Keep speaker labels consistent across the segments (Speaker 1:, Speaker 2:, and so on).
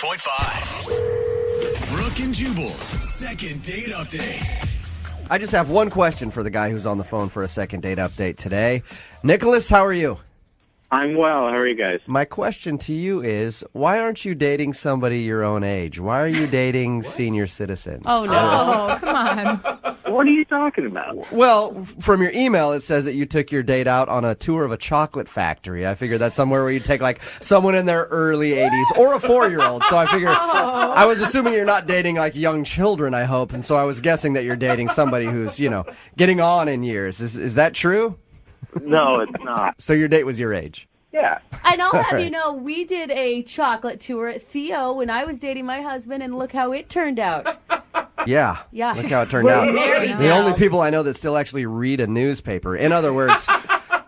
Speaker 1: 92.5. Brooke and Jubal's second date update.
Speaker 2: I just have one question for the guy who's on the phone for a second date update today. Nicholas, how are you?
Speaker 3: I'm well. How are you guys?
Speaker 2: My question to you is, why aren't you dating somebody your own age? Why are you dating senior citizens?
Speaker 4: Oh, no. Come on.
Speaker 3: What are you talking about?
Speaker 2: Well, from your email, it says that you took your date out on a tour of a chocolate factory. I figured that's somewhere where you take, like, someone in their early 80s or a 4-year-old. So I figured, I was assuming you're not dating, like, young children, I hope. And so I was guessing that you're dating somebody who's, getting on in years. Is that true?
Speaker 3: No, it's not.
Speaker 2: So your date was your age?
Speaker 3: Yeah.
Speaker 4: And I'll have you know, we did a chocolate tour at Theo when I was dating my husband, and look how it turned out.
Speaker 2: Yeah.
Speaker 4: Yeah.
Speaker 2: Look how it turned out.
Speaker 4: Married
Speaker 2: The
Speaker 4: now.
Speaker 2: only people I know that still actually read a newspaper. In other words,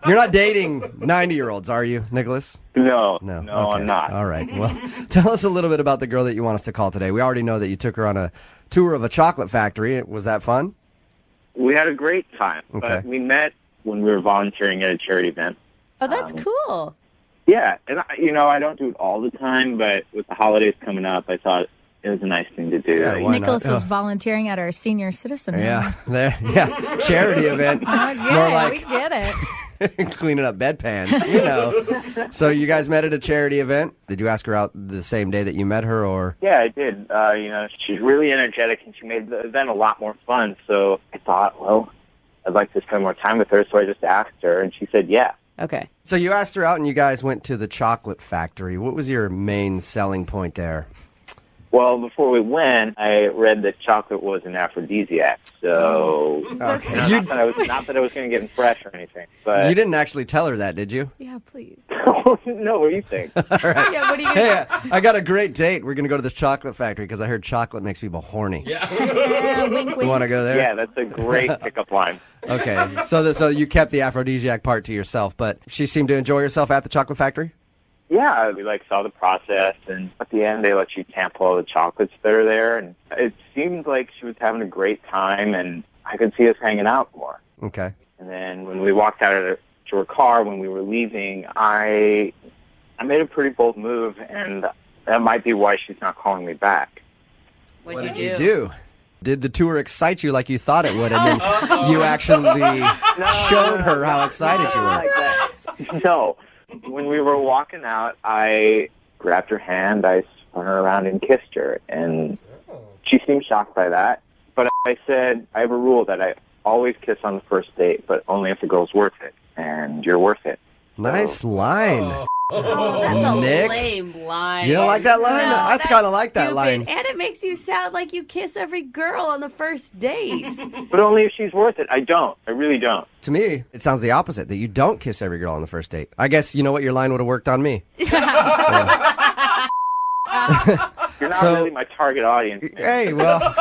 Speaker 2: you're not dating 90-year-olds, are you, Nicholas?
Speaker 3: No,
Speaker 2: Okay.
Speaker 3: I'm not.
Speaker 2: All right. Well, tell us a little bit about the girl that you want us to call today. We already know that you took her on a tour of a chocolate factory. Was that fun?
Speaker 3: We had a great time.
Speaker 2: Okay.
Speaker 3: But we met when we were volunteering at a charity event.
Speaker 4: Oh, that's cool.
Speaker 3: Yeah, and I don't do it all the time, but with the holidays coming up, I thought it was a nice thing to do.
Speaker 2: Yeah, why
Speaker 5: Nicholas
Speaker 2: not?
Speaker 5: was volunteering at our senior citizen.
Speaker 2: Yeah. Charity event.
Speaker 5: Yeah,
Speaker 2: More like
Speaker 5: we get it.
Speaker 2: cleaning up bedpans, So you guys met at a charity event. Did you ask her out the same day that you met her, or?
Speaker 3: Yeah, I did. She's really energetic, and she made the event a lot more fun. So I thought, well, I'd like to spend more time with her, so I just asked her, and she said, yeah.
Speaker 4: Okay.
Speaker 2: So you asked her out, and you guys went to the chocolate factory. What was your main selling point there?
Speaker 3: Well, before we went, I read that chocolate was an aphrodisiac. So, not that I was going to get fresh or anything. But
Speaker 2: You didn't actually tell her that, did you?
Speaker 5: Yeah, please.
Speaker 3: no, what do you think?
Speaker 4: Yeah, what are you
Speaker 2: Hey, I got a great date. We're going to go to this chocolate factory because I heard chocolate makes people horny.
Speaker 5: Yeah, wink,
Speaker 2: You
Speaker 5: wink.
Speaker 2: want to go there?
Speaker 3: Yeah, that's a great pickup line.
Speaker 2: Okay. So you kept the aphrodisiac part to yourself, but she seemed to enjoy herself at the chocolate factory?
Speaker 3: Yeah, we saw the process, and at the end they let you sample all the chocolates that are there, and it seemed like she was having a great time, and I could see us hanging out more.
Speaker 2: Okay.
Speaker 3: And then when we walked out to her car, when we were leaving, I made a pretty bold move, and that might be why she's not calling me back.
Speaker 4: What
Speaker 2: did you do? Did the tour excite you like you thought it would, and then you actually showed her how excited you were?
Speaker 3: Like that. No. When we were walking out, I grabbed her hand, I spun her around and kissed her, and she seemed shocked by that. But I said, I have a rule that I always kiss on the first date, but only if the girl's worth it, and you're worth it.
Speaker 2: Nice line.
Speaker 4: Oh, that's a
Speaker 2: Nick?
Speaker 4: lame line.
Speaker 2: You don't like that line?
Speaker 4: No,
Speaker 2: I
Speaker 4: that's
Speaker 2: kind of like that
Speaker 4: stupid.
Speaker 2: line.
Speaker 4: And it makes you sound like you kiss every girl on the first date.
Speaker 3: But only if she's worth it. I don't. I really don't.
Speaker 2: To me, it sounds the opposite, that you don't kiss every girl on the first date. I guess you know what, your line would have worked on me.
Speaker 3: You're not really my target audience. Man.
Speaker 2: Hey, well,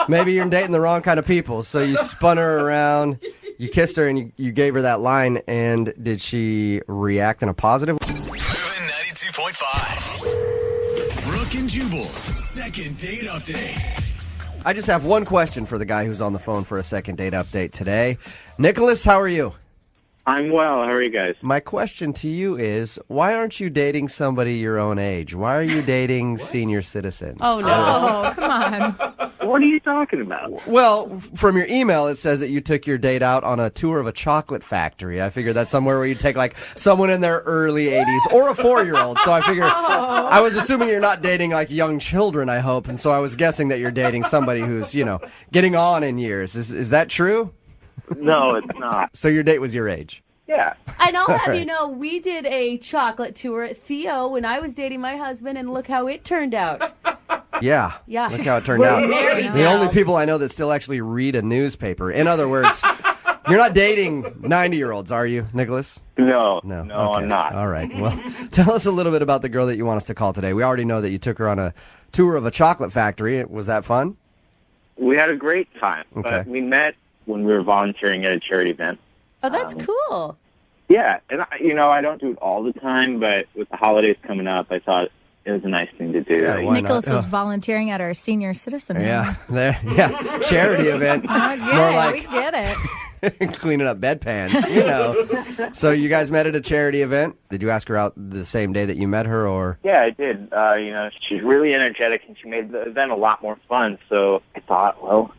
Speaker 2: maybe you're dating the wrong kind of people. So you spun her around, you kissed her, and you gave her that line, and did she react in a positive way?
Speaker 1: 92.5. Brooke and Jubal's second date update.
Speaker 2: I just have one question for the guy who's on the phone for a second date update today. Nicholas, how are you?
Speaker 3: I'm well. How are you guys?
Speaker 2: My question to you is, why aren't you dating somebody your own age? Why are you dating senior citizens?
Speaker 4: Oh, no.
Speaker 5: Oh, come on.
Speaker 3: What are you talking about?
Speaker 2: Well, from your email, it says that you took your date out on a tour of a chocolate factory. I figured that's somewhere where you take, like, someone in their early 80s or a 4-year-old. So I figured, I was assuming you're not dating, like, young children, I hope. And so I was guessing that you're dating somebody who's, getting on in years. Is that true?
Speaker 3: No, it's not.
Speaker 2: So your date was your age?
Speaker 3: Yeah.
Speaker 4: And I'll have you know, we did a chocolate tour at Theo when I was dating my husband, and look how it turned out.
Speaker 2: Yeah.
Speaker 4: Yeah.
Speaker 2: Look how it turned out.
Speaker 4: Married
Speaker 2: The
Speaker 4: now.
Speaker 2: only people I know that still actually read a newspaper. In other words, you're not dating 90-year-olds, are you, Nicholas?
Speaker 3: No,
Speaker 2: Okay.
Speaker 3: I'm not.
Speaker 2: All right. Well, tell us a little bit about the girl that you want us to call today. We already know that you took her on a tour of a chocolate factory. Was that fun?
Speaker 3: We had a great time.
Speaker 2: Okay.
Speaker 3: But we met when we were volunteering at a charity event.
Speaker 4: Oh, that's cool.
Speaker 3: Yeah, and I don't do it all the time, but with the holidays coming up, I thought it was a nice thing to do.
Speaker 2: Yeah, why
Speaker 5: Nicholas
Speaker 2: not?
Speaker 5: was volunteering at our senior citizen.
Speaker 2: Yeah. Charity event.
Speaker 5: Yeah,
Speaker 2: More like
Speaker 5: we get it.
Speaker 2: Cleaning up bedpans, you know. So you guys met at a charity event. Did you ask her out the same day that you met her, or?
Speaker 3: Yeah, I did. She's really energetic, and she made the event a lot more fun. So I thought, well,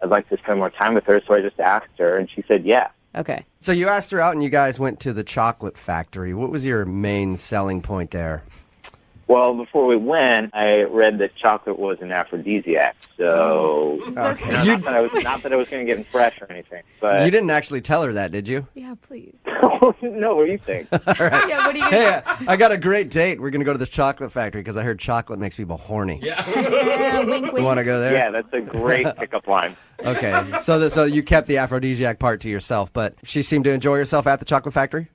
Speaker 3: I'd like to spend more time with her. So I just asked her, and she said, yeah.
Speaker 4: Okay.
Speaker 2: So you asked her out, and you guys went to the chocolate factory. What was your main selling point there?
Speaker 3: Well, before we went, I read that chocolate was an aphrodisiac. So, not that I was going to get fresh or anything. But
Speaker 2: You didn't actually tell her that, did you?
Speaker 5: Yeah, please.
Speaker 3: no, what do you think?
Speaker 2: All right.
Speaker 4: Yeah, what are you
Speaker 2: Hey, I got a great date. We're going to go to this chocolate factory because I heard chocolate makes people horny.
Speaker 5: Yeah, wink, wink.
Speaker 2: You want to go there?
Speaker 3: Yeah, that's a great pickup line.
Speaker 2: Okay. So you kept the aphrodisiac part to yourself, but she seemed to enjoy herself at the chocolate factory?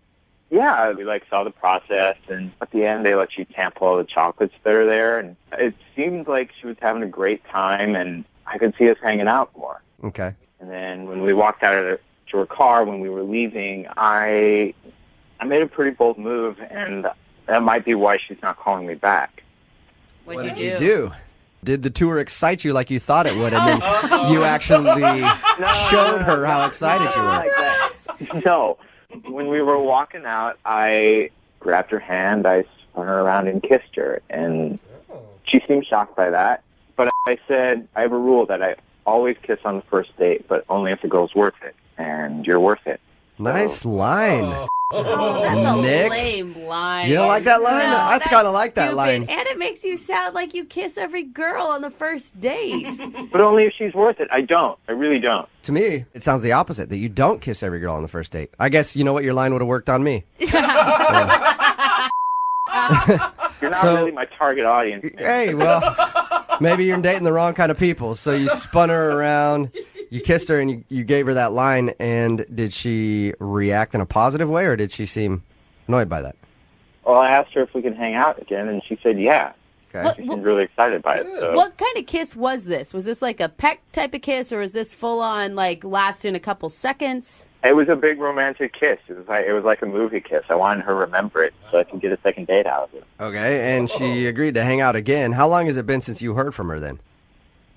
Speaker 3: Yeah, we saw the process, and at the end they let you sample all the chocolates that are there, and it seemed like she was having a great time, and I could see us hanging out more.
Speaker 2: Okay.
Speaker 3: And then when we walked out to her car, when we were leaving, I made a pretty bold move, and that might be why she's not calling me back.
Speaker 4: What
Speaker 2: did you do? Did the tour excite you like you thought it would, and then you actually showed her how excited you were?
Speaker 3: Like that. No. When we were walking out, I grabbed her hand, I spun her around and kissed her, and she seemed shocked by that. But I said, I have a rule that I always kiss on the first date, but only if the girl's worth it, and you're worth it.
Speaker 2: Nice line.
Speaker 4: Oh, that's a
Speaker 2: Nick?
Speaker 4: lame line.
Speaker 2: You don't like that line?
Speaker 4: No,
Speaker 2: I
Speaker 4: that's
Speaker 2: kind of like that
Speaker 4: stupid.
Speaker 2: line.
Speaker 4: And it makes you sound like you kiss every girl on the first date.
Speaker 3: But only if she's worth it. I don't. I really don't.
Speaker 2: To me, it sounds the opposite, that you don't kiss every girl on the first date. I guess you know what, your line would have worked on me.
Speaker 3: You're not really my target audience.
Speaker 2: Hey, well, maybe you're dating the wrong kind of people. So you spun her around, you kissed her, and you gave her that line. And did she react in a positive way, or did she seem annoyed by that?
Speaker 3: Well, I asked her if we could hang out again, and she said yeah.
Speaker 2: Okay.
Speaker 3: She seemed really excited by it. So.
Speaker 4: What kind of kiss was this? Was this like a peck type of kiss, or was this full on, like, lasting a couple seconds?
Speaker 3: It was a big romantic kiss. It was like a movie kiss. I wanted her to remember it so I could get a second date out of it.
Speaker 2: Okay, and she agreed to hang out again. How long has it been since you heard from her then?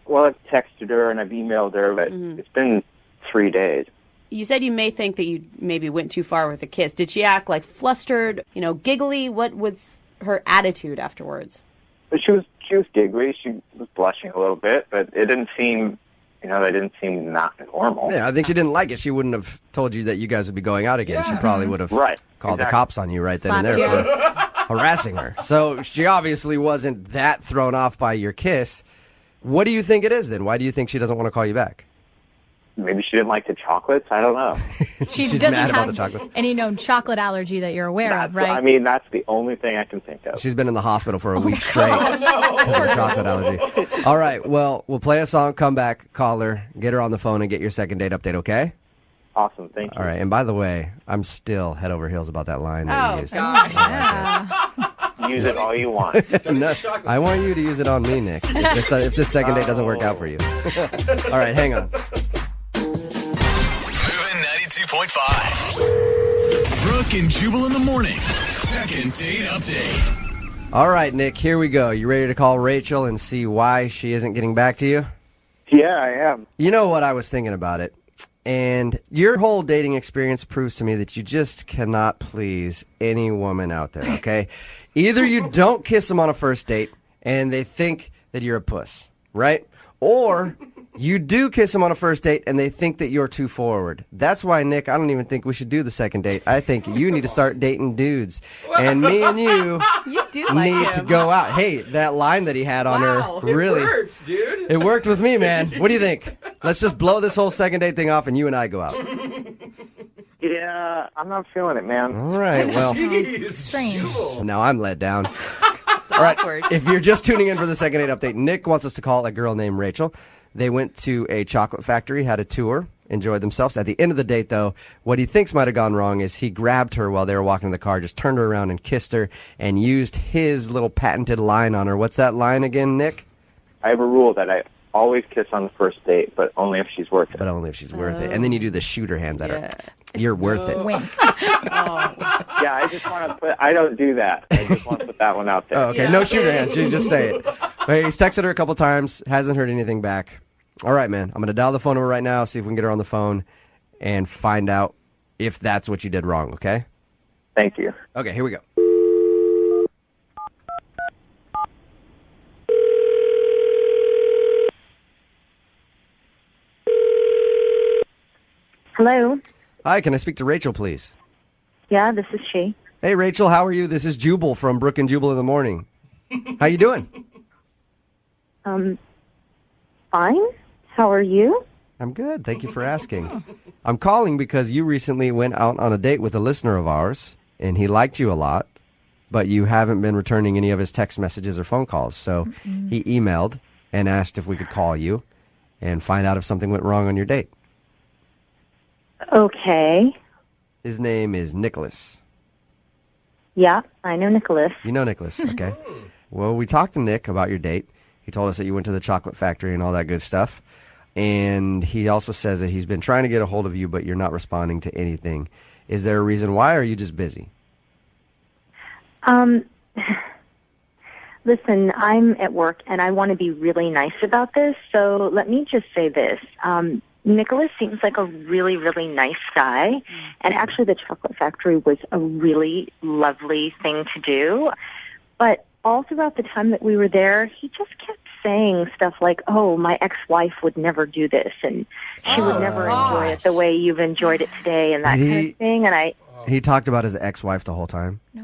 Speaker 3: Well, I've texted her and I've emailed her, but it's been 3 days.
Speaker 4: You said you may think that you maybe went too far with the kiss. Did she act like flustered, giggly? What was her attitude afterwards?
Speaker 3: But she was giggly. She was blushing a little bit, but it didn't seem, that didn't seem not normal.
Speaker 2: Yeah, I think she didn't like it. She wouldn't have told you that you guys would be going out again. She probably would have called the cops on you right then and there for harassing her. So she obviously wasn't that thrown off by your kiss. What do you think it is then? Why do you think she doesn't want to call you back?
Speaker 3: Maybe she didn't like the chocolates. I don't know.
Speaker 5: She
Speaker 2: She's
Speaker 5: doesn't
Speaker 2: mad about
Speaker 5: have
Speaker 2: the chocolate.
Speaker 5: any known chocolate allergy that you're aware of, right?
Speaker 3: I mean, that's the only thing I can think of.
Speaker 2: She's been in the hospital for a week straight because of her chocolate allergy. All right, well, we'll play a song, come back, call her, get her on the phone, and get your second date update, okay?
Speaker 3: Awesome, thank you.
Speaker 2: All right, and by the way, I'm still head over heels about that line that you used.
Speaker 3: Use it all you want.
Speaker 2: No, I want you to use it on me, Nick, if this second date doesn't work out for you. All right, hang on.
Speaker 1: Moving 92.5. Brooke and Jubal in the mornings. Second date update.
Speaker 2: All right, Nick, here we go. You ready to call Rachel and see why she isn't getting back to you?
Speaker 3: Yeah, I am.
Speaker 2: You know what, I was thinking about it. And your whole dating experience proves to me that you just cannot please any woman out there, okay? Either you don't kiss them on a first date and they think that you're a puss, right? Or you do kiss them on a first date and they think that you're too forward. That's why, Nick, I don't even think we should do the second date. I think you need to start dating dudes. And me and you need to go out. Hey, that line that he had on her, really.
Speaker 6: It worked, dude.
Speaker 2: It worked with me, man. What do you think? Let's just blow this whole second date thing off and you and I go out.
Speaker 3: Yeah, I'm not feeling it, man.
Speaker 2: All right, well.
Speaker 5: Strange.
Speaker 2: Now I'm let down. All right, if you're just tuning in for the second date update, Nick wants us to call a girl named Rachel. They went to a chocolate factory, had a tour, enjoyed themselves. At the end of the date, though, what he thinks might have gone wrong is he grabbed her while they were walking in the car, just turned her around and kissed her, and used his little patented line on her. What's that line again, Nick?
Speaker 3: I have a rule that I always kiss on the first date, but only if she's worth it.
Speaker 2: But only if she's worth it. And then you do the shooter hands at her. You're worth it.
Speaker 5: Wink.
Speaker 3: Yeah, I just want to put. I don't do that. I just want to put that one out there.
Speaker 2: Oh, okay, no shooter hands. You just say it. Okay, he's texted her a couple times, hasn't heard anything back. All right, man. I'm going to dial the phone number right now, see if we can get her on the phone. and find out if that's what you did wrong, okay?
Speaker 3: Thank you.
Speaker 2: Okay, here we go.
Speaker 6: Hello.
Speaker 2: Hi, can I speak to Rachel, please?
Speaker 6: Yeah, this is she.
Speaker 2: Hey, Rachel, how are you? This is Jubal from Brooke and Jubal in the Morning. How you doing?
Speaker 6: Fine. How are you?
Speaker 2: I'm good. Thank you for asking. I'm calling because you recently went out on a date with a listener of ours, and he liked you a lot, but you haven't been returning any of his text messages or phone calls. So he emailed and asked if we could call you and find out if something went wrong on your date.
Speaker 6: Okay.
Speaker 2: His name is Nicholas.
Speaker 6: Yeah, I know Nicholas.
Speaker 2: You know Nicholas, okay. Well, we talked to Nick about your date. He told us that you went to the chocolate factory and all that good stuff. And he also says that he's been trying to get a hold of you, but you're not responding to anything. Is there a reason why, or are you just busy?
Speaker 6: Listen, I'm at work, and I want to be really nice about this, so let me just say this. Nicholas seems like a really, really nice guy, and actually the chocolate factory was a really lovely thing to do. But all throughout the time that we were there, he just kept saying stuff like, oh, my ex-wife would never do this, and she would never enjoy it the way you've enjoyed it today, and that kind of thing. And
Speaker 2: He talked about his ex-wife the whole time?
Speaker 5: No.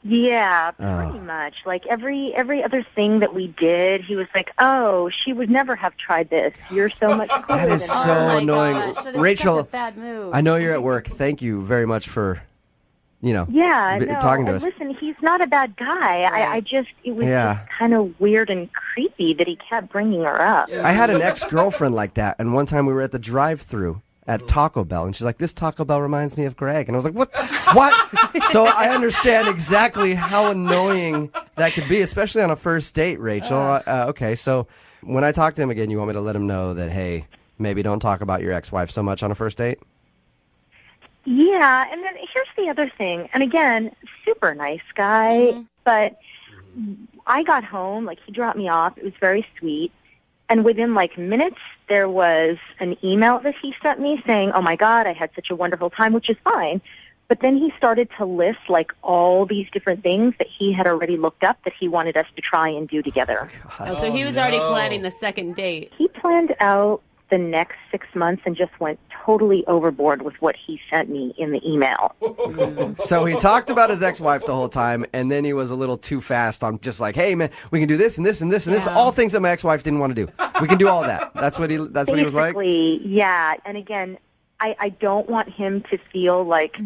Speaker 6: yeah, pretty much. Like every other thing that we did, he was like, oh, she would never have tried this. You're so much cooler
Speaker 2: That is
Speaker 6: than her.
Speaker 2: so
Speaker 4: Oh my
Speaker 2: annoying.
Speaker 4: gosh, that is
Speaker 2: Rachel,
Speaker 4: such a bad move.
Speaker 2: I know you're at work. Thank you very much for,
Speaker 6: Yeah, no,
Speaker 2: talking to us.
Speaker 6: listen, he's not a bad guy. It was
Speaker 2: Yeah.
Speaker 6: just kind of weird and creepy that he kept bringing her up.
Speaker 2: I had an ex-girlfriend like that, and one time we were at the drive-thru at Taco Bell, and she's like, this Taco Bell reminds me of Greg. And I was like, what? So I understand exactly how annoying that could be, especially on a first date, Rachel. Okay, so when I talk to him again, you want me to let him know that, hey, maybe don't talk about your ex-wife so much on a first date?
Speaker 6: Yeah, and then here's the other thing. And again, super nice guy, but I got home, like he dropped me off. It was very sweet. And within like minutes, there was an email that he sent me saying, oh my God, I had such a wonderful time, which is fine. But then he started to list like all these different things that he had already looked up that he wanted us to try and do together.
Speaker 4: Oh, so he was already planning the second date.
Speaker 6: He planned out the next 6 months and just went totally overboard with what he sent me in the email.
Speaker 2: So he talked about his ex-wife the whole time, and then he was a little too fast on just like, hey, man, we can do this and this and this and this. All things that my ex-wife didn't want to do. We can do all that. That's what he was like?
Speaker 6: Basically, yeah. And again, I don't want him to feel like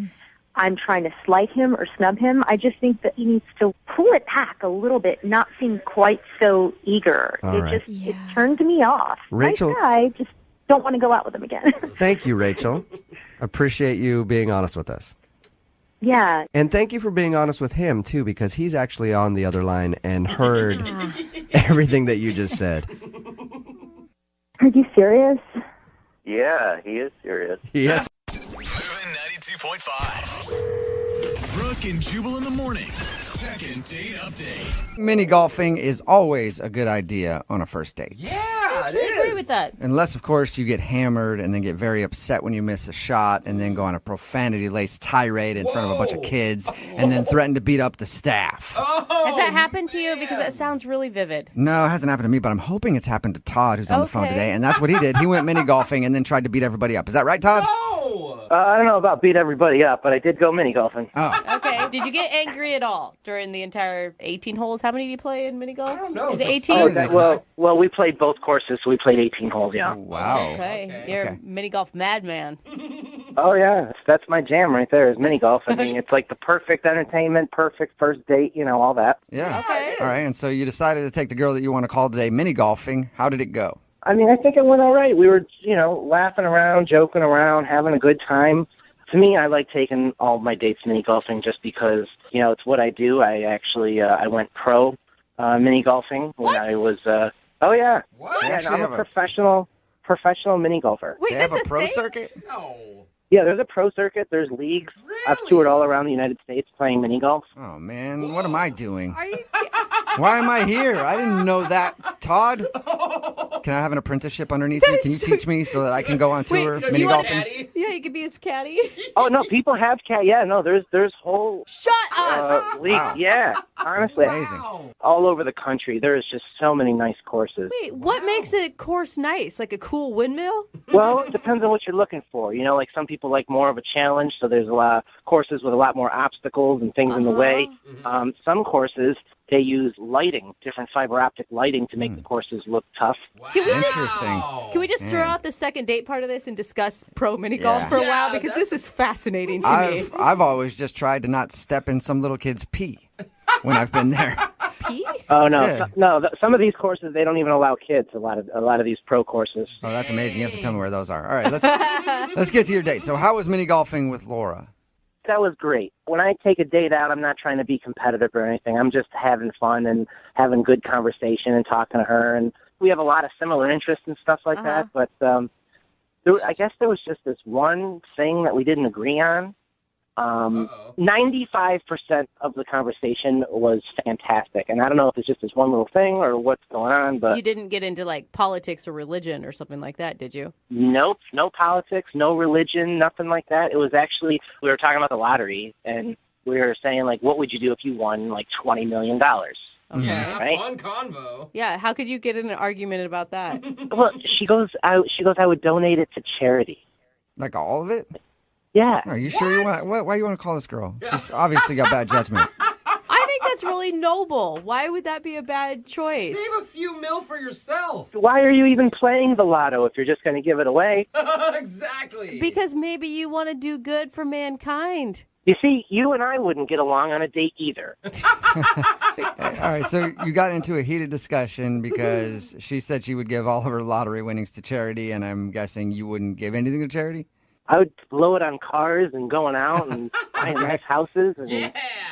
Speaker 6: I'm trying to slight him or snub him. I just think that he needs to pull it back a little bit, not seem quite so eager. It turned me off.
Speaker 2: Rachel,
Speaker 6: nice guy, just don't want to go out with him again.
Speaker 2: Thank you, Rachel. Appreciate you being honest with us.
Speaker 6: Yeah.
Speaker 2: And thank you for being honest with him, too, because he's actually on the other line and heard everything that you just said.
Speaker 6: Are you serious?
Speaker 3: Yeah, he is serious.
Speaker 2: Yes.
Speaker 1: Moving 92.5. Brooke and Jubal in the mornings. Second date update.
Speaker 7: Mini golfing is always a good idea on a first date.
Speaker 4: I agree with that.
Speaker 7: Unless, of course, you get hammered and then get very upset when you miss a shot and then go on a profanity-laced tirade in front of a bunch of kids and then threaten to beat up the staff.
Speaker 4: Has that happened to you? Because that sounds really vivid.
Speaker 7: No, it hasn't happened to me, but I'm hoping it's happened to Todd, who's on the phone today, and that's what he did. He went mini golfing and then tried to beat everybody up. Is that right, Todd?
Speaker 8: I don't know about beat everybody up, but I did go mini golfing.
Speaker 7: Oh.
Speaker 4: Okay. Did you get angry at all during the entire 18 holes? How many do you play in mini golf? I don't know. Is it 18?
Speaker 8: Well, we played both courses, so we played 18 holes, yeah.
Speaker 7: Wow.
Speaker 4: Okay. You're a mini golf madman.
Speaker 8: Oh, yeah. That's my jam right there is mini golf. I mean, it's like the perfect entertainment, perfect first date, all that.
Speaker 7: Yeah.
Speaker 4: Okay.
Speaker 7: All right, and so you decided to take the girl that you want to call today mini golfing. How did it go?
Speaker 8: I mean, I think it went all right. We were, laughing around, joking around, having a good time. To me, I like taking all my dates mini golfing just because, it's what I do. I actually, I went pro mini golfing when I was, oh yeah.
Speaker 7: What?
Speaker 8: Yeah, I'm a professional mini golfer.
Speaker 4: Wait,
Speaker 7: They have a pro circuit?
Speaker 8: Yeah, there's a pro circuit. There's leagues. Really? I've toured all around the United States playing mini golf.
Speaker 7: Oh, man, what am I doing?
Speaker 4: Are you?
Speaker 7: Why am I here? I didn't know that, Todd. Can I have an apprenticeship underneath you? Can you teach me so that I can go on tour
Speaker 4: Wait,
Speaker 7: mini
Speaker 4: you want
Speaker 7: golfing?
Speaker 4: Yeah, you could be his caddy.
Speaker 8: Oh no, people have cat. Yeah, no, there's whole
Speaker 4: Shut up.
Speaker 8: league.
Speaker 7: Wow.
Speaker 8: Yeah, honestly,
Speaker 7: Amazing.
Speaker 8: all over the country. There is just so many nice courses.
Speaker 4: Wait, what makes a course nice? Like a cool windmill?
Speaker 8: Well, it depends on what you're looking for. You know, like some people like more of a challenge, so there's a lot of courses with a lot more obstacles and things in the way. Some courses, they use lighting, different fiber optic lighting to make the courses look tough.
Speaker 7: Interesting.
Speaker 4: Can we just throw out the second date part of this and discuss pro mini golf
Speaker 7: Yeah.
Speaker 4: for a while? Because this is fascinating to me.
Speaker 7: I've always just tried to not step in some little kid's pee when I've been there.
Speaker 4: Pee?
Speaker 8: Oh no,
Speaker 7: Yeah.
Speaker 8: some of these courses they don't even allow kids. A lot of these pro courses.
Speaker 7: Oh, that's amazing. You have to tell me where those are. All right, let's get to your date. So how was mini golfing with Laura?
Speaker 8: That was great. When I take a date out, I'm not trying to be competitive or anything. I'm just having fun and having good conversation and talking to her. And we have a lot of similar interests and stuff like that. But I guess there was just this one thing that we didn't agree on. 95% of the conversation was fantastic. And I don't know if it's just this one little thing or what's going on, but
Speaker 4: You didn't get into like politics or religion or something like that, did you?
Speaker 8: nope, no politics, no religion, nothing like that. It was actually, we were talking about the lottery, and we were saying, like, what would you do if you won, like, $20 million?
Speaker 4: Okay.
Speaker 9: Yeah,
Speaker 8: Right?
Speaker 9: fun convo.
Speaker 4: Yeah, how could you get in an argument about that?
Speaker 8: Well, she goes, I would donate it to charity.
Speaker 7: Like all of it?
Speaker 8: Yeah.
Speaker 7: Are you sure you want? Why you want to call this girl? She's obviously got bad judgment.
Speaker 4: I think that's really noble. Why would that be a bad choice?
Speaker 9: Save a few mil for yourself.
Speaker 8: Why are you even playing the lotto if you're just going to give it away?
Speaker 9: Exactly.
Speaker 4: Because maybe you want to do good for mankind.
Speaker 8: You see, you and I wouldn't get along on a date either.
Speaker 7: All right, so you got into a heated discussion because she said she would give all of her lottery winnings to charity, and I'm guessing you wouldn't give anything to charity?
Speaker 8: I would blow it on cars and going out and buying nice houses and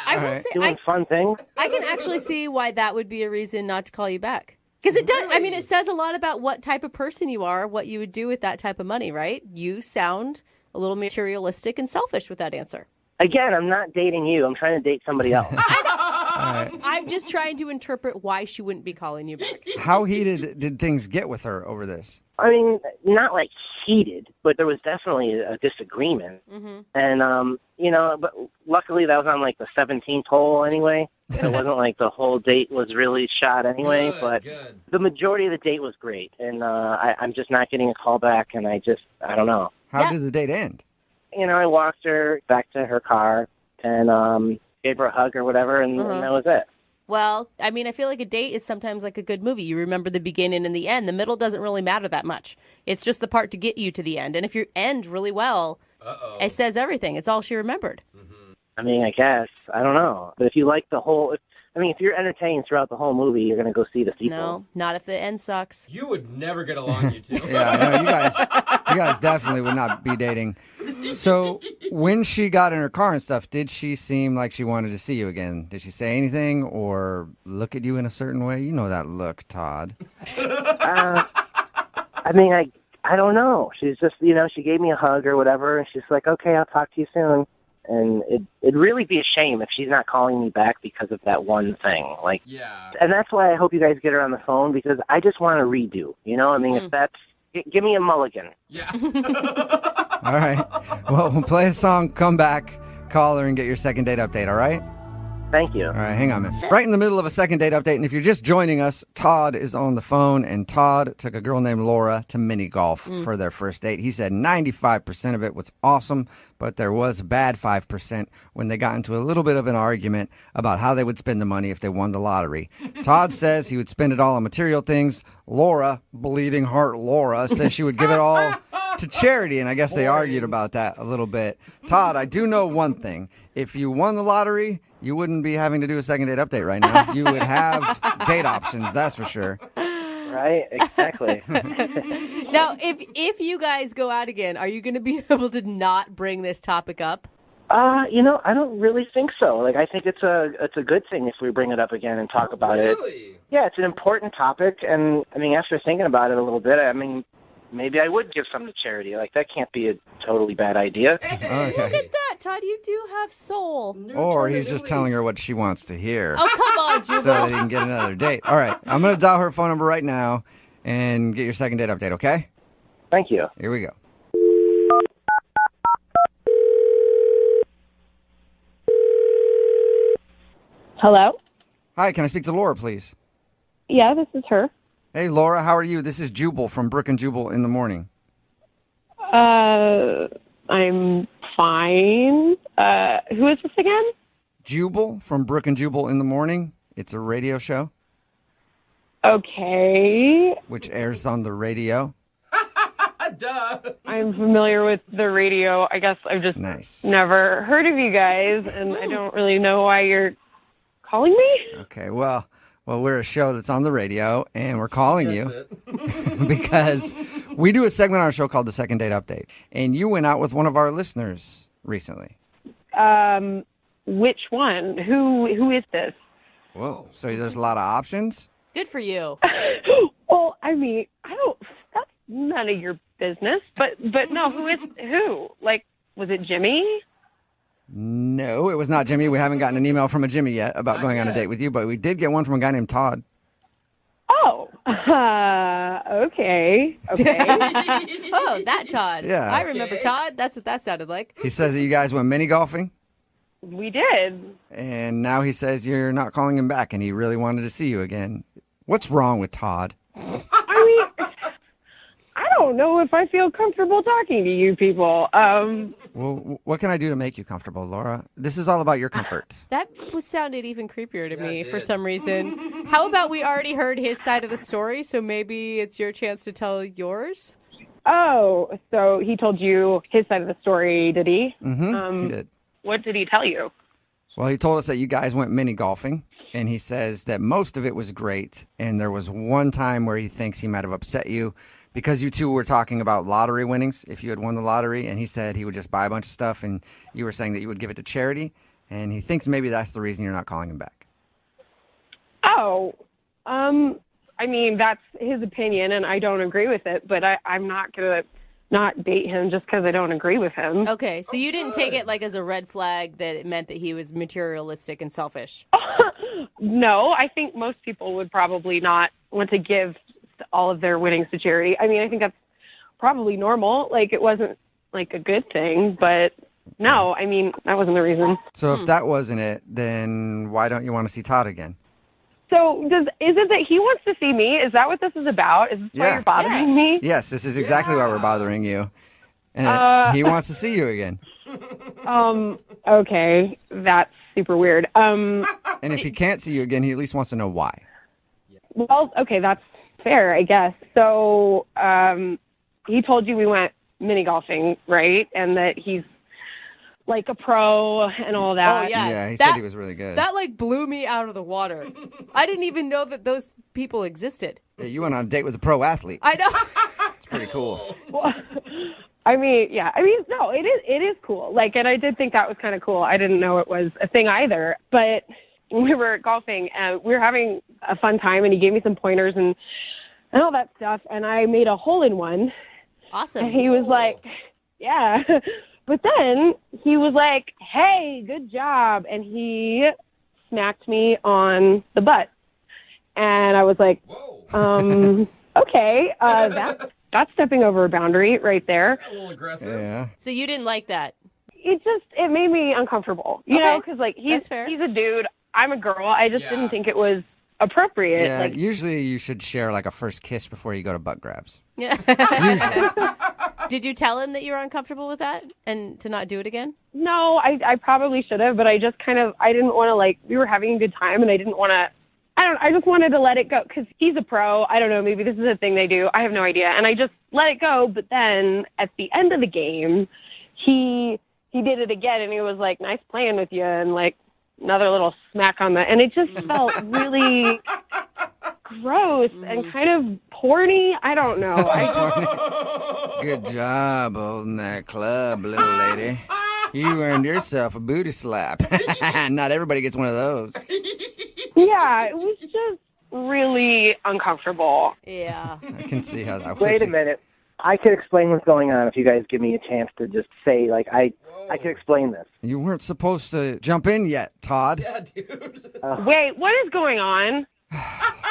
Speaker 4: I will
Speaker 7: right.
Speaker 4: say,
Speaker 8: doing fun things.
Speaker 4: I can actually see why that would be a reason not to call you back. Because it does, I mean, it says a lot about what type of person you are, what you would do with that type of money, right? You sound a little materialistic and selfish with that answer.
Speaker 8: Again, I'm not dating you. I'm trying to date somebody else.
Speaker 4: I'm just trying to interpret why she wouldn't be calling you back.
Speaker 7: How heated did things get with her over this?
Speaker 8: I mean, not like heated, but there was definitely a disagreement. And, you know, but luckily that was on like the 17th hole anyway. It wasn't like the whole date was really shot anyway, but the majority of the date was great. And I'm just not getting a call back, and I don't know.
Speaker 7: How did the date end?
Speaker 8: You know, I walked her back to her car and gave her a hug or whatever, and that was it.
Speaker 4: Well, I mean, I feel like a date is sometimes like a good movie. You remember the beginning and the end. The middle doesn't really matter that much. It's just the part to get you to the end. And if you end really well, it says everything. It's all she remembered.
Speaker 8: I mean, I guess. I don't know. But if you like the whole... if you're entertained throughout the whole movie, you're going to go see the sequel.
Speaker 4: No, not if the end sucks.
Speaker 9: You would never get along, you two.
Speaker 7: Yeah, I know, you guys definitely would not be dating. So when she got in her car and stuff, did she seem like she wanted to see you again? Did she say anything or look at you in a certain way? You know that look, Todd.
Speaker 8: I mean, I don't know. She's just, she gave me a hug or whatever, and she's like, okay, I'll talk to you soon. And it'd really be a shame if she's not calling me back because of that one thing. Like,
Speaker 9: Yeah.
Speaker 8: And that's why I hope you guys get her on the phone, because I just want to redo. If that's... Give me a mulligan.
Speaker 9: Yeah.
Speaker 7: All right. Well, we'll play a song, come back, call her, and get your second date update, all right?
Speaker 8: Thank you.
Speaker 7: All right, hang on a minute. Right in the middle of a second date update, and if you're just joining us, Todd is on the phone, and Todd took a girl named Laura to mini golf for their first date. He said 95% of it was awesome, but there was a bad 5% when they got into a little bit of an argument about how they would spend the money if they won the lottery. Todd says he would spend it all on material things. Laura, bleeding heart Laura, says she would give it all to charity, and I guess they argued about that a little bit. Todd, I do know one thing. If you won the lottery, you wouldn't be having to do a second date update right now. You would have date options, that's for sure.
Speaker 8: Right? Exactly.
Speaker 4: Now, if you guys go out again, are you going to be able to not bring this topic up?
Speaker 8: I don't really think so. Like, I think it's a good thing if we bring it up again and talk about it. Yeah, it's an important topic, and after thinking about it a little bit, maybe I would give some to charity. Like, that can't be a totally bad idea.
Speaker 4: Look at that, Todd. You do have soul.
Speaker 7: Or he's just telling her what she wants to hear.
Speaker 4: Oh, come on, Jubal.
Speaker 7: So that he can get another date. All right, I'm going to dial her phone number right now, and get your second date update, okay?
Speaker 8: Thank you.
Speaker 7: Here we go.
Speaker 10: Hello?
Speaker 7: Hi, can I speak to Laura, please?
Speaker 10: Yeah, this is her.
Speaker 7: Hey, Laura, how are you? This is Jubal from Brooke and Jubal in the morning.
Speaker 10: I'm fine. Who is this again?
Speaker 7: Jubal from Brooke and Jubal in the morning. It's a radio show.
Speaker 10: Okay.
Speaker 7: Which airs on the radio.
Speaker 9: Duh.
Speaker 10: I'm familiar with the radio. I guess I've just never heard of you guys, and I don't really know why you're calling me.
Speaker 7: Okay, well, we're a show that's on the radio, and we're calling you because we do a segment on our show called The Second Date Update, and you went out with one of our listeners recently.
Speaker 10: Which one? Who is this?
Speaker 7: Whoa, so there's a lot of options?
Speaker 4: Good for you.
Speaker 10: Well, I mean, that's none of your business, but no, who? Like, was it Jimmy?
Speaker 7: No, it was not Jimmy. We haven't gotten an email from a Jimmy yet about going on a date with you, but we did get one from a guy named Todd.
Speaker 10: Oh, okay.
Speaker 4: Oh, that Todd.
Speaker 7: Yeah.
Speaker 4: I remember Todd. That's what that sounded like.
Speaker 7: He says that you guys went mini golfing.
Speaker 10: We did.
Speaker 7: And now he says you're not calling him back, and he really wanted to see you again. What's wrong with Todd?
Speaker 10: I mean, I don't know if I feel comfortable talking to you people.
Speaker 7: Well, what can I do to make you comfortable, Laura? This is all about your comfort.
Speaker 4: That sounded even creepier to me for some reason. How about we already heard his side of the story, so maybe it's your chance to tell yours?
Speaker 10: Oh, so he told you his side of the story, did he?
Speaker 7: Mm-hmm, he did.
Speaker 10: What did he tell you?
Speaker 7: Well, he told us that you guys went mini golfing, and he says that most of it was great, and there was one time where he thinks he might have upset you because you two were talking about lottery winnings, if you had won the lottery, and he said he would just buy a bunch of stuff, and you were saying that you would give it to charity, and he thinks maybe that's the reason you're not calling him back.
Speaker 10: Oh, I mean, that's his opinion, and I don't agree with it, but I'm not going to not date him just because I don't agree with him.
Speaker 4: Okay, so you didn't take it like as a red flag that it meant that he was materialistic and selfish.
Speaker 10: No, I think most people would probably not want to give all of their winnings to charity. I mean, I think that's probably normal. Like, it wasn't like a good thing, but no, I mean, that wasn't the reason.
Speaker 7: So if that wasn't it, then why don't you want to see Todd again?
Speaker 10: So is it that he wants to see me? Is that what this is about? Is this why you're bothering me?
Speaker 7: Yes, this is exactly why we're bothering you. And he wants to see you again.
Speaker 10: Okay, that's super weird.
Speaker 7: And if he can't see you again, he at least wants to know why.
Speaker 10: Well, okay, that's fair, I guess. So he told you we went mini golfing, right? And that he's like a pro and all that.
Speaker 4: Oh, yeah.
Speaker 7: Yeah, he said he was really good.
Speaker 4: That like blew me out of the water. I didn't even know that those people existed.
Speaker 7: Yeah, you went on a date with a pro athlete.
Speaker 4: I know.
Speaker 7: It's pretty cool.
Speaker 10: Well, I mean, no, it is cool. Like, and I did think that was kind of cool. I didn't know it was a thing either. But when we were golfing, we were having a fun time, and he gave me some pointers and all that stuff. And I made a hole in one.
Speaker 4: Awesome.
Speaker 10: And he was like, yeah. But then he was like, hey, good job. And he smacked me on the butt. And I was like, okay, that's stepping over a boundary right there.
Speaker 9: A little aggressive.
Speaker 7: Yeah.
Speaker 4: So you didn't like that?
Speaker 10: It made me uncomfortable, you know, because like he's a dude, I'm a girl. I just didn't think it was appropriate.
Speaker 7: Yeah,
Speaker 10: like,
Speaker 7: usually you should share like a first kiss before you go to butt grabs.
Speaker 4: Yeah.
Speaker 7: Usually.
Speaker 4: Did you tell him that you were uncomfortable with that and to not do it again?
Speaker 10: no, I probably should have, but I just I didn't want to, like, we were having a good time, and I didn't want to. I just wanted to let it go because he's a pro. I don't know, maybe this is a thing they do. I have no idea. And I just let it go. But then at the end of the game, he did it again, and he was like, nice playing with you, and like another little smack on the, and it just felt really gross and kind of porny. I don't know.
Speaker 7: Good job holding that club, little lady. You earned yourself a booty slap. Not everybody gets one of those.
Speaker 10: Yeah, it was just really uncomfortable.
Speaker 4: Yeah.
Speaker 7: I can see how that works.
Speaker 8: Wait a minute. I could explain what's going on if you guys give me a chance to just say, like, I could explain this.
Speaker 7: You weren't supposed to jump in yet, Todd.
Speaker 9: Yeah, dude.
Speaker 10: Wait, what is going on?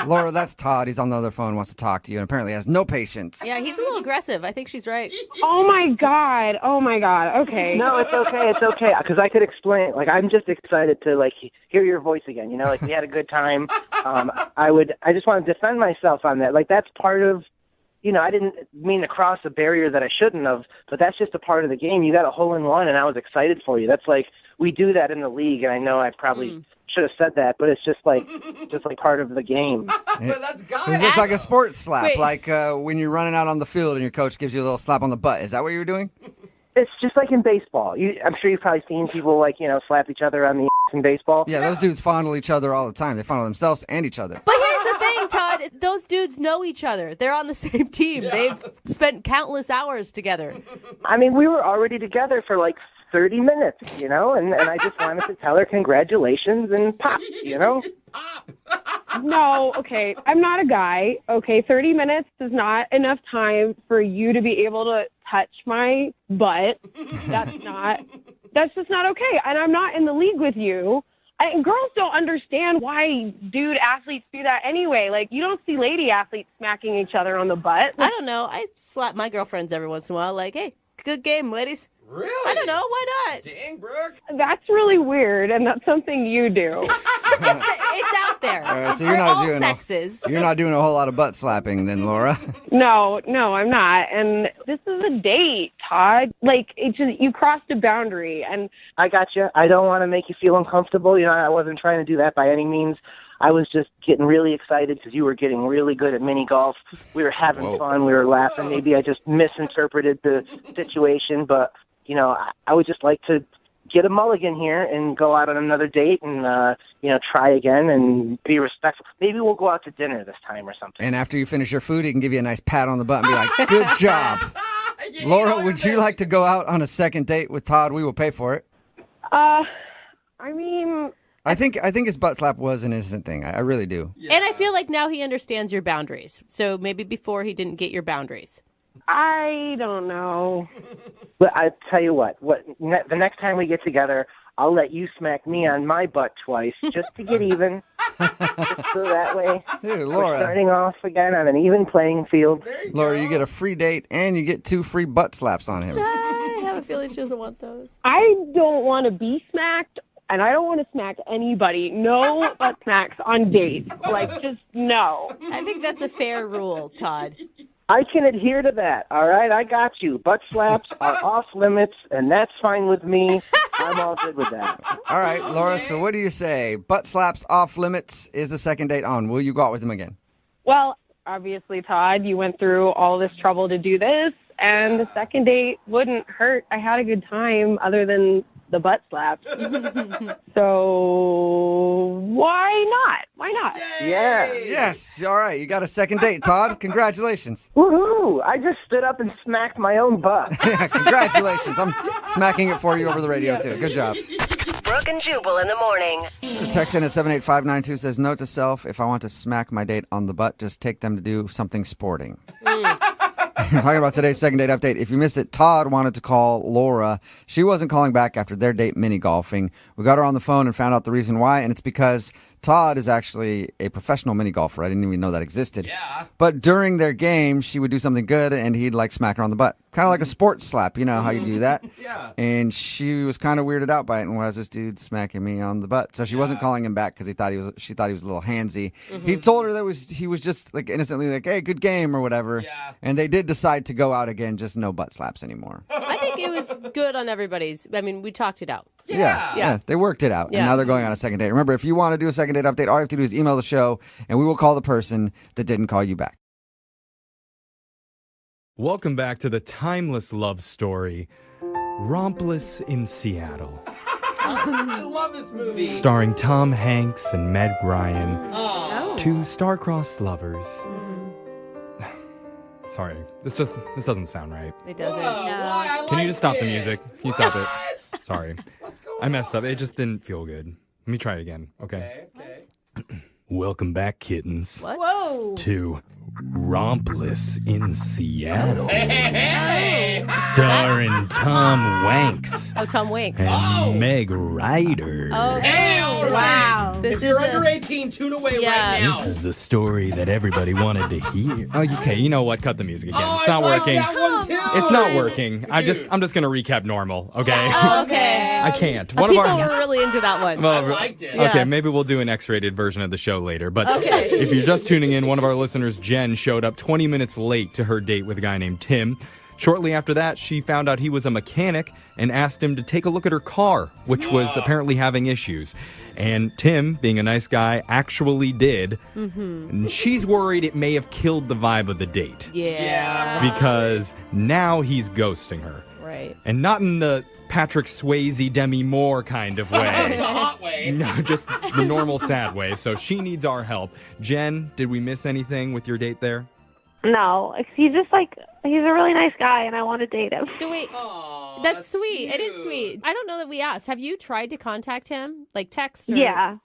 Speaker 7: Laura, that's Todd. He's on the other phone, wants to talk to you, and apparently has no patience.
Speaker 4: Yeah, he's a little aggressive. I think she's right.
Speaker 10: Oh my god. Okay.
Speaker 8: No, it's okay. It's okay. Because I could explain. Like, I'm just excited to, like, hear your voice again. You know, like, we had a good time. I just want to defend myself on that. Like, that's part of, you know, I didn't mean to cross a barrier that I shouldn't have, but that's just a part of the game. You got a hole in one, and I was excited for you. That's like, we do that in the league, and I know I probably should have said that, but it's just like part of the game.
Speaker 9: But that's
Speaker 7: It's like a sports slap,
Speaker 4: Wait.
Speaker 7: like when you're running out on the field and your coach gives you a little slap on the butt. Is that what you were doing?
Speaker 8: It's just like in baseball. I'm sure you've probably seen people, like, you know, slap each other on the in baseball.
Speaker 7: Yeah, those dudes fondle each other all the time. They fondle themselves and each other.
Speaker 4: But here's the thing, Todd. Those dudes know each other. They're on the same team. They've spent countless hours together.
Speaker 8: I mean, we were already together for like 30 minutes, you know, and I just wanted to tell her congratulations and pop, you know?
Speaker 10: No, okay. I'm not a guy. Okay, 30 minutes is not enough time for you to be able to touch my butt. That's just not okay. And I'm not in the league with you. And girls don't understand why dude athletes do that anyway. Like, you don't see lady athletes smacking each other on the butt.
Speaker 4: I don't know. I slap my girlfriends every once in a while. Like, hey, good game, ladies.
Speaker 9: Really?
Speaker 4: I don't know. Why not?
Speaker 9: Dang, Brooke.
Speaker 10: That's really weird, and that's something you do.
Speaker 4: It's out there.
Speaker 7: All right, so
Speaker 4: For all
Speaker 7: doing
Speaker 4: sexes.
Speaker 7: you're not doing a whole lot of butt slapping then, Laura.
Speaker 10: No, I'm not. And this is a date, Todd. Like, it's just, you crossed a boundary, and
Speaker 8: I got you. I don't want to make you feel uncomfortable. You know, I wasn't trying to do that by any means. I was just getting really excited because you were getting really good at mini golf. We were having fun. We were laughing. Maybe I just misinterpreted the situation, but, you know, I would just like to get a mulligan here and go out on another date and, you know, try again and be respectful. Maybe we'll go out to dinner this time or something.
Speaker 7: And after you finish your food, he can give you a nice pat on the butt and be like, good job. Laura, would you like to go out on a second date with Todd? We will pay for it.
Speaker 10: I mean...
Speaker 7: I think his butt slap was an innocent thing. I really do.
Speaker 4: Yeah. And I feel like now he understands your boundaries. So maybe before he didn't get your boundaries.
Speaker 10: I don't know.
Speaker 8: But I tell you what, the next time we get together, I'll let you smack me on my butt twice just to get even. Just so that way,
Speaker 7: Dude,
Speaker 8: we're
Speaker 7: Laura.
Speaker 8: starting off again on an even playing field.
Speaker 7: Laura, you get a free date and you get 2 free butt slaps on him.
Speaker 4: I have a feeling she doesn't want those.
Speaker 10: I don't want to be smacked, and I don't want to smack anybody. No butt smacks on dates. Like, just no.
Speaker 4: I think that's a fair rule, Todd.
Speaker 8: I can adhere to that, all right? I got you. Butt slaps are off limits, and that's fine with me. I'm all good with that.
Speaker 7: All right, Laura, so what do you say? Butt slaps off limits, is the second date on? Will you go out with him again?
Speaker 10: Well, obviously, Todd, you went through all this trouble to do this, and the second date wouldn't hurt. I had a good time other than the butt slaps. So why not? Why not?
Speaker 8: Yeah.
Speaker 7: Yes, all right, you got a second date, Todd. Congratulations.
Speaker 8: Woohoo! I just stood up and smacked my own butt.
Speaker 7: Yeah, congratulations. I'm smacking it for you over the radio, too. Good job.
Speaker 11: Brooke and Jubal in the morning.
Speaker 7: Text in at 78592 says, note to self, if I want to smack my date on the butt, just take them to do something sporting. Talking about today's second date update. If you missed it, Todd wanted to call Laura. She wasn't calling back after their date mini golfing. We got her on the phone and found out the reason why, and it's because Todd is actually a professional mini golfer. I didn't even know that existed.
Speaker 9: Yeah.
Speaker 7: But during their game, she would do something good, and he'd like smack her on the butt. Kind of like a sports slap. You know how you do that?
Speaker 9: Yeah.
Speaker 7: And she was kind of weirded out by it, and why is this dude smacking me on the butt? So she wasn't calling him back because she thought he was a little handsy. He told her that he was just like innocently like, hey, good game or whatever.
Speaker 9: Yeah.
Speaker 7: And they did decide to go out again, just no butt slaps anymore.
Speaker 4: I think it was good on everybody's. I mean, we talked it out.
Speaker 7: Yeah, they worked it out.
Speaker 4: Yeah.
Speaker 7: And now they're going on a second date. Remember, if you want to do a second date update, all you have to do is email the show, and we will call the person that didn't call you back.
Speaker 12: Welcome back to the timeless love story, Rompless in Seattle.
Speaker 9: I love this movie.
Speaker 12: Starring Tom Hanks and Meg Ryan,
Speaker 9: Oh.
Speaker 12: 2 star-crossed lovers. Sorry, this doesn't sound right.
Speaker 4: It doesn't.
Speaker 9: Why? I
Speaker 12: Can you
Speaker 9: like
Speaker 12: just stop the
Speaker 9: it.
Speaker 12: music? Can you stop it?
Speaker 9: What?
Speaker 12: Sorry.
Speaker 9: What's going
Speaker 12: I messed up. It just didn't feel good. Let me try it again, okay?
Speaker 9: Okay.
Speaker 12: Welcome back, kittens,
Speaker 4: What? Whoa.
Speaker 12: to Rompless in Seattle.
Speaker 9: Hey.
Speaker 12: Starring Tom Wanks
Speaker 4: Oh, Tom Waits.
Speaker 12: and Meg Ryder.
Speaker 4: Oh.
Speaker 9: Hey, all right.
Speaker 4: This
Speaker 9: If you're
Speaker 4: is
Speaker 9: under 18, tune away
Speaker 4: Yeah.
Speaker 9: right now.
Speaker 12: This is the story that everybody wanted to hear. Oh, okay, you know what? Cut the music again.
Speaker 9: Oh,
Speaker 12: It's not
Speaker 9: I like
Speaker 12: working.
Speaker 9: that one too.
Speaker 12: It's not working. I'm just gonna recap normal, okay?
Speaker 4: Okay.
Speaker 12: I can't.
Speaker 4: People were really into that one.
Speaker 12: Well,
Speaker 9: I liked it.
Speaker 12: Okay,
Speaker 4: Yeah.
Speaker 12: maybe we'll do an X-rated version of the show later. But
Speaker 4: Okay.
Speaker 12: if you're just tuning in, one of our listeners, Jen, showed up 20 minutes late to her date with a guy named Tim. Shortly after that, she found out he was a mechanic and asked him to take a look at her car, which was apparently having issues. And Tim, being a nice guy, actually did. And she's worried it may have killed the vibe of the date.
Speaker 4: Yeah.
Speaker 12: Because now he's ghosting her.
Speaker 4: Right.
Speaker 12: And not in the Patrick Swayze, Demi Moore kind of way.
Speaker 9: The hot way.
Speaker 12: No, just the normal sad way. So she needs our help. Jen, did we miss anything with your date there?
Speaker 10: No, he's just like, he's a really nice guy, and I want to date him.
Speaker 4: So wait,
Speaker 9: Aw,
Speaker 4: that's sweet. It is
Speaker 9: cute.
Speaker 4: sweet. I don't know that we asked. Have you tried to contact him? Like text? Or...
Speaker 10: Yeah,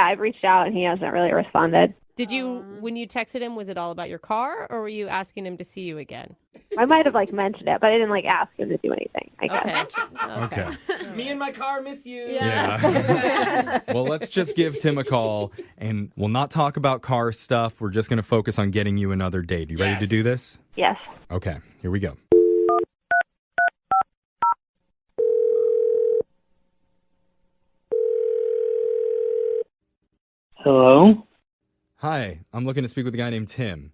Speaker 10: I've reached out, and he hasn't really responded.
Speaker 4: Did you, when you texted him, was it all about your car, or were you asking him to see you again?
Speaker 10: I might have mentioned it, but I didn't ask him to do anything, I guess.
Speaker 4: Okay.
Speaker 12: Okay.
Speaker 9: Me and my car miss you.
Speaker 12: Yeah. Well, let's just give Tim a call, and we'll not talk about car stuff. We're just going to focus on getting you another date. You ready to do this?
Speaker 10: Yes.
Speaker 12: Okay, here we go.
Speaker 13: Hello,
Speaker 12: Hi, I'm looking to speak with a guy named Tim.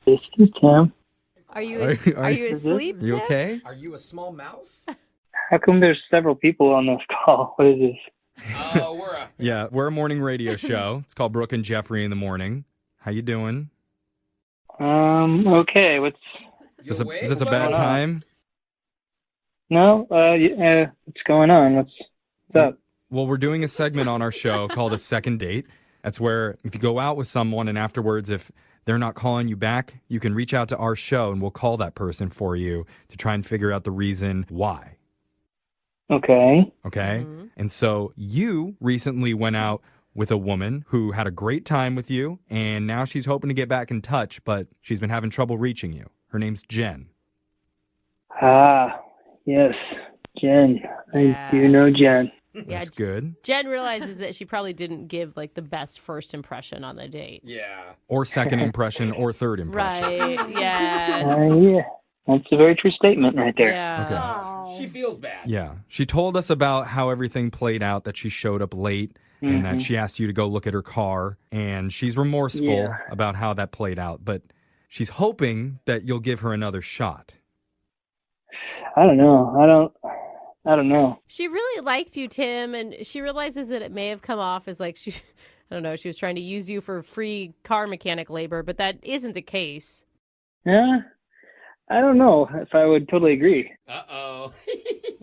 Speaker 13: this is Tim.
Speaker 4: Are you
Speaker 12: Are
Speaker 4: you asleep?
Speaker 12: You
Speaker 4: Tim?
Speaker 12: okay?
Speaker 9: Are you a small mouse?
Speaker 13: How come there's several people on this call? What is this?
Speaker 9: Oh,
Speaker 12: We're a morning radio show. It's called Brooke and Jeffrey in the Morning. How you doing?
Speaker 13: Okay.
Speaker 12: Is this a bad time?
Speaker 13: No, what's going on? What's up?
Speaker 12: Well, we're doing a segment on our show called A Second Date. That's where if you go out with someone and afterwards, if they're not calling you back, you can reach out to our show and we'll call that person for you to try and figure out the reason why.
Speaker 13: Okay.
Speaker 12: Okay? And so you recently went out with a woman who had a great time with you, and now she's hoping to get back in touch, but she's been having trouble reaching you. Her name's Jen.
Speaker 13: Yes, Jen.
Speaker 4: Yeah.
Speaker 13: I do know Jen.
Speaker 4: Yeah,
Speaker 12: That's good.
Speaker 4: Jen realizes that she probably didn't give like the best first impression on the date.
Speaker 9: Yeah.
Speaker 12: Or second impression or third impression.
Speaker 4: Right. Yeah.
Speaker 13: Yeah. That's a very true statement right there.
Speaker 4: Yeah.
Speaker 12: Okay.
Speaker 9: She feels bad.
Speaker 12: Yeah. She told us about how everything played out, that she showed up late and that she asked you to go look at her car, and she's remorseful about how that played out, but she's hoping that you'll give her another shot.
Speaker 13: I don't know. I don't know.
Speaker 4: She really liked you, Tim, and she realizes that it may have come off as like she was trying to use you for free car mechanic labor, but that isn't the case.
Speaker 13: Yeah. I don't know if I would totally agree.
Speaker 9: Uh-oh.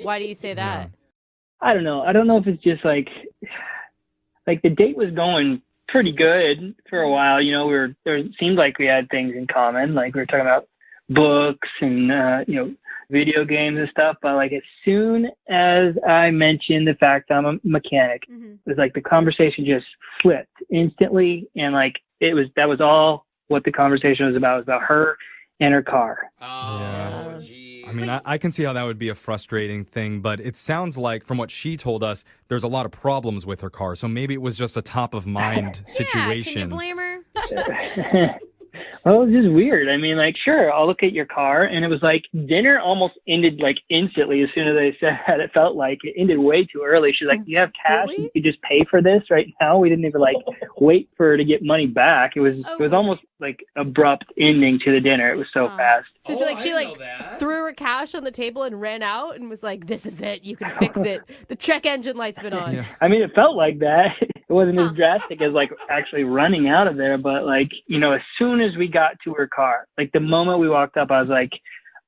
Speaker 4: Why do you say that?
Speaker 13: I don't know. I don't know if it's just like the date was going pretty good for a while. You know, it seemed like we had things in common. Like we were talking about books and, video games and stuff. But like as soon as I mentioned the fact I'm a mechanic, it was like the conversation just flipped instantly. And like that was all what the conversation was about. It was about her and her car.
Speaker 9: Oh, geez.
Speaker 12: I mean, I can see how that would be a frustrating thing, but it sounds like, from what she told us, there's a lot of problems with her car. So maybe it was just a top-of-mind situation.
Speaker 14: Yeah, can you blame her?
Speaker 13: Well, it was just weird. I mean, like, sure, I'll look at your car. And it was like dinner almost ended like instantly as soon as I said that. It felt like it ended way too early. She's like, do you have cash?
Speaker 4: Really?
Speaker 13: You could just pay for this right now. We didn't even like wait for her to get money back. It was almost like abrupt ending to the dinner. It was so fast.
Speaker 4: So she threw her cash on the table and ran out and was like, "This is it. You can fix it. The check engine light's been on."
Speaker 12: Yeah.
Speaker 13: I mean, it felt like that. It wasn't as drastic as like actually running out of there, but like, you know, as soon as we got to her car, like the moment we walked up, I was like,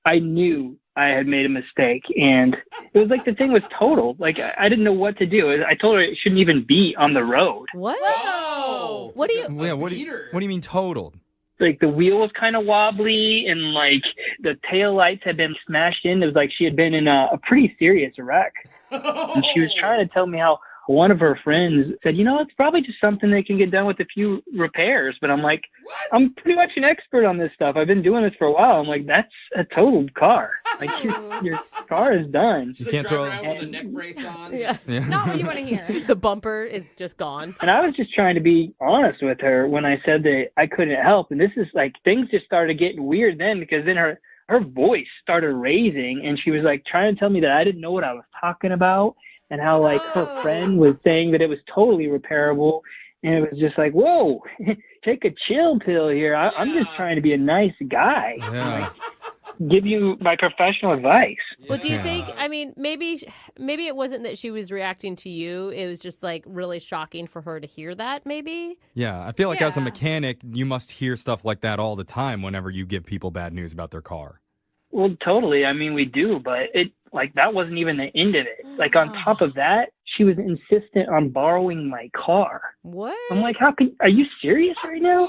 Speaker 13: I knew I had made a mistake, and it was like the thing was totaled. Like I didn't know what to do. I told her it shouldn't even be on the road.
Speaker 4: What?
Speaker 9: Whoa!
Speaker 4: What do you?
Speaker 12: Yeah, what do you mean totaled?
Speaker 13: Like the wheel was kind of wobbly, and like the tail lights had been smashed in. It was like she had been in a pretty serious wreck. And she was trying to tell me how one of her friends said, it's probably just something that can get done with a few repairs. But I'm like, I'm pretty much an expert on this stuff. I've been doing this for a while. I'm like, that's a totaled car. Like your car is done.
Speaker 9: You can't throw around with a neck brace on.
Speaker 4: Yeah.
Speaker 14: Not what you want to hear.
Speaker 4: The bumper is just gone.
Speaker 13: And I was just trying to be honest with her when I said that I couldn't help. And this is like, things just started getting weird then, because then her voice started raising and she was like trying to tell me that I didn't know what I was talking about, and how like her friend was saying that it was totally repairable. And it was just like, whoa, take a chill pill here. I'm just trying to be a nice guy.
Speaker 12: Yeah.
Speaker 13: Give you my professional advice.
Speaker 4: Well, do you think, I mean, maybe it wasn't that she was reacting to you. It was just like really shocking for her to hear that, maybe?
Speaker 12: Yeah, I feel like as a mechanic, you must hear stuff like that all the time whenever you give people bad news about their car.
Speaker 13: Well, totally. I mean, we do, but that wasn't even the end of it. Like, on top of that, she was insistent on borrowing my car.
Speaker 4: What?
Speaker 13: I'm like, are you serious right now?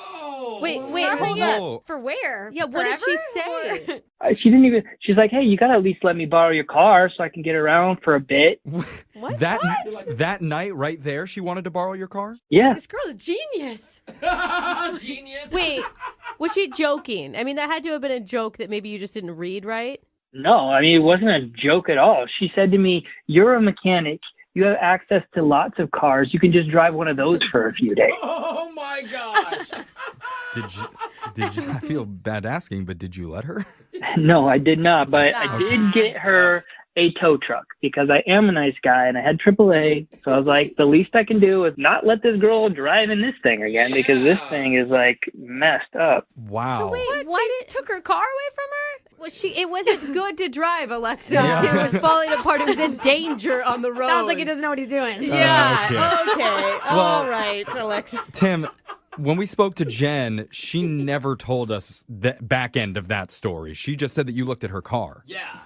Speaker 4: Wait, hold up.
Speaker 14: For where?
Speaker 4: Yeah, what did she say?
Speaker 13: She didn't even, she's like, hey, you got to at least let me borrow your car so I can get around for a bit.
Speaker 4: What?
Speaker 12: That night right there, she wanted to borrow your car?
Speaker 13: Yeah.
Speaker 14: This girl is genius.
Speaker 9: Genius.
Speaker 4: Wait, was she joking? I mean, that had to have been a joke that maybe you just didn't read right.
Speaker 13: No, I mean, it wasn't a joke at all. She said to me, you're a mechanic. You have access to lots of cars. You can just drive one of those for a few days.
Speaker 9: Oh my gosh.
Speaker 12: Did you, I feel bad asking, but did you let her?
Speaker 13: No, I did not, but I did get her a tow truck because I am a nice guy and I had AAA. So I was like, the least I can do is not let this girl drive in this thing again because this thing is like messed up.
Speaker 12: Wow.
Speaker 4: So wait,
Speaker 14: What? Took her car away from her?
Speaker 4: Well, it wasn't good to drive, Alexa.
Speaker 12: Yeah.
Speaker 4: It was falling apart. It was in danger on the road.
Speaker 14: Sounds like he doesn't know what he's doing.
Speaker 4: Yeah. Okay.
Speaker 12: Well,
Speaker 4: All right, Alexa.
Speaker 12: Tim, when we spoke to Jen, she never told us the back end of that story. She just said that you looked at her car.
Speaker 9: Yeah.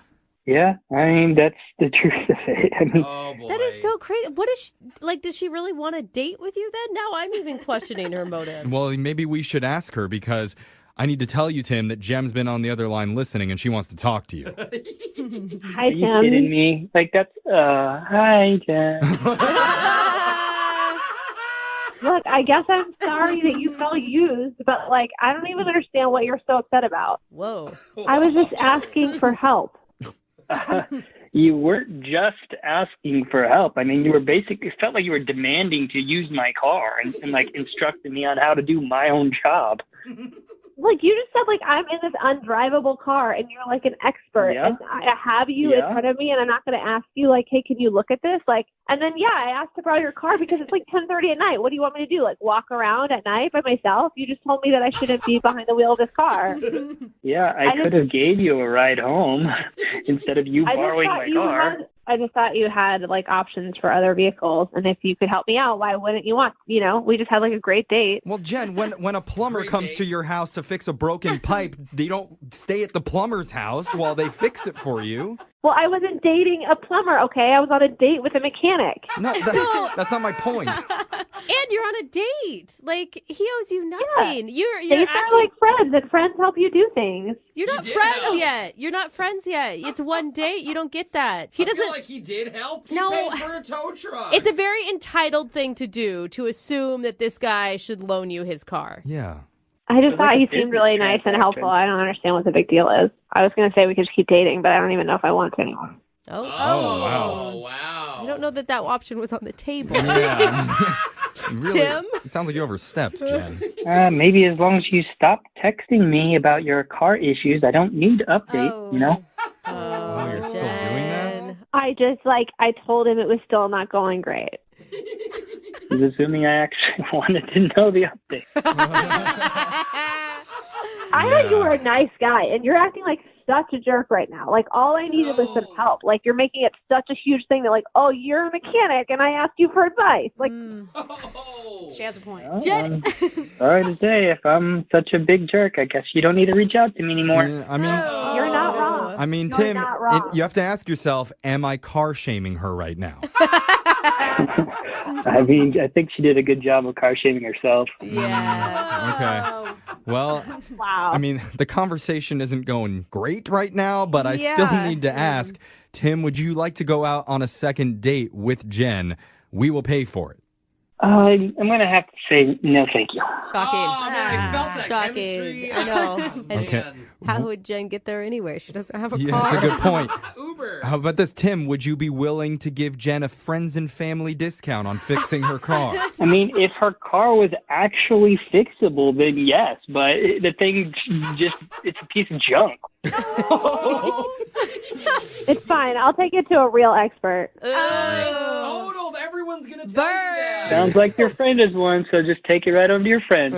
Speaker 13: Yeah, I mean, that's the truth of it. I mean,
Speaker 9: Oh boy.
Speaker 4: That is so crazy. What is she, like, does she really want to date with you then? Now I'm even questioning her motives.
Speaker 12: Well, maybe we should ask her because I need to tell you, Tim, that Jem's been on the other line listening and she wants to talk to you.
Speaker 6: Hi,
Speaker 13: are you kidding
Speaker 6: Tim.
Speaker 13: me? Like, that's, hi, Jen.
Speaker 10: Look, I guess I'm sorry that you felt used, but like, I don't even understand what you're so upset about.
Speaker 4: Whoa.
Speaker 10: I was just asking for help.
Speaker 13: You weren't just asking for help. I mean, you were basically, it felt like you were demanding to use my car and like instructing me on how to do my own job.
Speaker 10: Like, you just said, like, I'm in this undrivable car, and you're, like, an expert,
Speaker 13: Yeah.
Speaker 10: and I have you in front of me, and I'm not going to ask you, like, hey, can you look at this? Like, and then, yeah, I asked to borrow your car because it's, like, 10:30 at night. What do you want me to do, like, walk around at night by myself? You just told me that I shouldn't be behind the wheel of this car.
Speaker 13: Yeah, I could have gave you a ride home instead of you borrowing my car.
Speaker 10: I just thought you had, like, options for other vehicles, and if you could help me out, why wouldn't you want, we just had, like, a great date.
Speaker 12: Well, Jen, when a plumber comes to your house to fix a broken pipe, they don't stay at the plumber's house while they fix it for you.
Speaker 10: Well, I wasn't dating a plumber, okay? I was on a date with a mechanic.
Speaker 12: No, that's not my point.
Speaker 4: And you're on a date. Like, he owes you nothing. You're
Speaker 10: Dates are like friends, and friends help you do things.
Speaker 4: You're not friends yet. You're not friends yet. It's one date. You don't get that. He doesn't.
Speaker 9: I feel like he did help. He
Speaker 4: No.
Speaker 9: paid for a tow truck.
Speaker 4: It's a very entitled thing to do, to assume that this guy should loan you his car.
Speaker 12: Yeah.
Speaker 10: I just thought he seemed really nice and helpful. I don't understand what the big deal is. I was going to say we could just keep dating, but I don't even know if I want to anymore.
Speaker 4: Oh,
Speaker 9: wow.
Speaker 4: I don't know that option was on the table.
Speaker 12: Yeah. Really,
Speaker 4: Tim?
Speaker 12: It sounds like you overstepped, Jen.
Speaker 13: Maybe as long as you stop texting me about your car issues, I don't need to update,
Speaker 12: Oh, you're still doing that?
Speaker 10: I told him it was still not going great.
Speaker 13: He's assuming I actually wanted to know the update.
Speaker 10: I thought you were a nice guy, and you're acting like such a jerk right now. Like, all I needed was some help. Like, you're making it such a huge thing that, like, oh, you're a mechanic, and I asked you for advice. Like,
Speaker 14: She has a point.
Speaker 13: Well, sorry to say, if I'm such a big jerk, I guess you don't need to reach out to me anymore.
Speaker 12: Yeah, I mean,
Speaker 10: you're not wrong.
Speaker 12: I mean,
Speaker 10: You're
Speaker 12: Tim,
Speaker 10: not wrong.
Speaker 12: you have to ask yourself, am I car shaming her right now?
Speaker 13: I mean, I think she did a good job of car shaming herself.
Speaker 4: Yeah.
Speaker 12: Okay. Well,
Speaker 10: wow.
Speaker 12: I mean, the conversation isn't going great right now, but I still
Speaker 4: Yeah.
Speaker 12: need to ask, Tim, would you like to go out on a second date with Jen we will pay for it.
Speaker 13: I'm going to have to say no, thank you.
Speaker 4: Shocking.
Speaker 9: Oh, man, I felt that
Speaker 4: Shocking.
Speaker 9: chemistry.
Speaker 4: I know. And
Speaker 12: Okay.
Speaker 4: how would Jen get there anyway? She doesn't have a
Speaker 12: Yeah,
Speaker 4: car.
Speaker 12: that's a good point.
Speaker 9: Uber.
Speaker 12: How about this, Tim? Would you be willing to give Jen a friends and family discount on fixing her car?
Speaker 13: I mean, if her car was actually fixable, then yes. But the thing it's a piece of junk.
Speaker 10: It's fine. I'll take it to a real expert.
Speaker 9: It's totaled. Everyone's going to tell you that.
Speaker 13: Sounds like your friend is one, so just take it right on to your friend.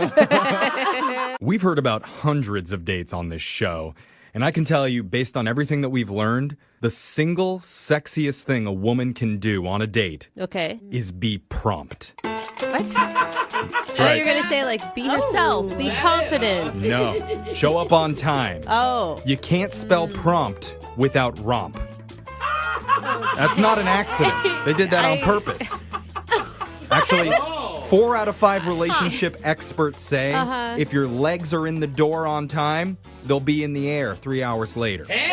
Speaker 12: We've heard about hundreds of dates on this show, and I can tell you, based on everything that we've learned, the single sexiest thing a woman can do on a date
Speaker 4: Okay.
Speaker 12: is be prompt.
Speaker 4: What? I thought
Speaker 12: right.
Speaker 4: you were going to say, like, be yourself, be confident.
Speaker 12: No, show up on time.
Speaker 4: Oh.
Speaker 12: You can't spell prompt without romp. That's not an accident. They did that on purpose. Actually, 4 out of 5 relationship experts say if your legs are in the door on time, they'll be in the air 3 hours later.
Speaker 9: Hey,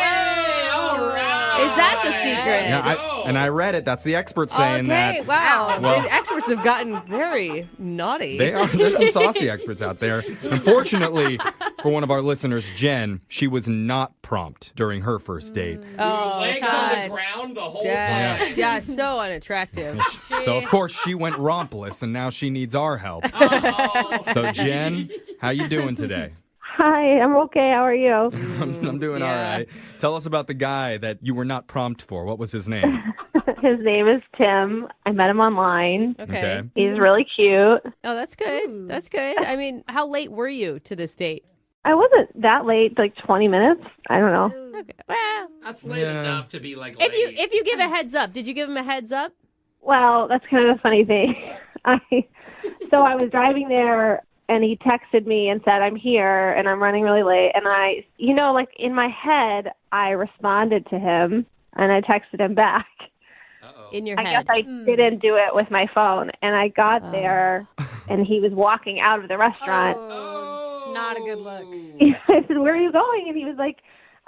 Speaker 9: all right.
Speaker 4: Is that the secret?
Speaker 12: Yeah, I read it. That's the expert saying
Speaker 4: Okay,
Speaker 12: that.
Speaker 4: wow.
Speaker 12: Well-
Speaker 4: the experts have gotten very naughty.
Speaker 12: There's some saucy experts out there. Unfortunately, for one of our listeners, Jen, she was not prompt during her first date.
Speaker 4: Oh,
Speaker 9: Legs
Speaker 4: God.
Speaker 9: on the ground the whole
Speaker 4: Yeah.
Speaker 9: time.
Speaker 4: Yeah, so unattractive.
Speaker 12: So, of course, she went rompless, and now she needs our help. So, Jen, how you doing today?
Speaker 10: Hi, I'm okay. How are you?
Speaker 12: I'm doing all right. Tell us about the guy that you were not prompt for. What was his name?
Speaker 10: His name is Tim. I met him online.
Speaker 4: Okay.
Speaker 10: He's really cute.
Speaker 4: Oh, that's good. That's good. I mean, how late were you to this date?
Speaker 10: I wasn't that late, like 20 minutes. I don't know.
Speaker 4: Okay. Well,
Speaker 9: That's late enough to be like
Speaker 4: if you give a heads up, did you give him a heads up?
Speaker 10: Well, that's kind of a funny thing. So I was driving there, and he texted me and said, I'm here, and I'm running really late. And I, like in my head, I responded to him, and I texted him back.
Speaker 4: In your
Speaker 10: I
Speaker 4: head.
Speaker 10: guess I didn't do it with my phone. And I got there, and he was walking out of the restaurant.
Speaker 14: It's not a good look.
Speaker 10: I said, where are you going? And he was like,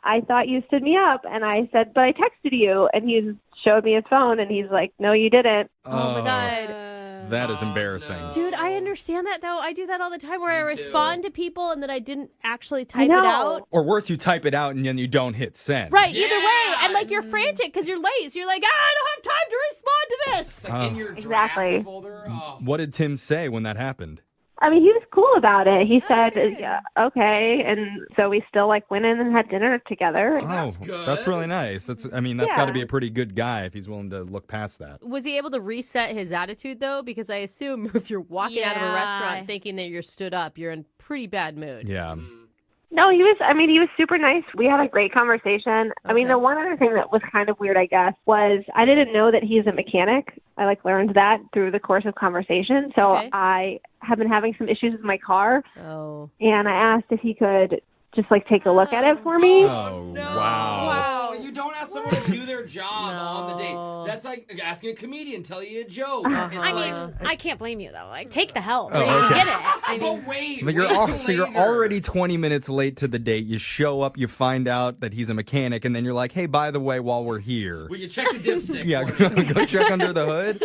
Speaker 10: I thought you stood me up. And I said, but I texted you. And he showed me his phone, and he's like, no, you didn't.
Speaker 4: Oh, my God.
Speaker 12: That is embarrassing.
Speaker 4: Dude, I understand that, though. I do that all the time where I respond to people and then I didn't actually type it out.
Speaker 12: Or worse, you type it out and then you don't hit send.
Speaker 4: Right, either way. And, like, you're frantic because you're late. So you're like, I don't have time to respond to this.
Speaker 9: It's like in your
Speaker 10: Exactly.
Speaker 9: folder. Oh.
Speaker 12: What did Tim say when that happened?
Speaker 10: I mean, he was cool about it. He said, yeah, okay. And so we still went in and had dinner together.
Speaker 12: That's really nice. That's got to be a pretty good guy if he's willing to look past that.
Speaker 4: Was he able to reset his attitude, though? Because I assume if you're walking out of a restaurant thinking that you're stood up, you're in pretty bad mood.
Speaker 12: Yeah.
Speaker 10: No, he was super nice. We had a great conversation. I mean, the one other thing that was kind of weird, I guess, was I didn't know that he's a mechanic. I learned that through the course of conversation. So I have been having some issues with my car.
Speaker 4: Oh.
Speaker 10: And I asked if he could just take a look at it for me.
Speaker 12: Oh, wow.
Speaker 9: You don't ask someone to do their job on the date. That's like asking a comedian to tell you a joke.
Speaker 14: I mean, I can't blame you, though. Take the help.
Speaker 12: Oh,
Speaker 14: You
Speaker 12: okay.
Speaker 14: get it. I mean,
Speaker 9: But wait.
Speaker 12: But you're already 20 minutes late to the date. You show up, you find out that he's a mechanic, and then you're like, hey, by the way, while we're here.
Speaker 9: Will you check the dipstick?
Speaker 12: Yeah, go check under the hood.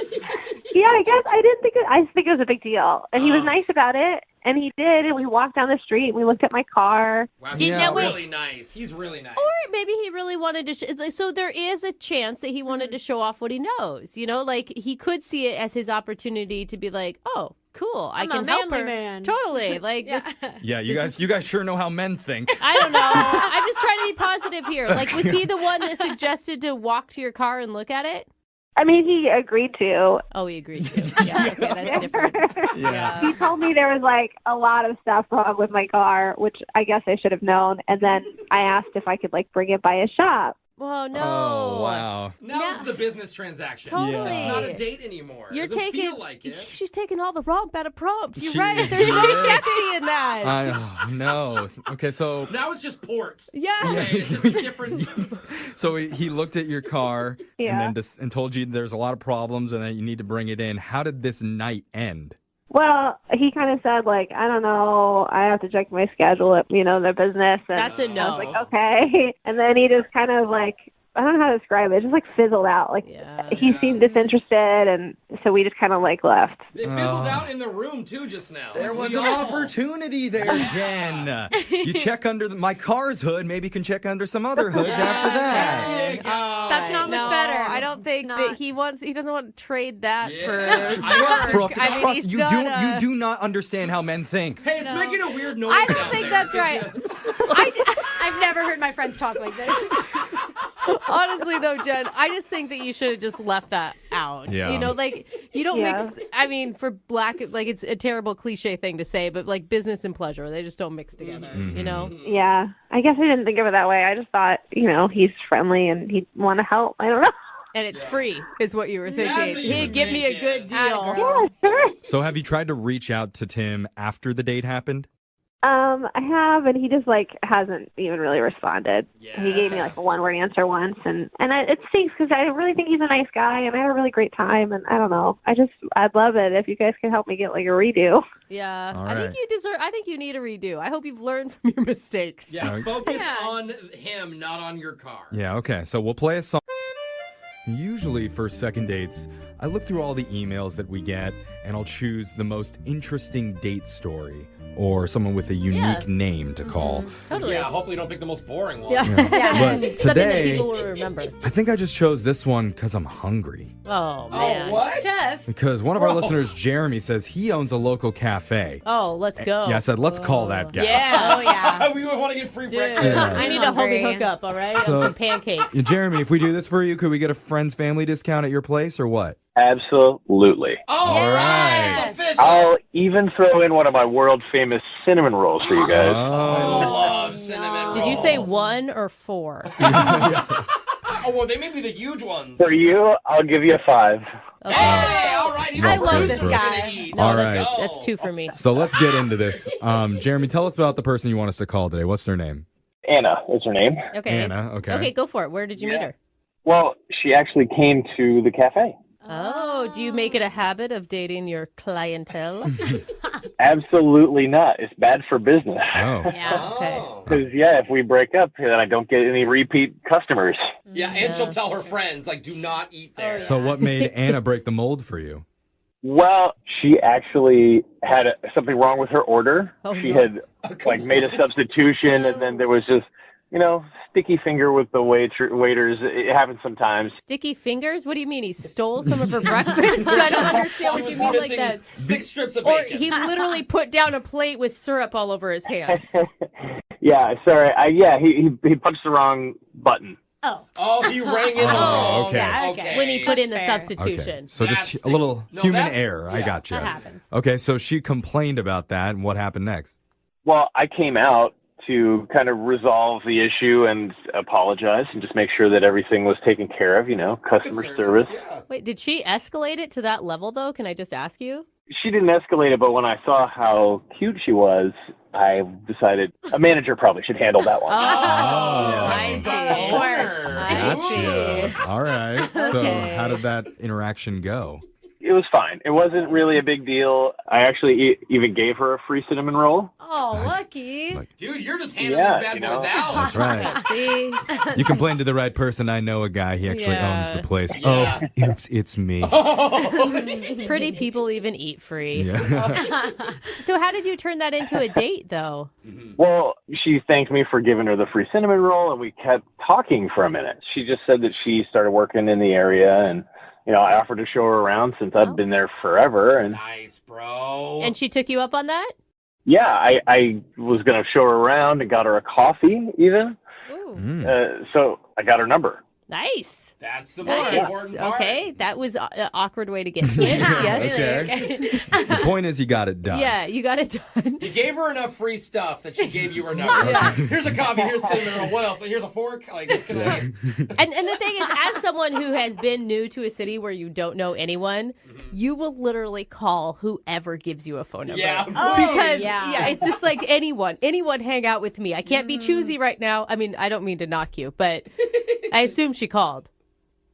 Speaker 10: Yeah, I guess I think it was a big deal. And he was nice about it. And he did. And we walked down the street. And we looked at my car.
Speaker 9: Wow, he's really nice. He's really nice.
Speaker 4: Or maybe he really wanted to. So there is a chance that he wanted to show off what he knows. He could see it as his opportunity to be like, oh, cool, I can help her.
Speaker 14: Man.
Speaker 4: Totally. This.
Speaker 12: Yeah, you guys sure know how men think.
Speaker 4: I don't know. I'm just trying to be positive here. Was he the one that suggested to walk to your car and look at it?
Speaker 10: I mean, he agreed to.
Speaker 4: Oh, he agreed to. Yeah, okay, that's different.
Speaker 12: Yeah.
Speaker 10: He told me there was a lot of stuff wrong with my car, which I guess I should have known. And then I asked if I could bring it by his shop.
Speaker 4: Oh, no.
Speaker 12: Oh, wow.
Speaker 9: Now this is a business transaction.
Speaker 4: Totally.
Speaker 9: It's not a date anymore.
Speaker 4: You're
Speaker 9: It doesn't
Speaker 4: taking.
Speaker 9: feel like it.
Speaker 4: She's taking all the romp out of prompt. You're
Speaker 12: She
Speaker 4: right. There's no
Speaker 12: is.
Speaker 4: sexy in that.
Speaker 12: Oh, no. Okay, so
Speaker 9: Now it's just port.
Speaker 4: Yeah.
Speaker 9: Okay, it's just a different.
Speaker 12: so he looked at your car and then and told you there's a lot of problems and that you need to bring it in. How did this night end?
Speaker 10: Well, he kind of said, I don't know, I have to check my schedule at, their business. And
Speaker 4: That's a no.
Speaker 10: I was like, okay. And then he just kind of, I don't know how to describe it. It just like fizzled out. Like he seemed disinterested, and so we just kind of like left.
Speaker 9: It fizzled out in the room too just now.
Speaker 12: There was an opportunity there, Jen. You check under my car's hood, maybe you can check under some other hoods after that.
Speaker 14: That's not much better.
Speaker 4: I don't think that he doesn't want to trade that for
Speaker 12: Brooke,
Speaker 4: I mean,
Speaker 12: trust
Speaker 4: he's
Speaker 12: you
Speaker 4: not
Speaker 12: you do not understand how men think.
Speaker 9: Hey, it's making a weird noise.
Speaker 4: I don't think that's right.
Speaker 14: I've never heard my friends talk like this.
Speaker 4: Honestly, though, Jen, I just think that you should have just left that out.
Speaker 12: Yeah.
Speaker 4: You know, like, you don't mix, I mean, for black, like, it's a terrible cliche thing to say, but, like, business and pleasure, they just don't mix together, you know?
Speaker 10: Yeah, I guess I didn't think of it that way. I just thought, you know, he's friendly and he'd want to help. I don't know.
Speaker 4: And it's free, is what you were thinking. Hey, give me a good deal.
Speaker 10: Yeah, sure.
Speaker 12: So have you tried to reach out to Tim after the date happened?
Speaker 10: I have, and he just like hasn't even really responded. He gave me like a one-word answer once, and it stinks because I really think he's a nice guy, and I had a really great time, and I don't know. I'd love it if you guys could help me get like a redo.
Speaker 4: Yeah,
Speaker 12: All
Speaker 4: I think I think you need a redo. I hope you've learned from your mistakes.
Speaker 9: Yeah, focus on him, not on your car.
Speaker 12: Yeah, okay. So we'll play a song. Usually for second dates, I look through all the emails that we get and I'll choose the most interesting date story or someone with a unique name to call.
Speaker 4: Totally.
Speaker 9: Yeah, hopefully you don't pick the most boring one.
Speaker 4: Yeah.
Speaker 12: But
Speaker 4: Something that
Speaker 12: today,
Speaker 4: people will remember.
Speaker 12: I think I just chose this one because I'm hungry.
Speaker 4: Oh, man.
Speaker 9: what?
Speaker 14: Jeff.
Speaker 12: Because one of our listeners, Jeremy, says he owns a local cafe.
Speaker 4: Oh, let's go.
Speaker 12: Yeah, I said, let's call that guy.
Speaker 4: Yeah.
Speaker 14: Oh, yeah.
Speaker 9: We would want to get free
Speaker 4: Dude,
Speaker 9: breakfast.
Speaker 4: I need a homie
Speaker 14: Hungry.
Speaker 4: hookup, all right?
Speaker 12: So-
Speaker 4: and some pancakes.
Speaker 12: Yeah, Jeremy, if we do this for you, could we get a friend's family discount at your place or what?
Speaker 15: Absolutely.
Speaker 9: All right.
Speaker 14: Yes.
Speaker 9: It's official.
Speaker 15: I'll even throw in one of my world famous cinnamon rolls for you guys.
Speaker 9: I love cinnamon rolls.
Speaker 4: Did you say 1 or 4?
Speaker 9: Oh, well, they may be the huge ones.
Speaker 15: For you, I'll give you a 5.
Speaker 9: Hey, all right.
Speaker 14: I love
Speaker 9: Who's
Speaker 14: this
Speaker 9: gonna
Speaker 14: guy.
Speaker 9: eat?
Speaker 4: No,
Speaker 12: All
Speaker 4: that's,
Speaker 12: right.
Speaker 4: that's 2 for me.
Speaker 12: So let's get into this. Jeremy, tell us about the person you want us to call today. What's their name?
Speaker 15: Anna is her name.
Speaker 4: Okay.
Speaker 12: Anna, okay.
Speaker 4: Okay, go for it. Where did you meet her?
Speaker 15: Well, she actually came to the cafe.
Speaker 4: Oh, do you make it a habit of dating your clientele?
Speaker 15: Absolutely not. It's bad for business.
Speaker 12: Oh.
Speaker 14: Yeah.
Speaker 4: Okay.
Speaker 15: Because, if we break up, then I don't get any repeat customers.
Speaker 9: Yeah, and she'll tell her friends, like, do not eat there.
Speaker 12: So what made Anna break the mold for you?
Speaker 15: Well, she actually had something wrong with her order.
Speaker 4: Oh,
Speaker 15: She
Speaker 4: no.
Speaker 15: had made a substitution, and then there was just, sticky finger with the waiters. It happens sometimes.
Speaker 4: Sticky fingers? What do you mean? He stole some of her breakfast? I don't understand what you mean like that.
Speaker 9: 6 strips of
Speaker 4: Or
Speaker 9: bacon.
Speaker 4: he literally put down a plate with syrup all over his hands.
Speaker 15: Yeah, sorry. He punched the wrong button.
Speaker 9: Oh, he rang in the wrong.
Speaker 12: okay.
Speaker 14: Yeah, okay.
Speaker 4: When he put in the
Speaker 14: That's fair.
Speaker 4: substitution.
Speaker 12: Okay. So
Speaker 9: That's
Speaker 12: just a little
Speaker 9: sticky. No,
Speaker 12: human
Speaker 9: that's-
Speaker 12: error. I
Speaker 9: yeah,
Speaker 12: got you.
Speaker 14: That happens.
Speaker 12: Okay, so she complained about that, and what happened next?
Speaker 15: Well, I came out to kind of resolve the issue and apologize and just make sure that everything was taken care of, customer service.
Speaker 9: Yeah.
Speaker 4: Wait, did she escalate it to that level, though? Can I just ask you?
Speaker 15: She didn't escalate it, but when I saw how cute she was, I decided a manager probably should handle that one.
Speaker 4: Oh,
Speaker 14: I see.
Speaker 9: Of course.
Speaker 12: Gotcha. All right. So
Speaker 4: Okay.
Speaker 12: how did that interaction go?
Speaker 15: It was fine. It wasn't really a big deal. I actually even gave her a free cinnamon roll.
Speaker 14: Oh, lucky.
Speaker 9: Dude, you're just handing
Speaker 15: Yeah,
Speaker 9: these bad
Speaker 15: you know.
Speaker 9: boys out.
Speaker 12: That's right.
Speaker 4: See?
Speaker 12: You complained to the right person. I know a guy. He actually owns the place.
Speaker 9: Yeah.
Speaker 12: Oh, oops, it's me.
Speaker 4: Pretty people even eat free.
Speaker 12: Yeah.
Speaker 4: So how did you turn that into a date, though?
Speaker 15: Well, she thanked me for giving her the free cinnamon roll, and we kept talking for a minute. She just said that she started working in the area, and I offered to show her around since I've been there forever. And
Speaker 9: Nice, bro.
Speaker 4: And she took you up on that?
Speaker 15: yeah, I was going to show her around and got her a coffee even.
Speaker 14: Ooh.
Speaker 15: So I got her number.
Speaker 4: Nice.
Speaker 9: That's the most
Speaker 4: Nice.
Speaker 9: important part.
Speaker 4: Okay, that was an awkward way to get to it. Yes.
Speaker 12: Okay. The point is, you got it done.
Speaker 4: Yeah, you got it done.
Speaker 9: You gave her enough free stuff that she gave you her number.
Speaker 4: Yeah.
Speaker 9: Here's a coffee, here's cinnamon roll. What else? Here's a fork. Like, can I?
Speaker 4: And the thing is, as someone who has been new to a city where you don't know anyone, you will literally call whoever gives you a phone number.
Speaker 9: Yeah.
Speaker 4: Because
Speaker 14: yeah.
Speaker 4: it's just like anyone hang out with me. I can't be choosy right now. I mean, I don't mean to knock you, but I assume she called.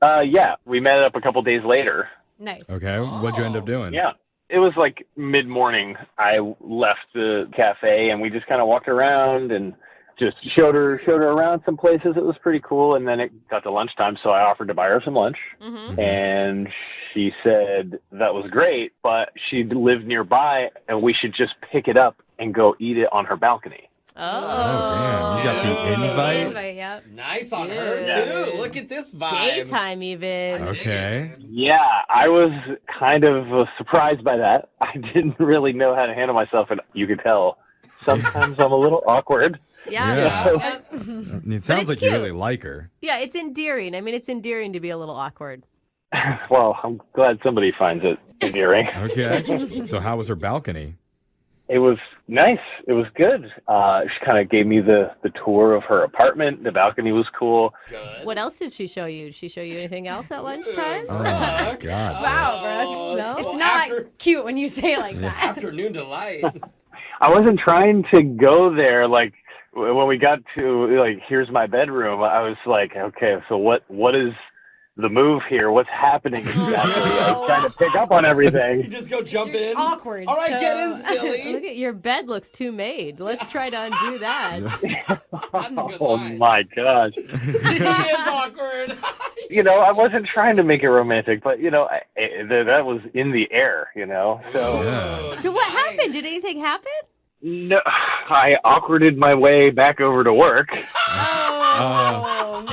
Speaker 15: Yeah, we met up a couple days later.
Speaker 14: Nice.
Speaker 12: Okay. What'd you end up doing?
Speaker 15: Yeah. It was like mid-morning. I left the cafe, and we just kind of walked around, and just showed her around some places. It was pretty cool. And then it got to lunchtime, so I offered to buy her some lunch.
Speaker 4: Mm-hmm.
Speaker 15: And she said that was great, but she lived nearby, and we should just pick it up and go eat it on her balcony.
Speaker 12: Damn. You got the invite?
Speaker 14: Yep.
Speaker 9: Nice on
Speaker 4: Dude.
Speaker 9: her, too. Look at this vibe.
Speaker 4: Daytime even.
Speaker 12: Okay.
Speaker 15: Yeah, I was kind of surprised by that. I didn't really know how to handle myself, and you could tell sometimes I'm a little awkward.
Speaker 4: Yeah.
Speaker 12: It
Speaker 4: But
Speaker 12: sounds
Speaker 4: it's
Speaker 12: like
Speaker 4: cute.
Speaker 12: you really like her.
Speaker 4: Yeah, it's endearing. I mean, it's endearing to be a little awkward.
Speaker 15: Well, I'm glad somebody finds it endearing.
Speaker 12: Okay. So how was her balcony?
Speaker 15: It was nice. It was good. She kind of gave me the tour of her apartment. The balcony was cool.
Speaker 4: What else did she show you? Did she show you anything else at lunchtime?
Speaker 12: Oh, my God.
Speaker 14: Wow, Brooke.
Speaker 4: No?
Speaker 14: It's not cute when you say it like that.
Speaker 9: Afternoon delight.
Speaker 15: I wasn't trying to go there. Like, when we got to, like, here's my bedroom, I was like, okay, so what is the move here? What's happening exactly? I was trying to pick up on everything.
Speaker 9: You just go jump in.
Speaker 14: Awkward.
Speaker 9: All right,
Speaker 14: so-
Speaker 9: get in, silly.
Speaker 4: Look at your bed looks too made. Let's try to undo that.
Speaker 9: That's a good
Speaker 15: Oh
Speaker 9: line.
Speaker 15: my gosh.
Speaker 9: He is awkward.
Speaker 15: I wasn't trying to make it romantic, but, that was in the air, so.
Speaker 4: So what happened? Did anything happen?
Speaker 15: No, I awkwarded my way back over to work.
Speaker 12: There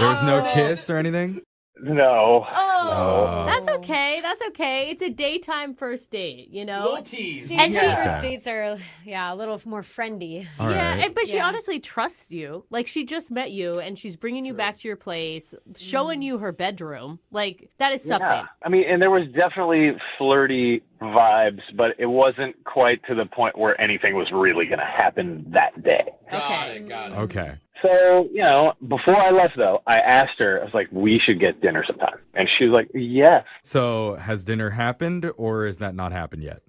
Speaker 12: was no kiss or anything?
Speaker 15: No.
Speaker 4: Oh, that's okay. That's okay. It's a daytime first date,
Speaker 9: Little tease.
Speaker 14: These
Speaker 4: And
Speaker 14: first dates are, a little more friendly.
Speaker 12: All
Speaker 4: yeah,
Speaker 12: right.
Speaker 4: but she honestly trusts you. Like, she just met you, and she's bringing you back to your place, showing you her bedroom. Like, that is something.
Speaker 15: Yeah. I mean, and there was definitely flirty vibes, but it wasn't quite to the point where anything was really going to happen that day.
Speaker 9: Got it.
Speaker 12: Okay.
Speaker 15: So, before I left, though, I asked her, I was like, we should get dinner sometime. And she was like, yes.
Speaker 12: So has dinner happened, or is that not happened yet?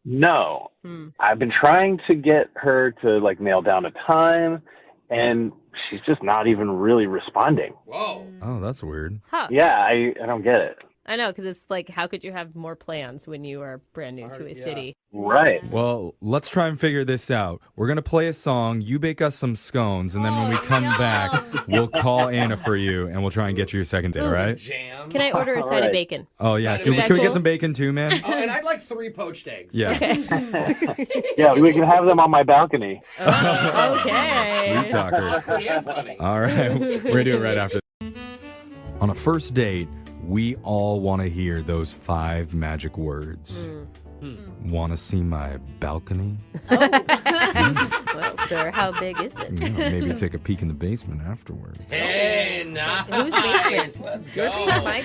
Speaker 15: No. I've been trying to get her to, nail down a time, and she's just not even really responding.
Speaker 9: Whoa.
Speaker 12: Oh, that's weird.
Speaker 4: Huh.
Speaker 15: Yeah, I don't get it.
Speaker 4: I know, because it's like, how could you have more plans when you are brand new to a city?
Speaker 15: Right.
Speaker 12: Well, let's try and figure this out. We're going to play a song. You bake us some scones, and then when we come back, we'll call Anna for you, and we'll try and get you your second date, all right?
Speaker 9: Jam.
Speaker 4: Can I order a side of bacon?
Speaker 12: Oh, yeah.
Speaker 9: Side of
Speaker 12: Can we
Speaker 4: bacon.
Speaker 12: get some bacon, too, man?
Speaker 9: Oh, and I'd like 3 poached eggs.
Speaker 12: Yeah.
Speaker 15: Yeah, we can have them on my balcony.
Speaker 4: Okay.
Speaker 12: Sweet talker.
Speaker 9: Yeah, funny.
Speaker 12: All right. We're going to do it right after. On a first date, we all want to hear those 5 magic words. Want to see my balcony?
Speaker 4: Well, sir, how big is it?
Speaker 12: Maybe take a peek in the basement afterwards.
Speaker 9: Hey, nice.
Speaker 4: Whose basement?
Speaker 9: Let's go.
Speaker 4: I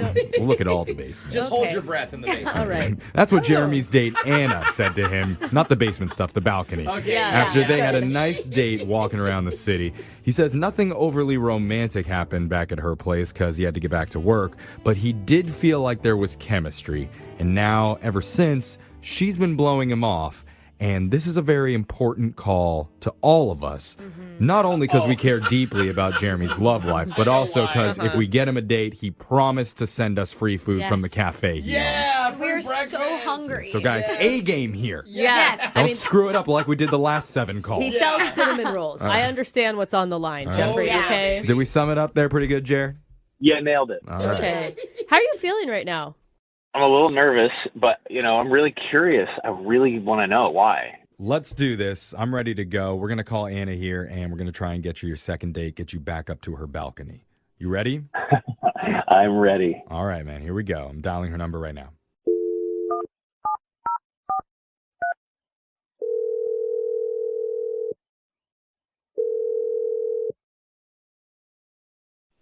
Speaker 4: don't.
Speaker 12: We'll look at all the basements.
Speaker 9: Just hold your breath in the basement.
Speaker 4: All right.
Speaker 12: That's what Jeremy's date Anna said to him. Not the basement stuff, the balcony.
Speaker 9: Okay.
Speaker 4: Yeah.
Speaker 12: After they had a nice date walking around the city. He says nothing overly romantic happened back at her place because he had to get back to work, but he did feel like there was chemistry. And now, ever since, she's been blowing him off. And this is a very important call to all of us. Not only because we care deeply about Jeremy's love life, but also because if we get him a date, he promised to send us free food from the cafe he owns.
Speaker 14: We're so hungry.
Speaker 12: So guys, A game here.
Speaker 4: Yes.
Speaker 12: Don't screw it up like we did the last 7 calls.
Speaker 4: He sells cinnamon rolls. I understand what's on the line, Jeffrey. Okay.
Speaker 12: Did we sum it up there pretty good, Jer?
Speaker 15: Yeah, nailed it.
Speaker 12: All right.
Speaker 4: Okay. How are you feeling right now?
Speaker 15: I'm a little nervous, but, I'm really curious. I really want to know why.
Speaker 12: Let's do this. I'm ready to go. We're going to call Anna here, and we're going to try and get you your second date, get you back up to her balcony. You ready?
Speaker 15: I'm ready.
Speaker 12: All right, man. Here we go. I'm dialing her number right now.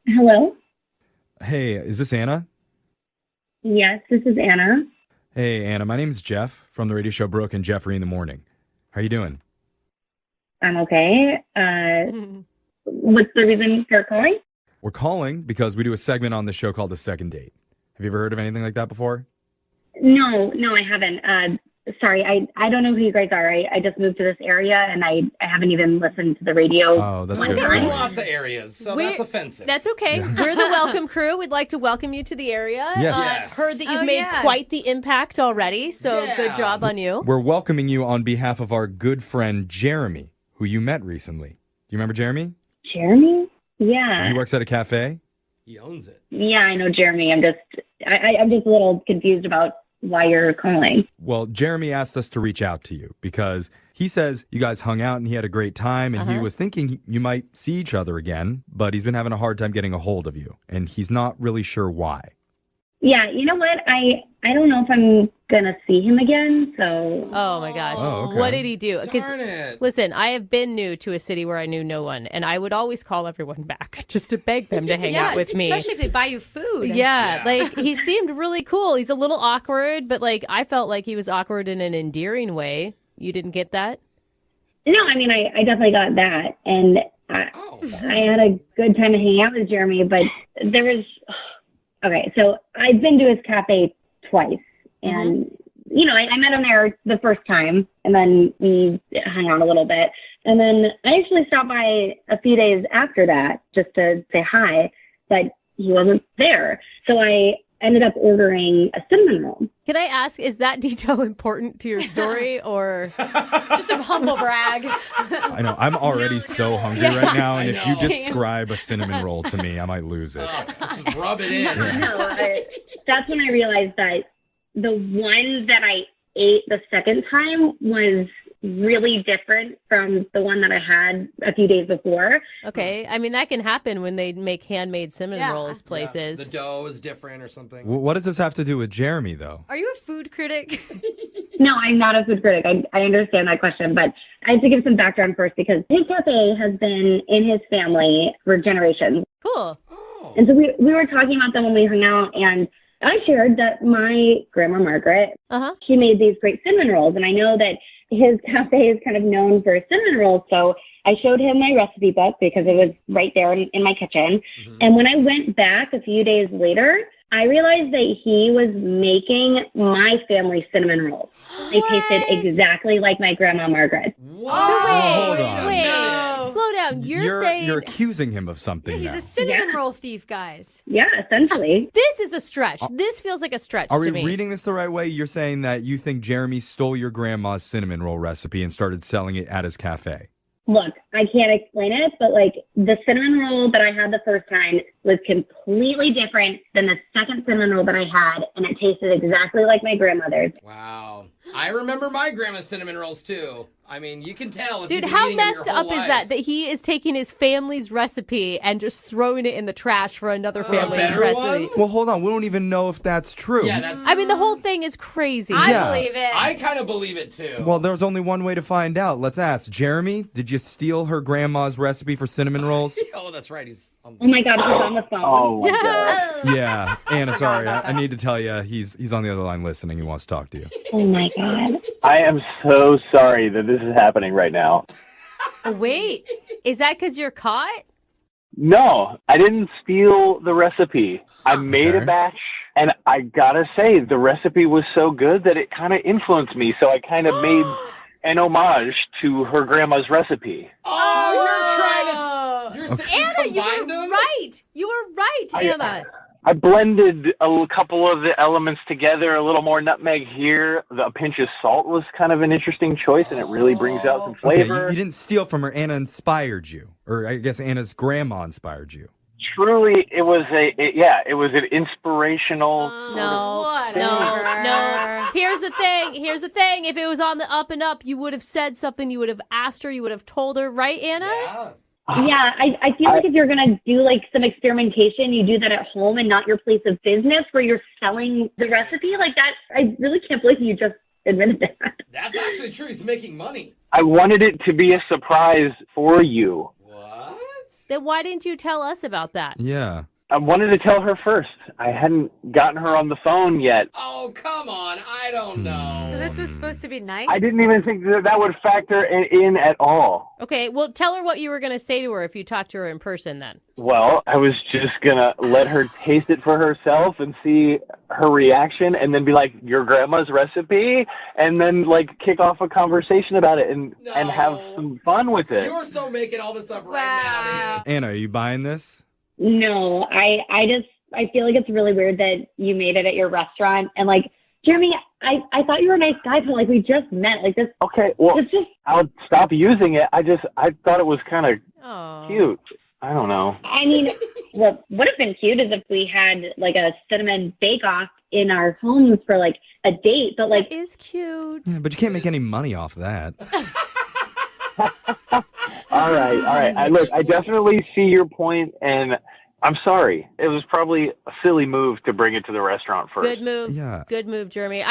Speaker 16: Hello?
Speaker 12: Hey, is this Anna?
Speaker 16: Yes, this is Anna.
Speaker 12: Hey, Anna. My name's Jeff from the radio show Brooke and Jeffrey in the Morning. How you doing?
Speaker 16: I'm okay. What's the reason for calling?
Speaker 12: We're calling because we do a segment on the show called The Second Date. Have you ever heard of anything like that before?
Speaker 16: No, I haven't. Sorry, I don't know who you guys are. I just moved to this area, and I haven't even listened to the radio.
Speaker 12: Oh, that's
Speaker 16: one
Speaker 12: good.
Speaker 16: time.
Speaker 9: Lots of areas, so that's offensive.
Speaker 4: That's okay. We're the welcome crew. We'd like to welcome you to the area.
Speaker 12: Yes.
Speaker 4: Heard that you've made quite the impact already, so good job on you.
Speaker 12: We're welcoming you on behalf of our good friend Jeremy, who you met recently. Do You remember Jeremy?
Speaker 16: Jeremy? Yeah.
Speaker 12: He works at a cafe.
Speaker 9: He owns it.
Speaker 16: Yeah, I know Jeremy. I'm just a little confused about why you're calling.
Speaker 12: Well, Jeremy asked us to reach out to you because he says you guys hung out and he had a great time and he was thinking you might see each other again, but he's been having a hard time getting a hold of you and he's not really sure why.
Speaker 16: Yeah, you know what? I don't know if I'm going to see him again, so...
Speaker 4: Oh, my gosh.
Speaker 12: Oh, okay.
Speaker 4: What did he do?
Speaker 9: Darn it.
Speaker 4: Listen, I have been new to a city where I knew no one, and I would always call everyone back just to beg them to hang out with me.
Speaker 14: Especially if they buy you food.
Speaker 4: Yeah, like, he seemed really cool. He's a little awkward, but, like, I felt like he was awkward in an endearing way. You didn't get that?
Speaker 16: No, I mean, I definitely got that, and I had a good time hanging out with Jeremy, but there was... Okay, so I've been to his cafe twice, and, you know, I met him there the first time, and then we hung out a little bit. And then I actually stopped by a few days after that just to say hi, but he wasn't there. So I ended up ordering a cinnamon roll.
Speaker 4: Can I ask, is that detail important to your story, or
Speaker 14: just a humble brag?
Speaker 12: I know. I'm already so hungry right now, and if you describe a cinnamon roll to me, I might lose it.
Speaker 9: Just rub it in.
Speaker 16: No, that's when I realized that the one that I ate the second time was really different from the one that I had a few days before.
Speaker 4: Okay, I mean, that can happen when they make handmade cinnamon rolls places.
Speaker 9: The dough is different or something.
Speaker 12: What does this have to do with Jeremy, though?
Speaker 14: Are you a food critic?
Speaker 16: No, I'm not a food critic. I understand that question, but I have to give some background first because his cafe has been in his family for generations.
Speaker 4: Cool.
Speaker 16: And so we were talking about them when we hung out, and I shared that my grandma Margaret, she made these great cinnamon rolls, and I know that his cafe is kind of known for cinnamon rolls, so I showed him my recipe book because it was right there in my kitchen. And when I went back a few days later, I realized that he was making my family cinnamon rolls. They tasted exactly like my grandma Margaret.
Speaker 4: So
Speaker 12: hold on.
Speaker 4: wait, slow down.
Speaker 12: You're accusing him of something
Speaker 14: He's
Speaker 12: now.
Speaker 14: a cinnamon roll thief, guys.
Speaker 16: Yeah, essentially.
Speaker 4: This is a stretch. This feels like a stretch
Speaker 12: Are
Speaker 4: to
Speaker 12: we
Speaker 4: me.
Speaker 12: reading this the right way? You're saying that you think Jeremy stole your grandma's cinnamon roll recipe and started selling it at his cafe.
Speaker 16: Look, I can't explain it, but like the cinnamon roll that I had the first time was completely different than the second cinnamon roll that I had, and it tasted exactly like my grandmother's.
Speaker 9: Wow. I remember my grandma's cinnamon rolls too. I mean, you can tell. If
Speaker 4: Dude,
Speaker 9: you've been
Speaker 4: how
Speaker 9: eating them your
Speaker 4: messed
Speaker 9: whole
Speaker 4: up is
Speaker 9: life.
Speaker 4: that he is taking his family's recipe and just throwing it in the trash for another family's
Speaker 9: better
Speaker 4: recipe?
Speaker 9: one?
Speaker 12: Well, hold on. We don't even know if that's true.
Speaker 9: Yeah, that's.
Speaker 4: I mean, the whole thing is crazy.
Speaker 12: Yeah.
Speaker 14: I believe it.
Speaker 9: I kind of believe it too.
Speaker 12: Well, there's only one way to find out. Let's ask. Jeremy, did you steal her grandma's recipe for cinnamon rolls?
Speaker 9: Oh, that's right. He's on
Speaker 16: Oh my God, he's on the phone.
Speaker 15: Oh my god.
Speaker 12: Yeah. Anna, sorry. I need to tell you, he's on the other line listening. He wants to talk to you.
Speaker 16: Oh my God.
Speaker 15: I am so sorry that this is happening right now.
Speaker 4: Wait, is that because you're caught?
Speaker 15: No, I didn't steal the recipe. I made a
Speaker 12: Okay.
Speaker 15: batch, and I gotta say, the recipe was so good that it kind of influenced me. So I kind of made an homage to her grandma's recipe.
Speaker 9: Oh, you're trying to.
Speaker 4: Anna, you
Speaker 9: combined
Speaker 4: were
Speaker 9: them?
Speaker 4: right. You were right, Anna.
Speaker 15: I blended a couple of the elements together, a little more nutmeg here. A pinch of salt was kind of an interesting choice, and it really brings out some
Speaker 12: Okay,
Speaker 15: flavor.
Speaker 12: you didn't steal from her. Anna inspired you. Or I guess Anna's grandma inspired you.
Speaker 15: Truly, it was an inspirational.
Speaker 4: No. Here's the thing. If it was on the up and up, you would have said something. You would have asked her. You would have told her, right, Anna?
Speaker 9: Yeah.
Speaker 16: Yeah, I feel like if you're going to do like some experimentation, you do that at home and not your place of business where you're selling the recipe like that. I really can't believe you just admitted that.
Speaker 9: That's actually true. He's making money.
Speaker 15: I wanted it to be a surprise for you.
Speaker 9: What?
Speaker 4: Then why didn't you tell us about that?
Speaker 12: Yeah.
Speaker 15: I wanted to tell her first. I hadn't gotten her on the phone yet.
Speaker 9: Oh, come on. I don't know.
Speaker 14: So this was supposed to be nice?
Speaker 15: I didn't even think that would factor in at all.
Speaker 4: Okay, well, tell her what you were going to say to her if you talked to her in person then.
Speaker 15: Well, I was just going to let her taste it for herself and see her reaction and then be like, your grandma's recipe? And then like kick off a conversation about it and have some fun with it.
Speaker 9: You're so making all this up right now, dude.
Speaker 12: Anna, are you buying this?
Speaker 16: No, I feel like it's really weird that you made it at your restaurant. And like, Jeremy, I thought you were a nice guy, but like we just met. Like this.
Speaker 15: Okay, well,
Speaker 16: It's just.
Speaker 15: I'll stop using it. I thought it was kind of cute. I don't know.
Speaker 16: I mean, what would have been cute is if we had like a cinnamon bake-off in our homes for like a date, but like
Speaker 4: That is cute.
Speaker 12: Yeah, but you can't make any money off that.
Speaker 15: All right. Look, I definitely see your point, and I'm sorry. It was probably a silly move to bring it to the restaurant first.
Speaker 4: Good move.
Speaker 12: Yeah.
Speaker 4: Good move, Jeremy.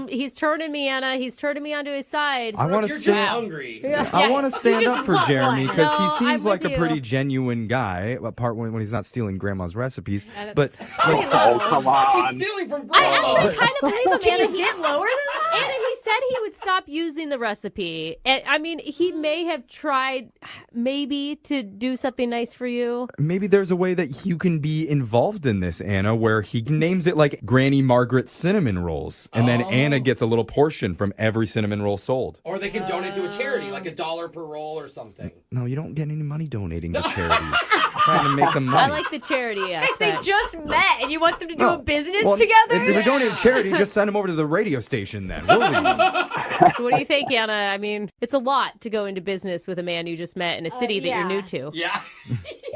Speaker 4: He's turning me, Anna. He's turning me onto his side.
Speaker 12: I want to
Speaker 9: You're just
Speaker 12: stand.
Speaker 9: hungry.
Speaker 12: I want to stand up for Jeremy because
Speaker 4: No,
Speaker 12: he seems
Speaker 4: I'm
Speaker 12: like
Speaker 4: with
Speaker 12: a pretty
Speaker 4: you.
Speaker 12: genuine guy. Apart when he's not stealing grandma's recipes,
Speaker 14: Yeah,
Speaker 12: but
Speaker 15: Oh, come on.
Speaker 9: He's stealing from
Speaker 4: I
Speaker 9: grandma.
Speaker 4: actually kind of believe him,
Speaker 14: Can
Speaker 4: Anna.
Speaker 14: you get lower than that?
Speaker 4: Anna, he said he would stop using the recipe. And, I mean, he may have tried maybe to do something nice for you.
Speaker 12: maybe there's a way that you can be involved in this, Anna, where he names it like Granny Margaret cinnamon rolls, and then Anna gets a little portion from every cinnamon roll sold.
Speaker 9: Or they can donate to a charity, like $1 per roll or something.
Speaker 12: No, you don't get any money donating to charities. Trying to make them money.
Speaker 4: I like the charity
Speaker 14: Guys,
Speaker 4: aspect.
Speaker 14: they just met and you want them to do
Speaker 12: No.
Speaker 14: a business
Speaker 12: Well,
Speaker 14: together?
Speaker 12: If you're donating to charity, just send them over to the radio station then. Will we?
Speaker 4: So what do you think, Anna? I mean, it's a lot to go into business with a man you just met in a city that you're new to.
Speaker 9: Yeah.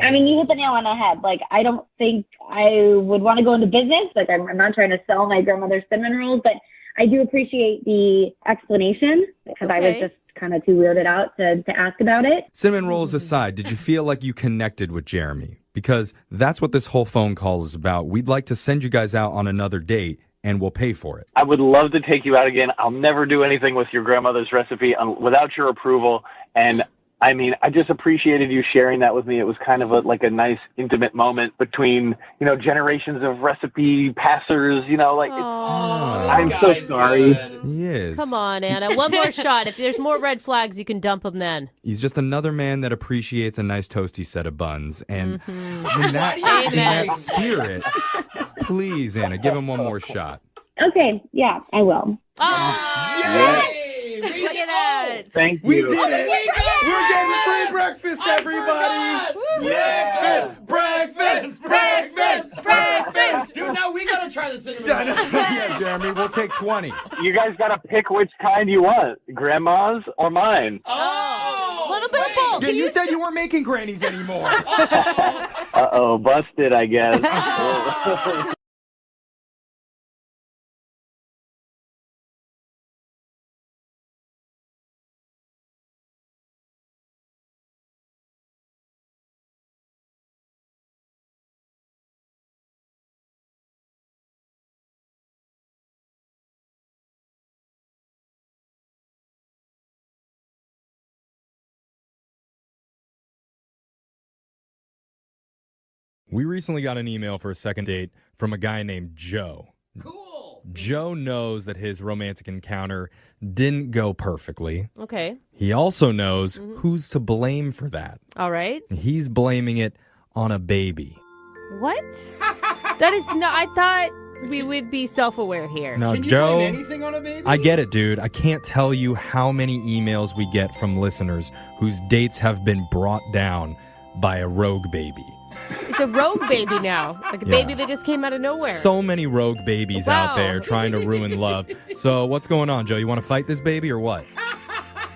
Speaker 16: I mean, you hit the nail on the head. Like, I don't think I would want to go into business. Like, I'm not trying to sell my grandmother's cinnamon rolls, but I do appreciate the explanation because I was
Speaker 4: Okay.
Speaker 16: just kind of too weirded out to ask about it.
Speaker 12: Cinnamon rolls aside, did you feel like you connected with Jeremy? Because that's what this whole phone call is about. We'd like to send you guys out on another date, and we'll pay for it.
Speaker 15: I would love to take you out again. I'll never do anything with your grandmother's recipe without your approval. And I mean, I just appreciated you sharing that with me. It was kind of like a nice, intimate moment between, generations of recipe passers, I'm so sorry.
Speaker 12: He is.
Speaker 4: Come on, Anna. One more shot. If there's more red flags, you can dump them then.
Speaker 12: He's just another man that appreciates a nice toasty set of buns. And in that
Speaker 4: Amen.
Speaker 12: spirit, please, Anna, give him one more shot.
Speaker 16: Okay, yeah, I will.
Speaker 4: Oh,
Speaker 15: Yes.
Speaker 4: look at that.
Speaker 15: Thank you.
Speaker 12: We did it! We're getting free breakfast, everybody!
Speaker 15: Yeah.
Speaker 9: Breakfast! Dude, now we gotta try the cinnamon roll.
Speaker 12: Yeah, Jeremy, we'll take 20.
Speaker 15: You guys got to pick which kind you want, grandma's or mine.
Speaker 9: Oh!
Speaker 4: Little bit of both.
Speaker 12: Yeah, you said you weren't making grannies anymore.
Speaker 15: Uh-oh, busted, I guess.
Speaker 12: We recently got an email for a second date from a guy named Joe.
Speaker 9: Cool.
Speaker 12: Joe knows that his romantic encounter didn't go perfectly.
Speaker 4: Okay.
Speaker 12: He also knows who's to blame for that.
Speaker 4: All right.
Speaker 12: He's blaming it on a baby.
Speaker 4: What? That is not. I thought we would be self-aware here.
Speaker 12: Now,
Speaker 9: Can you
Speaker 12: Joe,
Speaker 9: blame anything on a baby?
Speaker 12: I get it, dude. I can't tell you how many emails we get from listeners whose dates have been brought down by a rogue baby.
Speaker 4: It's a rogue baby now. Like a
Speaker 12: Yeah.
Speaker 4: baby that just came out of nowhere.
Speaker 12: So many rogue babies out
Speaker 4: Wow.
Speaker 12: there trying to ruin love. So what's going on, Joe? You want to fight this baby or what?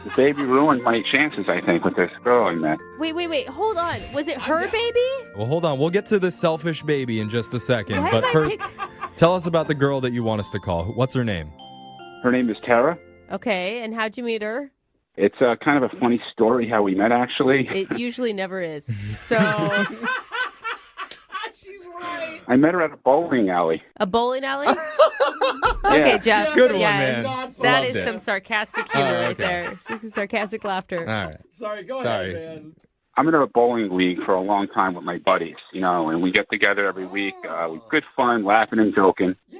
Speaker 17: The baby ruined my chances, I think, with this girl I met.
Speaker 4: Wait. Hold on. Was it her baby?
Speaker 12: Well, hold on. We'll get to the selfish baby in just a second.
Speaker 4: Why
Speaker 12: But
Speaker 4: am I
Speaker 12: first, tell us about the girl that you want us to call. What's her name?
Speaker 17: Her name is Tara.
Speaker 4: Okay, and how'd you meet her?
Speaker 17: It's kind of a funny story how we met, actually.
Speaker 4: It usually never is. So,
Speaker 9: She's right.
Speaker 17: I met her at a bowling alley.
Speaker 4: a bowling alley?
Speaker 17: Yeah.
Speaker 4: Okay, Jeff.
Speaker 12: Good one,
Speaker 4: yeah,
Speaker 12: man.
Speaker 9: Not fun.
Speaker 4: That
Speaker 12: Loved
Speaker 4: is
Speaker 12: it.
Speaker 4: some sarcastic humor right
Speaker 12: okay.
Speaker 4: there. Sarcastic laughter.
Speaker 12: All right.
Speaker 9: Sorry, go
Speaker 12: Sorry.
Speaker 9: ahead, man.
Speaker 17: I'm in a bowling league for a long time with my buddies, and we get together every week. Good fun, laughing and joking.
Speaker 9: Yeah.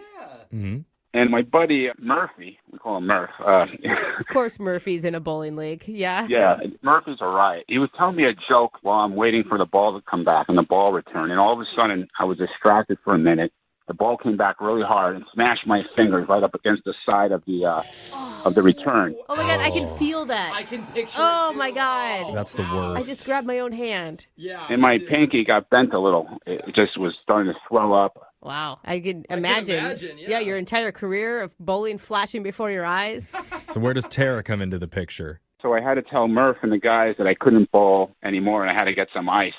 Speaker 12: Mm-hmm.
Speaker 17: And my buddy, Murphy, we call him Murph.
Speaker 4: Of course, Murphy's in a bowling league. Yeah.
Speaker 17: Yeah, Murphy's all right. He was telling me a joke while I'm waiting for the ball to come back and the ball return. And all of a sudden, I was distracted for a minute. The ball came back really hard and smashed my fingers right up against the side of the return.
Speaker 4: Oh my God, I can feel that.
Speaker 9: I can picture
Speaker 4: Oh
Speaker 9: it too.
Speaker 4: my God.
Speaker 12: That's the
Speaker 4: I
Speaker 12: worst.
Speaker 4: just grabbed my own hand.
Speaker 9: Yeah.
Speaker 17: And my
Speaker 9: me too.
Speaker 17: pinky got bent a little. It just was starting to swell up.
Speaker 4: Wow. I can imagine. Yeah, your entire career of bowling flashing before your eyes.
Speaker 12: So where does Tara come into the picture?
Speaker 17: So I had to tell Murph and the guys that I couldn't bowl anymore, and I had to get some ice.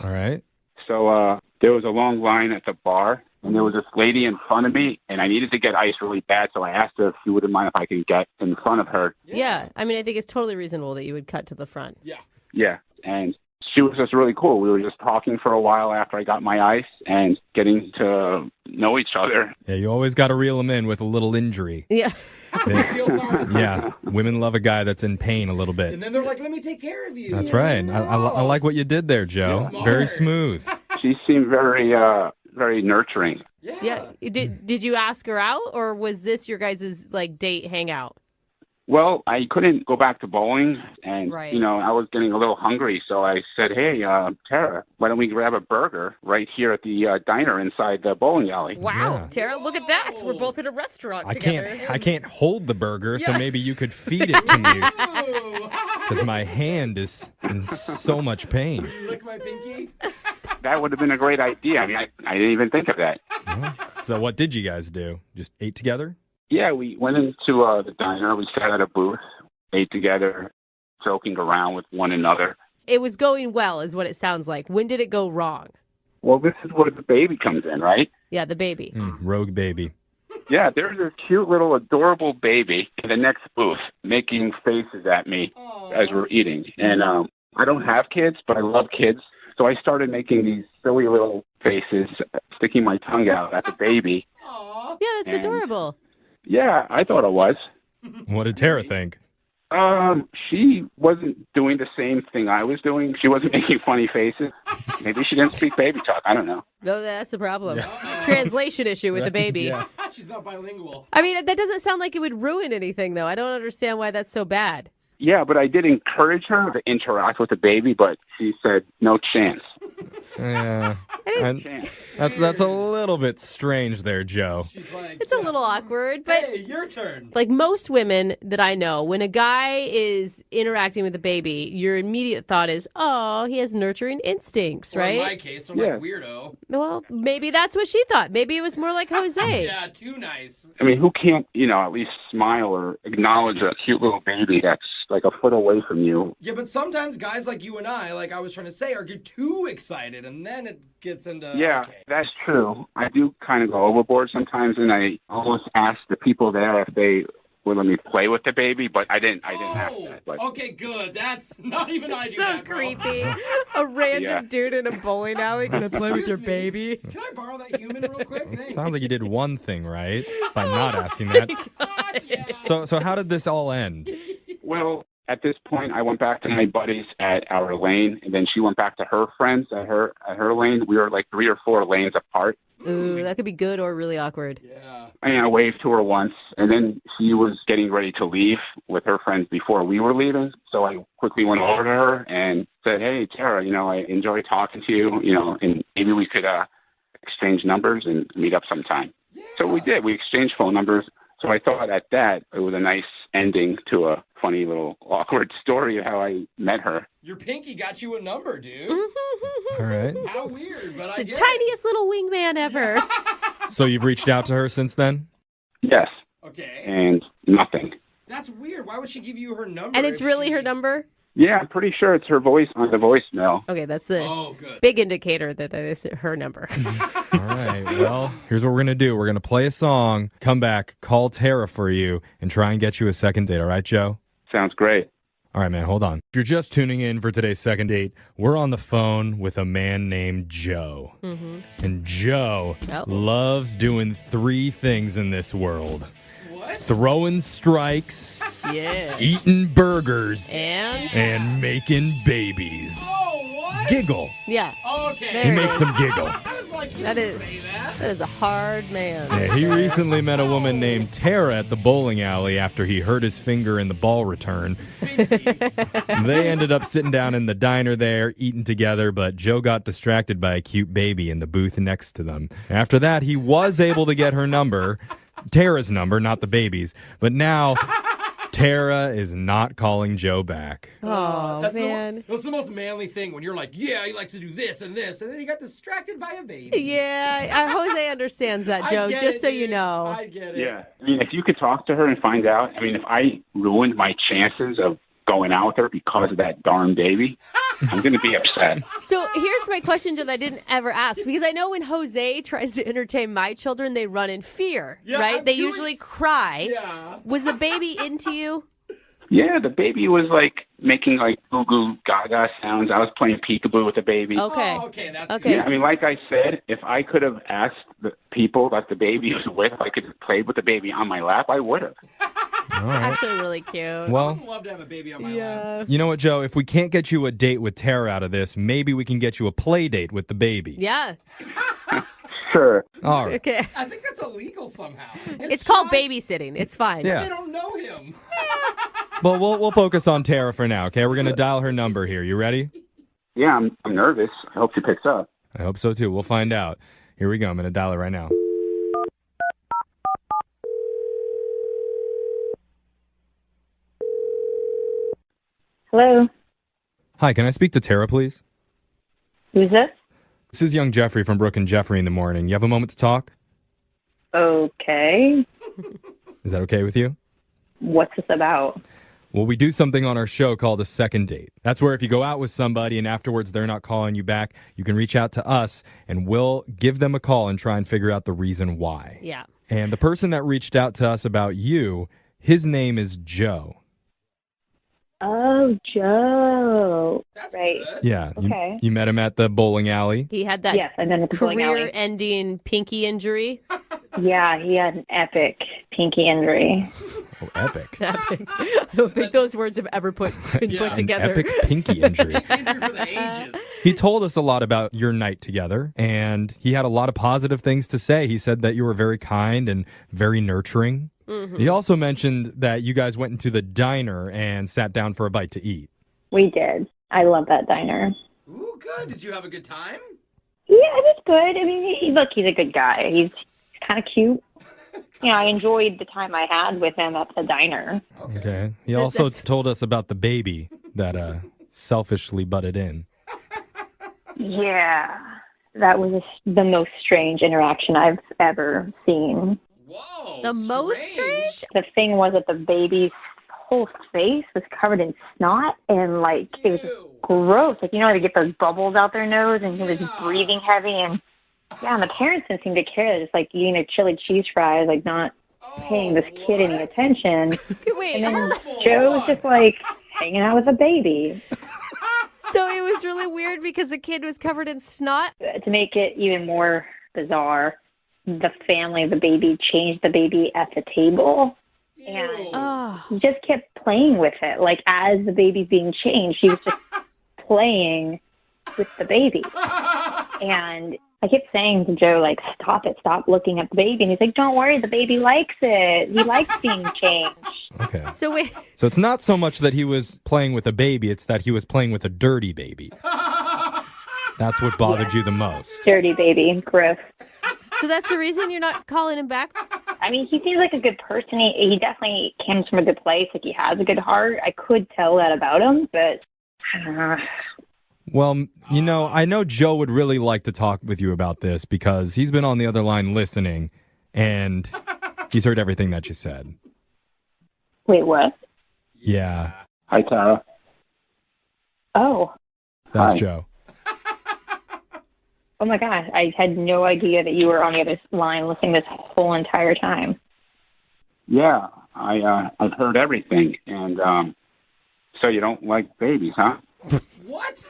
Speaker 12: All right.
Speaker 17: So there was a long line at the bar, and there was this lady in front of me, and I needed to get ice really bad, so I asked her if she wouldn't mind if I could get in front of her.
Speaker 4: Yeah. I mean, I think it's totally reasonable that you would cut to the front.
Speaker 17: Yeah, and she was just really cool. We were just talking for a while after I got my ice and getting to know each other.
Speaker 12: Yeah, you always got to reel them in with a little injury.
Speaker 4: Yeah.
Speaker 12: Yeah, women love a guy that's in pain a little bit.
Speaker 9: And then they're like, let me take care of you.
Speaker 12: That's right. I like what you did there, Joe. Very smooth.
Speaker 17: She seemed very nurturing.
Speaker 4: Yeah. Did you ask her out, or was this your guys' like date hangout?
Speaker 17: Well, I couldn't go back to bowling, and,
Speaker 4: Right.
Speaker 17: I was getting a little hungry, so I said, hey, Tara, why don't we grab a burger right here at the diner inside the bowling alley?
Speaker 4: Wow, Tara, look at that. We're both in a restaurant
Speaker 12: I
Speaker 4: together.
Speaker 12: can't hold the burger, so
Speaker 4: Yeah.
Speaker 12: maybe you could feed it to me. Because my hand is in so much pain.
Speaker 9: Lick my pinky?
Speaker 17: That would have been a great idea. I mean, I didn't even think of that.
Speaker 12: So what did you guys do? Just ate together?
Speaker 17: Yeah, we went into the diner. We sat at a booth, ate together, joking around with one another.
Speaker 4: It was going well, is what it sounds like. When did it go wrong?
Speaker 17: Well, this is where the baby comes in, right?
Speaker 4: Yeah, the baby.
Speaker 12: Rogue baby.
Speaker 17: Yeah, there's this cute little adorable baby in the next booth making faces at me as we're eating. And I don't have kids, but I love kids. So I started making these silly little faces, sticking my tongue out at the baby.
Speaker 4: Yeah, that's adorable.
Speaker 17: Yeah, I thought it was.
Speaker 12: What did Tara think?
Speaker 17: She wasn't doing the same thing I was doing. She wasn't making funny faces. Maybe she didn't speak baby talk. I don't know.
Speaker 4: No, that's the problem. Translation issue with the baby.
Speaker 12: Yeah.
Speaker 9: She's not bilingual.
Speaker 4: I mean, that doesn't sound like it would ruin anything, though. I don't understand why that's so bad.
Speaker 17: Yeah, but I did encourage her to interact with the baby, but she said no chance.
Speaker 12: Yeah. That's a little bit strange there, Joe.
Speaker 9: She's like,
Speaker 4: It's a little awkward, but
Speaker 9: hey, your turn.
Speaker 4: like most women that I know, when a guy is interacting with a baby, your immediate thought is, oh, he has nurturing instincts,
Speaker 9: Or
Speaker 4: right?
Speaker 9: in my case, I'm like, weirdo.
Speaker 4: Well, maybe that's what she thought. Maybe it was more like Jose.
Speaker 9: Yeah, too nice.
Speaker 17: I mean, who can't, at least smile or acknowledge a cute little baby that's like a foot away from you?
Speaker 9: Yeah, but sometimes guys like you and I, like I was trying to say, get too excited, and then it gets into,
Speaker 17: Yeah,
Speaker 9: okay.
Speaker 17: that's true. I do kind of go overboard sometimes, and I almost ask the people there if they would let me play with the baby, but I didn't ask that. But
Speaker 9: Okay, good. That's not even I do
Speaker 4: So
Speaker 9: that, bro.
Speaker 4: creepy. A random dude in a bowling alley gonna play with your
Speaker 9: Excuse me.
Speaker 4: baby.
Speaker 9: Can I borrow that human real quick?
Speaker 12: It
Speaker 9: Thanks.
Speaker 12: sounds like you did one thing right by not asking that. So how did this all end?
Speaker 17: Well, at this point, I went back to my buddies at our lane, and then she went back to her friends at her lane. We were like 3 or 4 lanes apart.
Speaker 4: Ooh, that could be good or really awkward.
Speaker 17: I waved to her once, and then she was getting ready to leave with her friends before we were leaving. So I quickly went over to her and said, hey, Tara, I enjoyed talking to you, and maybe we could exchange numbers and meet up sometime. So we did. We exchanged phone numbers. So I thought at that it was a nice ending to a funny little awkward story of how I met her.
Speaker 9: Your pinky got you a number, dude.
Speaker 12: All right.
Speaker 9: How weird, but
Speaker 4: It's
Speaker 9: I
Speaker 4: the
Speaker 9: get
Speaker 4: tiniest little wingman ever.
Speaker 12: So you've reached out to her since then?
Speaker 17: Yes.
Speaker 9: Okay.
Speaker 17: And nothing.
Speaker 9: That's weird. Why would she give you her number?
Speaker 4: And it's really her number?
Speaker 17: Yeah, I'm pretty sure it's her voice on the voicemail.
Speaker 4: Okay, that's the
Speaker 9: good.
Speaker 4: big indicator that is her number.
Speaker 12: All right. Well, here's what we're going to do. We're going to play a song, come back, call Tara for you, and try and get you a second date. All right, Joe?
Speaker 17: Sounds great.
Speaker 12: All right, man, hold on. If you're just tuning in for today's second date, we're on the phone with a man named Joe.
Speaker 4: Mm-hmm.
Speaker 12: And Joe loves doing 3 things in this world.
Speaker 9: What?
Speaker 12: Throwing strikes,
Speaker 4: Yeah.
Speaker 12: eating burgers,
Speaker 4: And?
Speaker 12: and making babies.
Speaker 9: Oh, what?
Speaker 12: Giggle.
Speaker 4: Yeah.
Speaker 9: Okay.
Speaker 12: He makes them giggle.
Speaker 4: That is a hard man.
Speaker 12: Yeah, he recently met a woman named Tara at the bowling alley after he hurt his finger in the ball return. They ended up sitting down in the diner there, eating together, but Joe got distracted by a cute baby in the booth next to them. After that, he was able to get her number, Tara's number, not the baby's. But now, Tara is not calling Joe back.
Speaker 4: Oh,
Speaker 9: That's
Speaker 4: man.
Speaker 9: That's the most manly thing when you're like, yeah, he likes to do this and this, and then he got distracted by a baby.
Speaker 4: Yeah, Jose understands that, Joe, just so you know.
Speaker 9: I get it.
Speaker 17: Yeah. I mean, if you could talk to her and find out, I mean, if I ruined my chances of going out with her because of that darn baby, I'm going to be upset.
Speaker 4: So here's my question that I didn't ever ask, because I know when Jose tries to entertain my children, they run in fear, right? They usually cry.
Speaker 9: Yeah.
Speaker 4: Was the baby into you?
Speaker 17: Yeah, the baby was like making like goo goo gaga sounds. I was playing peekaboo with the baby.
Speaker 4: Okay.
Speaker 9: Okay, that's
Speaker 4: Okay.
Speaker 17: Yeah, I mean, like I said, if I could have asked the people that the baby was with, if I could have played with the baby on my lap, I would have.
Speaker 12: All
Speaker 4: It's
Speaker 12: right.
Speaker 4: actually really cute.
Speaker 12: Well,
Speaker 9: I'd love to have a baby on my lap.
Speaker 12: you know what, Joe? If we can't get you a date with Tara out of this, maybe we can get you a play date with the baby.
Speaker 4: Yeah.
Speaker 17: Sure.
Speaker 12: All right.
Speaker 4: Okay.
Speaker 9: I think that's illegal somehow.
Speaker 4: It's called babysitting. It's fine.
Speaker 12: Yeah.
Speaker 9: They don't know him.
Speaker 12: Well, we'll focus on Tara for now, okay? We're going to dial her number here. You ready?
Speaker 17: Yeah, I'm nervous. I hope she picks up.
Speaker 12: I hope so, too. We'll find out. Here we go. I'm going to dial her right now.
Speaker 16: Hello.
Speaker 12: Hi, can I speak to Tara, please?
Speaker 16: Who's this?
Speaker 12: This is young Jeffrey from Brooke and Jeffrey in the morning. You have a moment to talk?
Speaker 16: Okay.
Speaker 12: Is that okay with you?
Speaker 16: What's this about?
Speaker 12: Well, we do something on our show called a second date. That's where if you go out with somebody and afterwards they're not calling you back, you can reach out to us and we'll give them a call and try and figure out the reason why.
Speaker 4: Yeah.
Speaker 12: And the person that reached out to us about you, his name is Joe.
Speaker 16: Oh, Joe. Right.
Speaker 12: Yeah.
Speaker 16: Okay.
Speaker 12: You met him at the bowling alley.
Speaker 4: He had that
Speaker 16: Yes, and then at the bowling alley.
Speaker 4: career-ending pinky injury.
Speaker 16: Yeah, he had an epic pinky injury.
Speaker 12: Oh, epic.
Speaker 4: Epic. I don't think those words have ever been put together.
Speaker 12: An epic pinky injury.
Speaker 9: Injury for the ages.
Speaker 12: He told us a lot about your night together, and he had a lot of positive things to say. He said that you were very kind and very nurturing.
Speaker 4: Mm-hmm.
Speaker 12: He also mentioned that you guys went into the diner and sat down for a bite to eat.
Speaker 16: We did. I love that diner.
Speaker 9: Ooh, good. Did you have a good time?
Speaker 16: Yeah, it was good. I mean, look, he's a good guy. He's kind of cute. You know, I enjoyed the time I had with him at the diner.
Speaker 12: Okay. He also told us about the baby that selfishly butted in.
Speaker 16: Yeah, that was the most strange interaction I've ever seen.
Speaker 9: Whoa.
Speaker 4: The most strange?
Speaker 16: The thing was that the baby's whole face was covered in snot and like it was gross. Like, you know, they get those bubbles out their nose and he was breathing heavy and yeah, and the parents didn't seem to care. Just like eating a chili cheese fries, like not paying this kid any attention.
Speaker 4: Wait,
Speaker 16: and then Joe was just like hanging out with the baby.
Speaker 4: So it was really weird because the kid was covered in snot?
Speaker 16: To make it even more bizarre, the family of the baby changed the baby at the table. And he just kept playing with it. Like, as the baby's being changed, he was just playing with the baby. And I kept saying to Joe, like, stop it, stop looking at the baby. And he's like, don't worry, the baby likes it. He likes being changed.
Speaker 12: Okay.
Speaker 4: So wait.
Speaker 12: So it's not so much that he was playing with a baby, it's that he was playing with a dirty baby. That's what bothered you the most.
Speaker 16: Dirty baby, gross.
Speaker 4: So that's the reason you're not calling him back?
Speaker 16: I mean, he seems like a good person. He definitely comes from a good place. Like, he has a good heart. I could tell that about him, but
Speaker 12: Well, you know, I know Joe would really like to talk with you about this because he's been on the other line listening, and he's heard everything that you said.
Speaker 16: Wait, what?
Speaker 12: Yeah.
Speaker 17: Hi, Tara.
Speaker 16: Oh.
Speaker 12: That's
Speaker 17: Hi.
Speaker 12: Joe.
Speaker 16: Oh, my God. I had no idea that you were on the other line listening this whole entire time.
Speaker 17: Yeah, I've heard everything, and so you don't like babies, huh?
Speaker 9: What?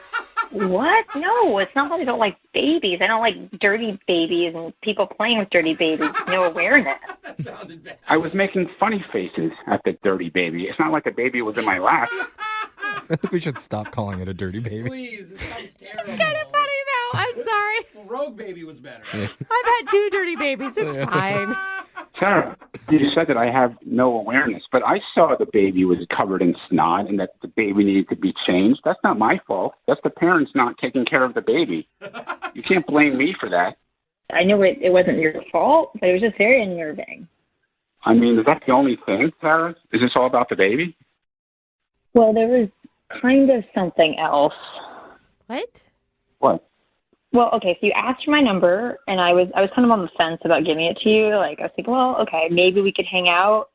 Speaker 16: What? No, it's not that I don't like babies. I don't like dirty babies and people playing with dirty babies. No awareness.
Speaker 9: That sounded bad.
Speaker 17: I was making funny faces at the dirty baby. It's not like the baby was in my lap.
Speaker 12: I think we should stop calling it a dirty baby.
Speaker 9: Please, it sounds terrible.
Speaker 4: It's kind of funny, though. I'm sorry.
Speaker 9: Rogue baby was better.
Speaker 4: I've had 2 dirty babies. It's fine.
Speaker 17: Tara, you said that I have no awareness, but I saw the baby was covered in snot and that the baby needed to be changed. That's not my fault. That's the parents not taking care of the baby. You can't blame me for that.
Speaker 16: I know it wasn't your fault, but it was just very unnerving.
Speaker 17: I mean, is that the only thing, Sarah? Is this all about the baby?
Speaker 16: Well, there was kind of something else.
Speaker 4: What?
Speaker 17: What?
Speaker 16: Well, okay, so you asked for my number, and I was kind of on the fence about giving it to you. Like, I was thinking, well, okay, maybe we could hang out.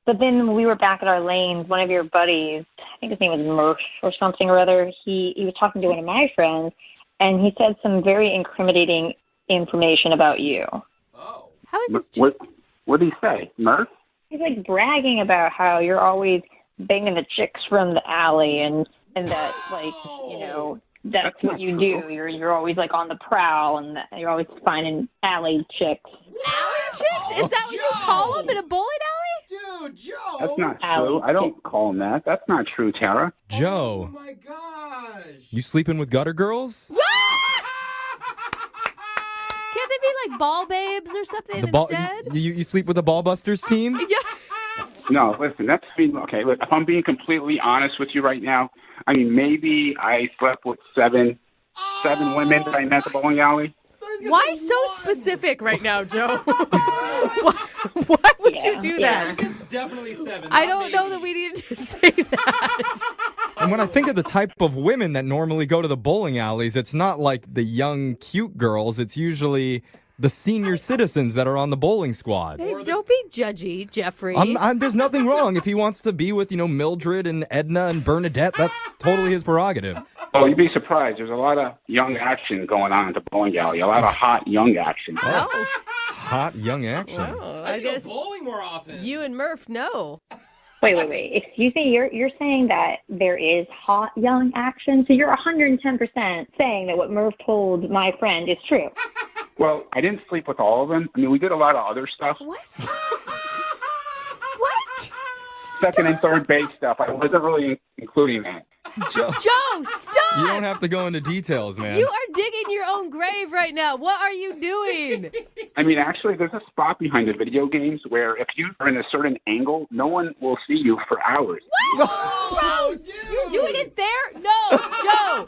Speaker 16: But then when we were back at our lanes, one of your buddies, I think his name was Murph or something or other, he was talking to one of my friends, and he said some very incriminating information about you.
Speaker 4: How is this just...
Speaker 17: What did he say, Murph?
Speaker 16: He's like bragging about how you're always banging the chicks from the alley and that, like, you know, that's what you do. You're always like on the prowl and you're always finding alley chicks.
Speaker 4: Alley chicks? Is that what you call them in a bowling alley?
Speaker 9: Dude, Joe.
Speaker 17: That's not true. I don't call him that. That's not true, Tara.
Speaker 12: Joe.
Speaker 9: Oh my gosh.
Speaker 12: You sleeping with gutter girls?
Speaker 4: Can't they be like ball babes or something instead?
Speaker 12: You sleep with the Ballbusters team?
Speaker 4: Yeah.
Speaker 17: No, listen, that's okay. Look, if I'm being completely honest with you right now, I mean, maybe I slept with seven women that I met at the bowling alley.
Speaker 4: Why so specific right now, Joe? Why would you do that?
Speaker 9: It's definitely 7.
Speaker 4: I don't know that we needed to say that.
Speaker 12: And when I think of the type of women that normally go to the bowling alleys, it's not like the young, cute girls. It's usually the senior citizens that are on the bowling squads.
Speaker 4: Hey, don't be judgy, Jeffrey.
Speaker 12: There's nothing wrong. If he wants to be with, Mildred and Edna and Bernadette, that's totally his prerogative.
Speaker 17: Oh, you'd be surprised. There's a lot of young action going on at the bowling alley. A lot of hot young action.
Speaker 4: Oh.
Speaker 12: Hot young action.
Speaker 4: Well, I guess
Speaker 9: bowling more often.
Speaker 4: You and Murph know.
Speaker 16: Wait. Excuse me, you're saying that there is hot young action? So you're 110% saying that what Murph told my friend is true.
Speaker 17: Well, I didn't sleep with all of them. I mean, we did a lot of other stuff.
Speaker 4: What? What?
Speaker 17: Second and third base stuff. I wasn't really including that.
Speaker 12: Joe,
Speaker 4: stop!
Speaker 12: You don't have to go into details, man.
Speaker 4: You are digging your own grave right now. What are you doing?
Speaker 17: I mean, actually, there's a spot behind the video games where if you are in a certain angle, no one will see you for hours.
Speaker 4: What? Gross! You're doing it there? No, Joe!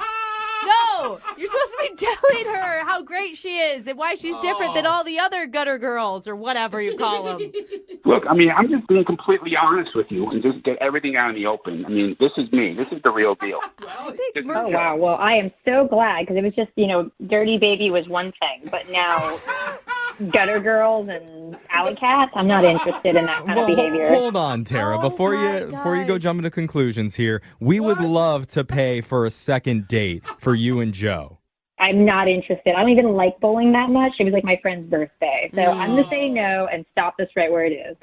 Speaker 4: No! You're supposed to be telling her how great she is and why she's different than all the other gutter girls or whatever you call them.
Speaker 17: Look, I mean, I'm just being completely honest with you and just get everything out in the open. I mean, this is me. This is the real deal.
Speaker 16: Oh, wow. Well, I am so glad because it was just, Dirty Baby was one thing, but now gutter girls and alley cats, I'm not interested in that kind of behavior.
Speaker 12: Hold on, Tara. Before you go jump into conclusions here, we would love to pay for a second date for you and Joe.
Speaker 16: I'm not interested. I don't even like bowling that much. It was like my friend's birthday. So I'm going to say no and stop this right where it is.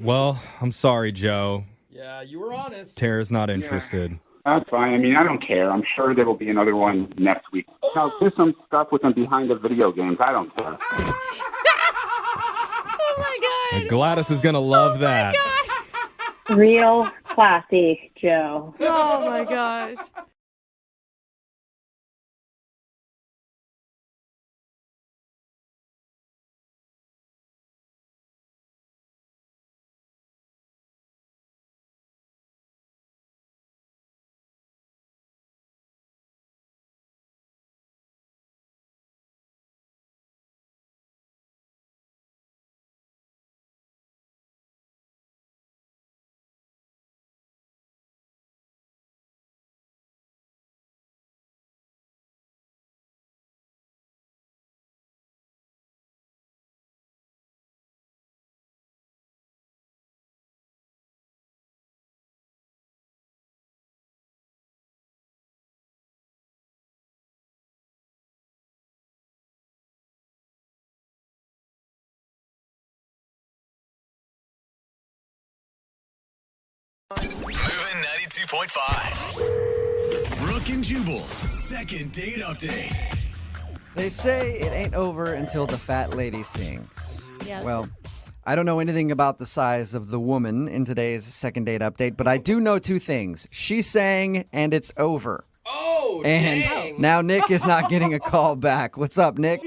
Speaker 12: Well, I'm sorry, Joe.
Speaker 9: Yeah, you were honest.
Speaker 12: Tara's not interested.
Speaker 17: That's fine. I mean, I don't care. I'm sure there will be another one next week. Now, do some stuff with them behind the video games. I don't care.
Speaker 4: Oh, my God.
Speaker 12: Gladys is going to love that.
Speaker 16: Real classy, Joe.
Speaker 4: Oh, my gosh.
Speaker 1: Moving 92.5. Brooke and Jubal's second date update.
Speaker 7: They say it ain't over until the fat lady sings.
Speaker 4: Yes.
Speaker 7: Well, I don't know anything about the size of the woman in today's second date update, but I do know two things. She sang, and it's over.
Speaker 9: Oh,
Speaker 7: and
Speaker 9: dang.
Speaker 7: now Nick is not getting a call back. What's up, Nick?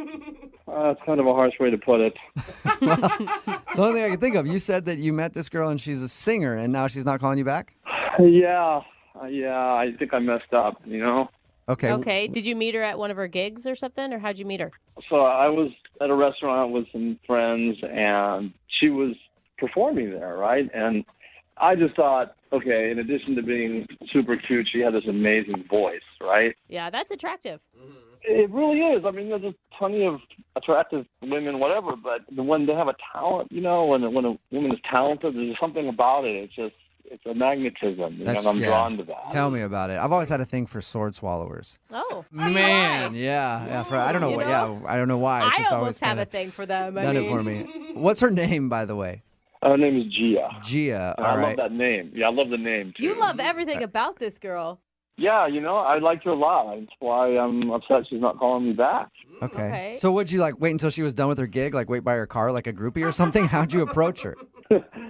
Speaker 18: It's kind of a harsh way to put it.
Speaker 7: It's the only thing I can think of. You said that you met this girl and she's a singer, and now she's not calling you back?
Speaker 18: Yeah, I think I messed up,
Speaker 7: Okay.
Speaker 4: Okay. Did you meet her at one of her gigs or something, or how'd you meet her?
Speaker 18: So I was at a restaurant with some friends, and she was performing there, right? And I just thought, okay, in addition to being super cute, she had this amazing voice, right?
Speaker 4: Yeah, that's attractive.
Speaker 18: It really is. I mean, there's plenty of attractive women, whatever, but when they have a talent, when a woman is talented, there's something about it. It's a magnetism, and I'm drawn to that.
Speaker 7: Tell me about it. I've always had a thing for sword swallowers.
Speaker 4: Oh,
Speaker 7: Man, yeah. I don't know what. Yeah, I don't know why. It's
Speaker 4: I
Speaker 7: just
Speaker 4: almost
Speaker 7: always
Speaker 4: have a thing for them.
Speaker 7: done it for me. What's her name, by the way?
Speaker 18: Her name is Gia.
Speaker 7: Gia.
Speaker 18: And
Speaker 7: All
Speaker 18: I
Speaker 7: right.
Speaker 18: love that name. Yeah, I love the name too.
Speaker 4: You love everything about this girl.
Speaker 18: Yeah, I liked her a lot. That's why I'm upset she's not calling me back.
Speaker 7: Okay. So would you wait until she was done with her gig, wait by her car like a groupie or something? How'd you approach her?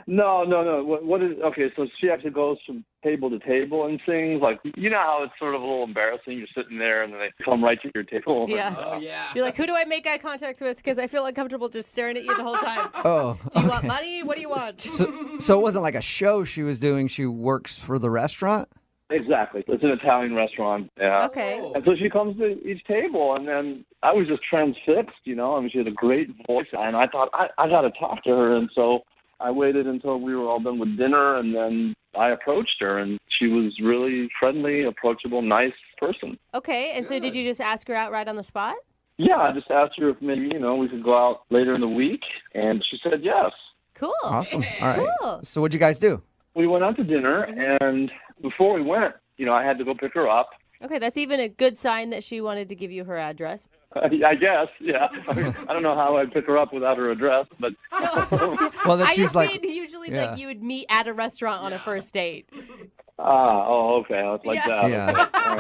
Speaker 18: No. What is okay? So she actually goes from table to table and sings. You know how it's sort of a little embarrassing. You're sitting there and then they come right to your table.
Speaker 4: Yeah.
Speaker 9: Oh, yeah.
Speaker 4: You're like, who do I make eye contact with? Because I feel uncomfortable just staring at you the whole time.
Speaker 7: Oh.
Speaker 4: Do you want money? What do you want?
Speaker 7: So it wasn't like a show she was doing. She works for the restaurant?
Speaker 18: Exactly. It's an Italian restaurant. Yeah.
Speaker 4: Okay.
Speaker 18: And so she comes to each table, and then I was just transfixed, I mean, she had a great voice, and I thought, I got to talk to her. And so I waited until we were all done with dinner, and then I approached her, and she was really friendly, approachable, nice person.
Speaker 4: Okay, and so did you just ask her out right on the spot?
Speaker 18: Yeah, I just asked her if maybe, we could go out later in the week, and she said yes.
Speaker 4: Cool.
Speaker 7: Awesome. All right.
Speaker 4: Cool.
Speaker 7: So what'd you guys do?
Speaker 18: We went out to dinner, and before we went, I had to go pick her up.
Speaker 4: Okay, that's even a good sign that she wanted to give you her address.
Speaker 18: I guess, yeah. I don't know how I'd pick her up without her address, but...
Speaker 7: Well, that
Speaker 4: I
Speaker 7: she's
Speaker 4: just mean usually
Speaker 7: yeah.
Speaker 4: you would meet at a restaurant on a first date.
Speaker 18: Okay. It's like that.
Speaker 7: Yeah.
Speaker 18: All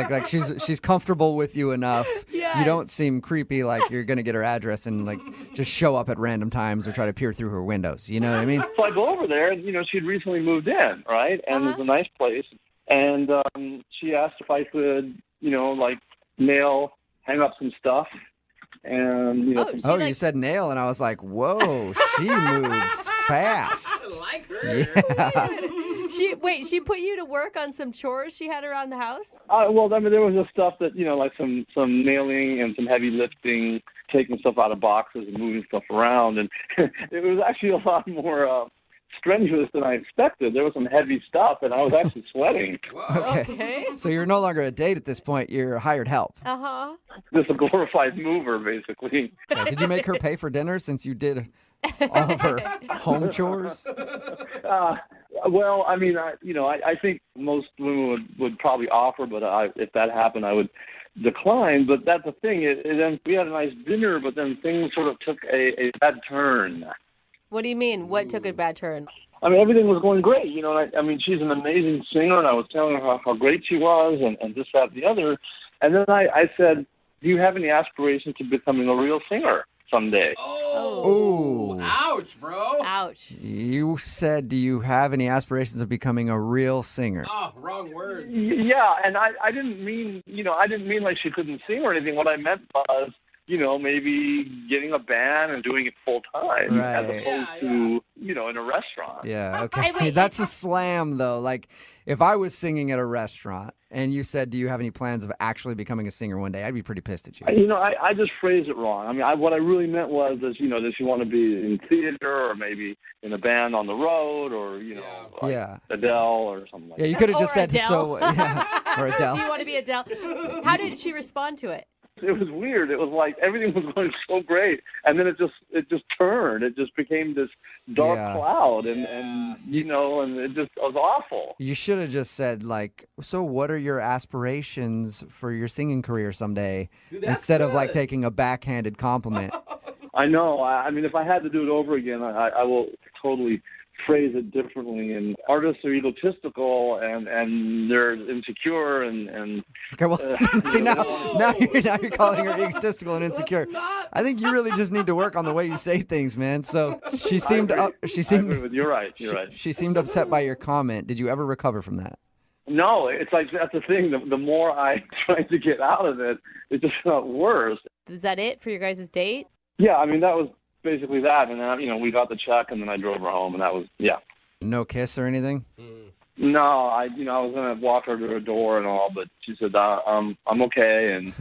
Speaker 18: right.
Speaker 7: Like she's comfortable with you enough.
Speaker 4: Yes.
Speaker 7: You don't seem creepy like you're going to get her address and just show up at random times or try to peer through her windows. You know what I mean?
Speaker 18: So I go over there, and, she'd recently moved in, right? And it was a nice place. And she asked if I could, hang up some stuff. And,
Speaker 7: you said nail, and I was like, whoa, she moves fast.
Speaker 9: I like her.
Speaker 7: Yeah.
Speaker 4: She put you to work on some chores she had around the house?
Speaker 18: Well, I mean, there was just stuff that, like some nailing and some heavy lifting, taking stuff out of boxes and moving stuff around. And it was actually a lot more strenuous than I expected. There was some heavy stuff, and I was actually sweating.
Speaker 4: Okay.
Speaker 7: So you're no longer a date at this point. You're hired help.
Speaker 4: Uh-huh.
Speaker 18: Just a glorified mover, basically.
Speaker 7: Yeah, did you make her pay for dinner since you did all of her home chores?
Speaker 18: Well, I mean, I think most women would probably offer, but if that happened, I would decline. But that's the thing. Then we had a nice dinner, but then things sort of took a bad turn.
Speaker 4: What do you mean? What took a bad turn?
Speaker 18: I mean, everything was going great. I mean, she's an amazing singer, and I was telling her how great she was and this, that, and the other. And then I said, do you have any aspirations to becoming a real singer someday?
Speaker 7: Oh.
Speaker 9: Ouch, bro.
Speaker 4: Ouch.
Speaker 7: You said, do you have any aspirations of becoming a real singer?
Speaker 9: Oh, wrong word.
Speaker 18: Yeah, and I didn't mean, like she couldn't sing or anything. What I meant was, maybe getting a band and doing it full time as opposed to, in a restaurant.
Speaker 7: Yeah, okay.
Speaker 4: Hey, wait,
Speaker 7: That's a slam, though. Like, if I was singing at a restaurant and you said, do you have any plans of actually becoming a singer one day, I'd be pretty pissed at you.
Speaker 18: I just phrased it wrong. I mean, what I really meant was, does she want to be in theater or maybe in a band on the road or, Adele or something like that.
Speaker 7: Yeah, you could have just said,
Speaker 4: Adele.
Speaker 7: or Adele.
Speaker 4: Do you want to be Adele? How did she respond to it?
Speaker 18: It was weird. It was like everything was going so great, and then it just turned. It just became this dark cloud, and and it just was awful.
Speaker 7: You should have just said, so what are your aspirations for your singing career someday?
Speaker 9: Dude,
Speaker 7: instead of
Speaker 9: good.
Speaker 7: taking a backhanded compliment.
Speaker 18: I know. I mean, if I had to do it over again, I will totally phrase it differently. And artists are egotistical and they're insecure and
Speaker 7: Okay, well, see now you're calling her egotistical and insecure. I think you really just need to work on the way you say things, man. So she seemed
Speaker 18: You're right.
Speaker 7: She seemed upset by your comment. Did you ever recover from that?
Speaker 18: No, it's like that's the thing. The more I tried to get out of it, it just got worse.
Speaker 4: Was that it for your guys' date?
Speaker 18: Yeah, I mean that was basically that, and then we got the check, and then I drove her home, and that was
Speaker 7: No kiss or anything?
Speaker 18: No, I was gonna walk her to her door and all, but she said, I'm okay, and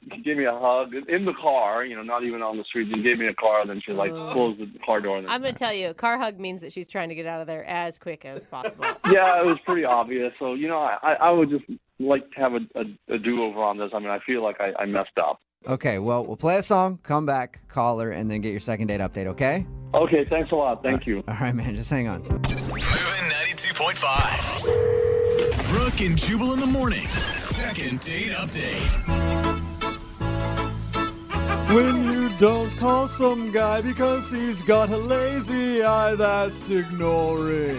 Speaker 18: she gave me a hug in the car. Not even on the street. She gave me a car, and then she closed the car door.
Speaker 4: I'm going to tell you, a car hug means that she's trying to get out of there as quick as possible.
Speaker 18: Yeah, it was pretty obvious. So I would just like to have a do-over on this. I mean, I feel like I messed up.
Speaker 7: Okay, well, we'll play a song, come back, call her, and then get your second date update, okay?
Speaker 18: Okay, thanks a lot. Thank you.
Speaker 7: All right, man, just hang on.
Speaker 1: Moving 92.5. Brooke and Jubal in the mornings. Second date update.
Speaker 2: When you don't call some guy because he's got a lazy eye, that's ignoring.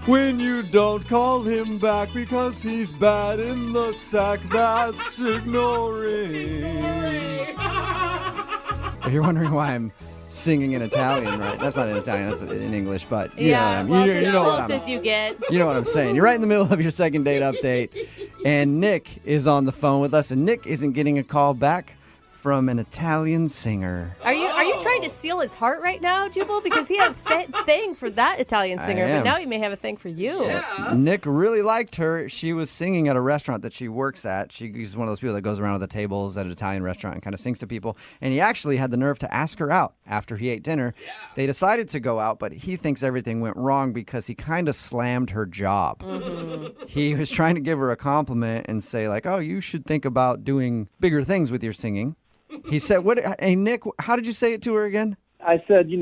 Speaker 2: When you don't call him back because he's bad in the sack, that's ignoring.
Speaker 7: If you're wondering why I'm singing in Italian, right? That's not in Italian, that's in English, but you
Speaker 4: Yeah,
Speaker 7: know
Speaker 4: well,
Speaker 7: what
Speaker 4: it's
Speaker 7: you
Speaker 4: as
Speaker 7: know what
Speaker 4: close as you get.
Speaker 7: You know what I'm saying. You're right in the middle of your second date update, and Nick is on the phone with us, and Nick isn't getting a call back from an Italian singer.
Speaker 4: Are you trying to steal his heart right now, Jubal? Because he had a thing for that Italian singer, but now he may have a thing for you.
Speaker 7: Yeah. Nick really liked her. She was singing at a restaurant that she works at. She's one of those people that goes around with the tables at an Italian restaurant and kind of sings to people. And he actually had the nerve to ask her out after he ate dinner. Yeah. They decided to go out, but he thinks everything went wrong because he kind of slammed her job. Mm-hmm. He was trying to give her a compliment and say, like, oh, you should think about doing bigger things with your singing. He said, hey, Nick, how did you say it to her again?
Speaker 18: I said, do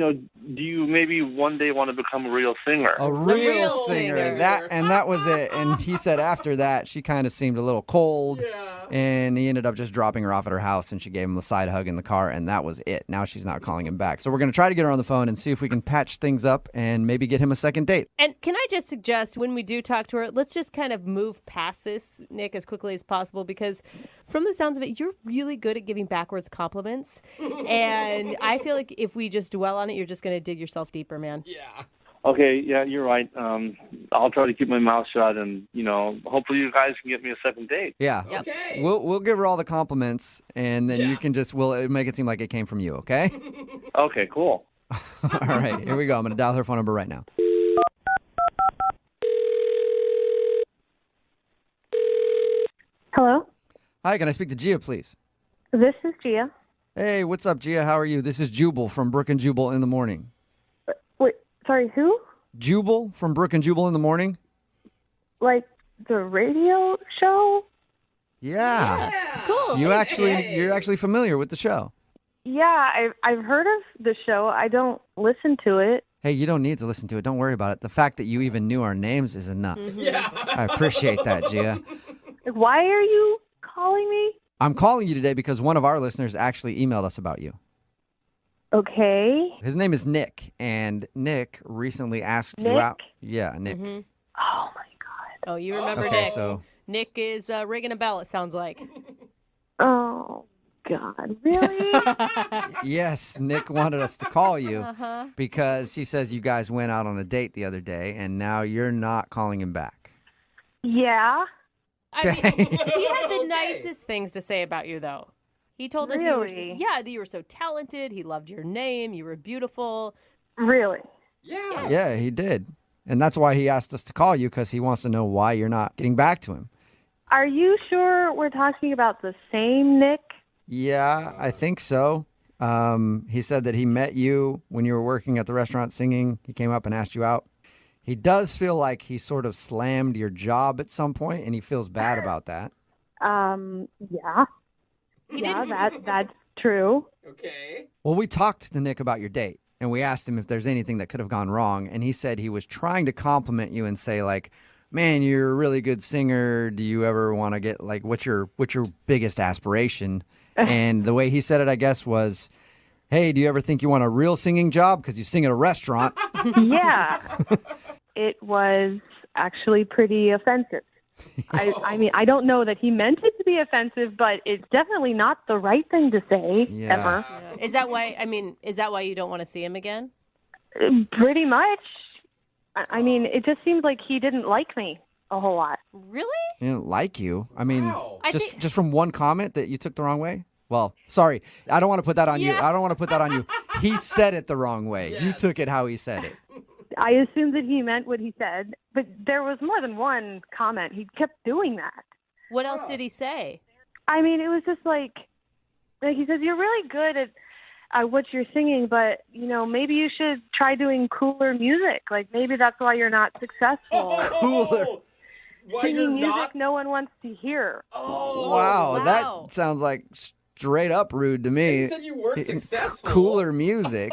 Speaker 18: you maybe one day want to become a real singer?
Speaker 7: A real singer. That was it. And he said after that, she kind of seemed a little cold. Yeah. And he ended up just dropping her off at her house, and she gave him a side hug in the car, and that was it. Now she's not calling him back. So we're going to try to get her on the phone and see if we can patch things up and maybe get him a second date.
Speaker 4: And can I just suggest, when we do talk to her, let's just kind of move past this, Nick, as quickly as possible, because from the sounds of it, you're really good at giving backwards compliments. And I feel like if we just dwell on it, you're just going to dig yourself deeper, man.
Speaker 18: Yeah. Okay, yeah, you're right. I'll try to keep my mouth shut, and hopefully you guys can get me a second date.
Speaker 7: Yeah.
Speaker 4: Yep.
Speaker 7: Okay. We'll give her all the compliments, and then you can we'll make it seem like it came from you. Okay.
Speaker 18: Okay. Cool.
Speaker 7: All right. Here we go. I'm going to dial her phone number right now.
Speaker 6: Hello?
Speaker 7: Hi. Can I speak to Gia, please?
Speaker 6: This is Gia.
Speaker 7: Hey, what's up, Gia? How are you? This is Jubal from Brooke and Jubal in the morning.
Speaker 6: Wait, sorry, who?
Speaker 7: Jubal from Brooke and Jubal in the morning.
Speaker 6: Like the radio show?
Speaker 7: Yeah.
Speaker 4: Cool.
Speaker 7: You're actually familiar with the show.
Speaker 6: Yeah, I've heard of the show. I don't listen to it.
Speaker 7: Hey, you don't need to listen to it. Don't worry about it. The fact that you even knew our names is enough.
Speaker 4: Mm-hmm.
Speaker 9: Yeah.
Speaker 7: I appreciate that, Gia.
Speaker 6: Why are you calling me?
Speaker 7: I'm calling you today because one of our listeners actually emailed us about you.
Speaker 6: Okay.
Speaker 7: His name is Nick, and Nick recently asked you out. Yeah, Nick.
Speaker 4: Mm-hmm.
Speaker 6: Oh, my God.
Speaker 4: Oh, you remember
Speaker 7: Okay,
Speaker 4: Nick.
Speaker 7: so
Speaker 4: Nick is ringing a bell, it sounds like.
Speaker 6: Oh, God. Really?
Speaker 7: yes, Nick wanted us to call you
Speaker 4: Uh-huh.
Speaker 7: because he says you guys went out on a date the other day, and now you're not calling him back.
Speaker 6: Yeah.
Speaker 4: I mean, he had the nicest things to say about you, though. He told us
Speaker 6: Really?
Speaker 4: that you were so talented. He loved your name. You were beautiful.
Speaker 6: Really?
Speaker 9: Yeah.
Speaker 7: Yeah, he did. And that's why he asked us to call you, because he wants to know why you're not getting back to him.
Speaker 6: Are you sure we're talking about the same Nick?
Speaker 7: Yeah, I think so. He said that he met you when you were working at the restaurant singing. He came up and asked you out. He does feel like he sort of slammed your job at some point, and he feels bad about that.
Speaker 6: Yeah. That's true.
Speaker 9: Okay.
Speaker 7: Well, we talked to Nick about your date, and we asked him if there's anything that could have gone wrong, and he said he was trying to compliment you and say, like, man, you're a really good singer. Do you ever want to get, like, what's your biggest aspiration? And the way he said it, I guess, was, hey, do you ever think you want a real singing job because you sing at a restaurant?
Speaker 6: Yeah. It was actually pretty offensive. I mean, I don't know that he meant it to be offensive, but it's definitely not the right thing to say, ever.
Speaker 4: Yeah. Is that why you don't want to see him again?
Speaker 6: Pretty much. I mean, it just seems like he didn't like me a whole lot.
Speaker 4: Really?
Speaker 7: He didn't like you. I mean,
Speaker 9: Wow.
Speaker 7: just from one comment that you took the wrong way? Well, sorry. I don't want to put that on you. I don't want to put that on you. He said it the wrong way.
Speaker 9: Yes.
Speaker 7: You took it how he said it.
Speaker 10: I assumed that he meant what he said, but there was more than one comment. He kept doing that.
Speaker 4: What else did he say?
Speaker 10: I mean, it was just like he says, you're really good at what you're singing, but, maybe you should try doing cooler music. Like, maybe that's why you're not successful.
Speaker 7: Cooler.
Speaker 9: Why
Speaker 10: Singing
Speaker 9: you're
Speaker 10: music
Speaker 9: not?
Speaker 10: no one wants to hear.
Speaker 7: Wow, that sounds like straight up rude to me.
Speaker 9: You said you weren't successful.
Speaker 7: Cooler music.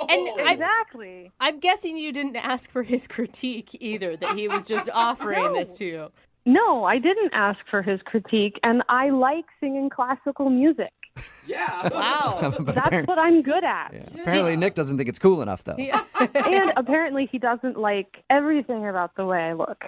Speaker 4: And
Speaker 10: Exactly.
Speaker 4: I'm guessing you didn't ask for his critique either, that he was just offering this to you.
Speaker 10: No, I didn't ask for his critique, and I like singing classical music.
Speaker 9: Yeah.
Speaker 4: Wow.
Speaker 10: That's what I'm good at.
Speaker 7: Apparently, Nick doesn't think it's cool enough, though.
Speaker 10: And apparently he doesn't like everything about the way I look.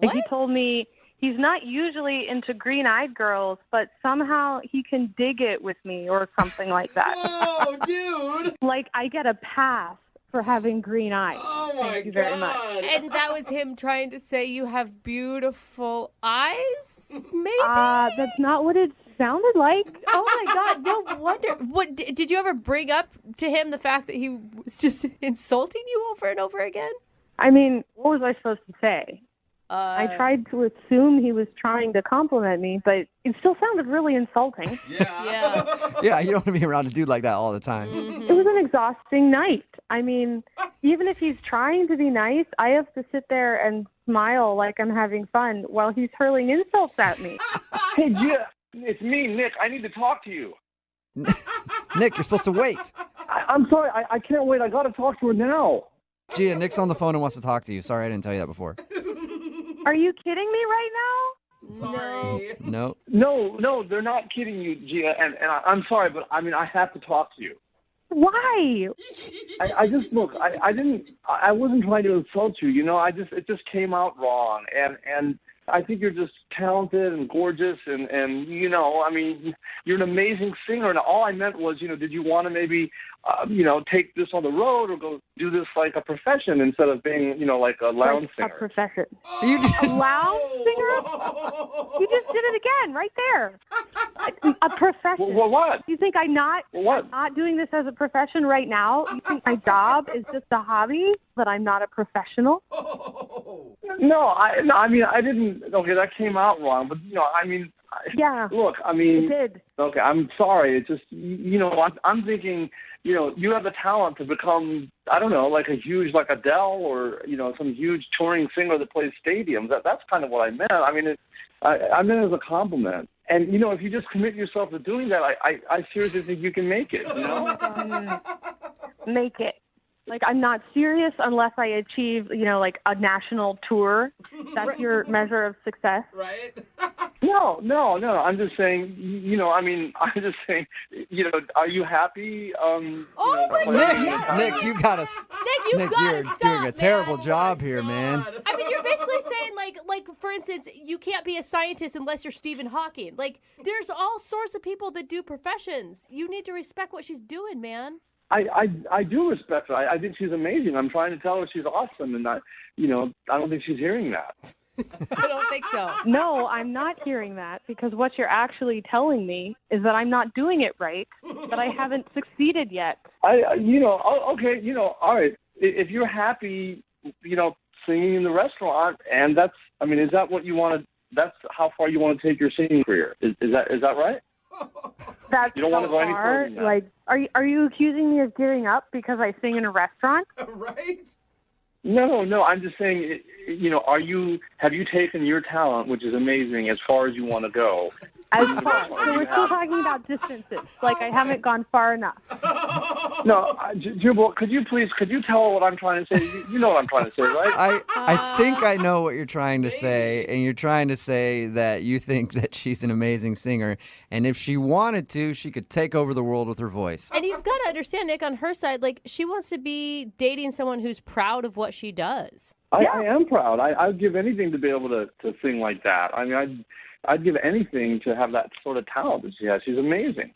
Speaker 10: Like, he told me he's not usually into green-eyed girls, but somehow he can dig it with me or something like that.
Speaker 9: Whoa, dude.
Speaker 10: Like, I get a pass for having green eyes.
Speaker 9: Oh, my
Speaker 10: Thank you very much.
Speaker 4: And that was him trying to say you have beautiful eyes, maybe?
Speaker 10: That's not what it sounded like.
Speaker 4: Oh, my God. No wonder. What did you ever bring up to him the fact that he was just insulting you over and over again?
Speaker 10: I mean, what was I supposed to say? I tried to assume he was trying to compliment me, but it still sounded really insulting.
Speaker 7: Yeah, you don't want to be around a dude like that all the time.
Speaker 10: It was an exhausting night. I mean, even if he's trying to be nice, I have to sit there and smile like I'm having fun while he's hurling insults at me.
Speaker 18: Hey, Gia, it's me, Nick. I need to talk to you.
Speaker 7: Nick, you're supposed to wait.
Speaker 18: I'm sorry. I can't wait. I got to talk to her now.
Speaker 7: Gia, Nick's on the phone and wants to talk to you. Sorry I didn't tell you that before.
Speaker 10: Are you kidding me right now?
Speaker 9: Sorry.
Speaker 7: No.
Speaker 18: No, they're not kidding you, Gia. And I'm sorry, but I mean, I have to talk to you.
Speaker 10: Why?
Speaker 18: I just look. I wasn't trying to insult you. It just came out wrong. And I think you're just talented and gorgeous, and I mean, you're an amazing singer. And all I meant was, did you want to maybe, take this on the road or go do this like a profession instead of being, like a lounge singer?
Speaker 10: A profession. A lounge singer? You just did it again, right there. A profession.
Speaker 18: Well, what?
Speaker 10: You think I'm not doing this as a profession right now? You think my job is just a hobby, that I'm not a professional?
Speaker 18: No, I mean, I didn't. Okay, that came out wrong, but I mean,
Speaker 10: yeah.
Speaker 18: Look, I mean,
Speaker 10: it did.
Speaker 18: Okay, I'm sorry. It's just, I'm thinking, you have the talent to become, I don't know, like a huge, like Adele or some huge touring singer that plays stadiums. That's kind of what I meant. I mean, I meant it as a compliment. And if you just commit yourself to doing that, I seriously think you can make it.
Speaker 10: Make it. Like, I'm not serious unless I achieve, like a national tour. That's your measure of success.
Speaker 9: Right?
Speaker 18: No. I'm just saying, I'm just saying, are you happy?
Speaker 7: Nick, you gotta.
Speaker 4: Nick, you gotta
Speaker 7: you're
Speaker 4: stop,
Speaker 7: doing a terrible job here, man.
Speaker 4: I mean, you're basically saying, like, for instance, you can't be a scientist unless you're Stephen Hawking. Like, there's all sorts of people that do professions. You need to respect what she's doing, man.
Speaker 18: I do respect her. I think she's amazing. I'm trying to tell her she's awesome, and I don't think she's hearing that.
Speaker 4: I don't think so.
Speaker 10: No, I'm not hearing that, because what you're actually telling me is that I'm not doing it right, that I haven't succeeded yet.
Speaker 18: Okay, all right. If you're happy, singing in the restaurant, and is that what you want to? That's how far you want to take your singing career. Is that right?
Speaker 10: That's
Speaker 18: you don't want to go any further than that.
Speaker 10: Like, are you accusing me of giving up because I sing in a restaurant?
Speaker 9: Right?
Speaker 18: No. I'm just saying, have you taken your talent, which is amazing, as far as you want to go?
Speaker 10: As far. So we're still talking about distances. Like, I haven't gone far enough.
Speaker 18: No, Jubal, could you tell her what I'm trying to say? You know what I'm trying to say, right?
Speaker 7: I think I know what you're trying to say, and you're trying to say that you think that she's an amazing singer, and if she wanted to, she could take over the world with her voice.
Speaker 4: And you've got to understand, Nick, on her side, like, she wants to be dating someone who's proud of what she does.
Speaker 18: I am proud. I'd give anything to be able to sing like that. I mean, I'd give anything to have that sort of talent that she has. She's amazing.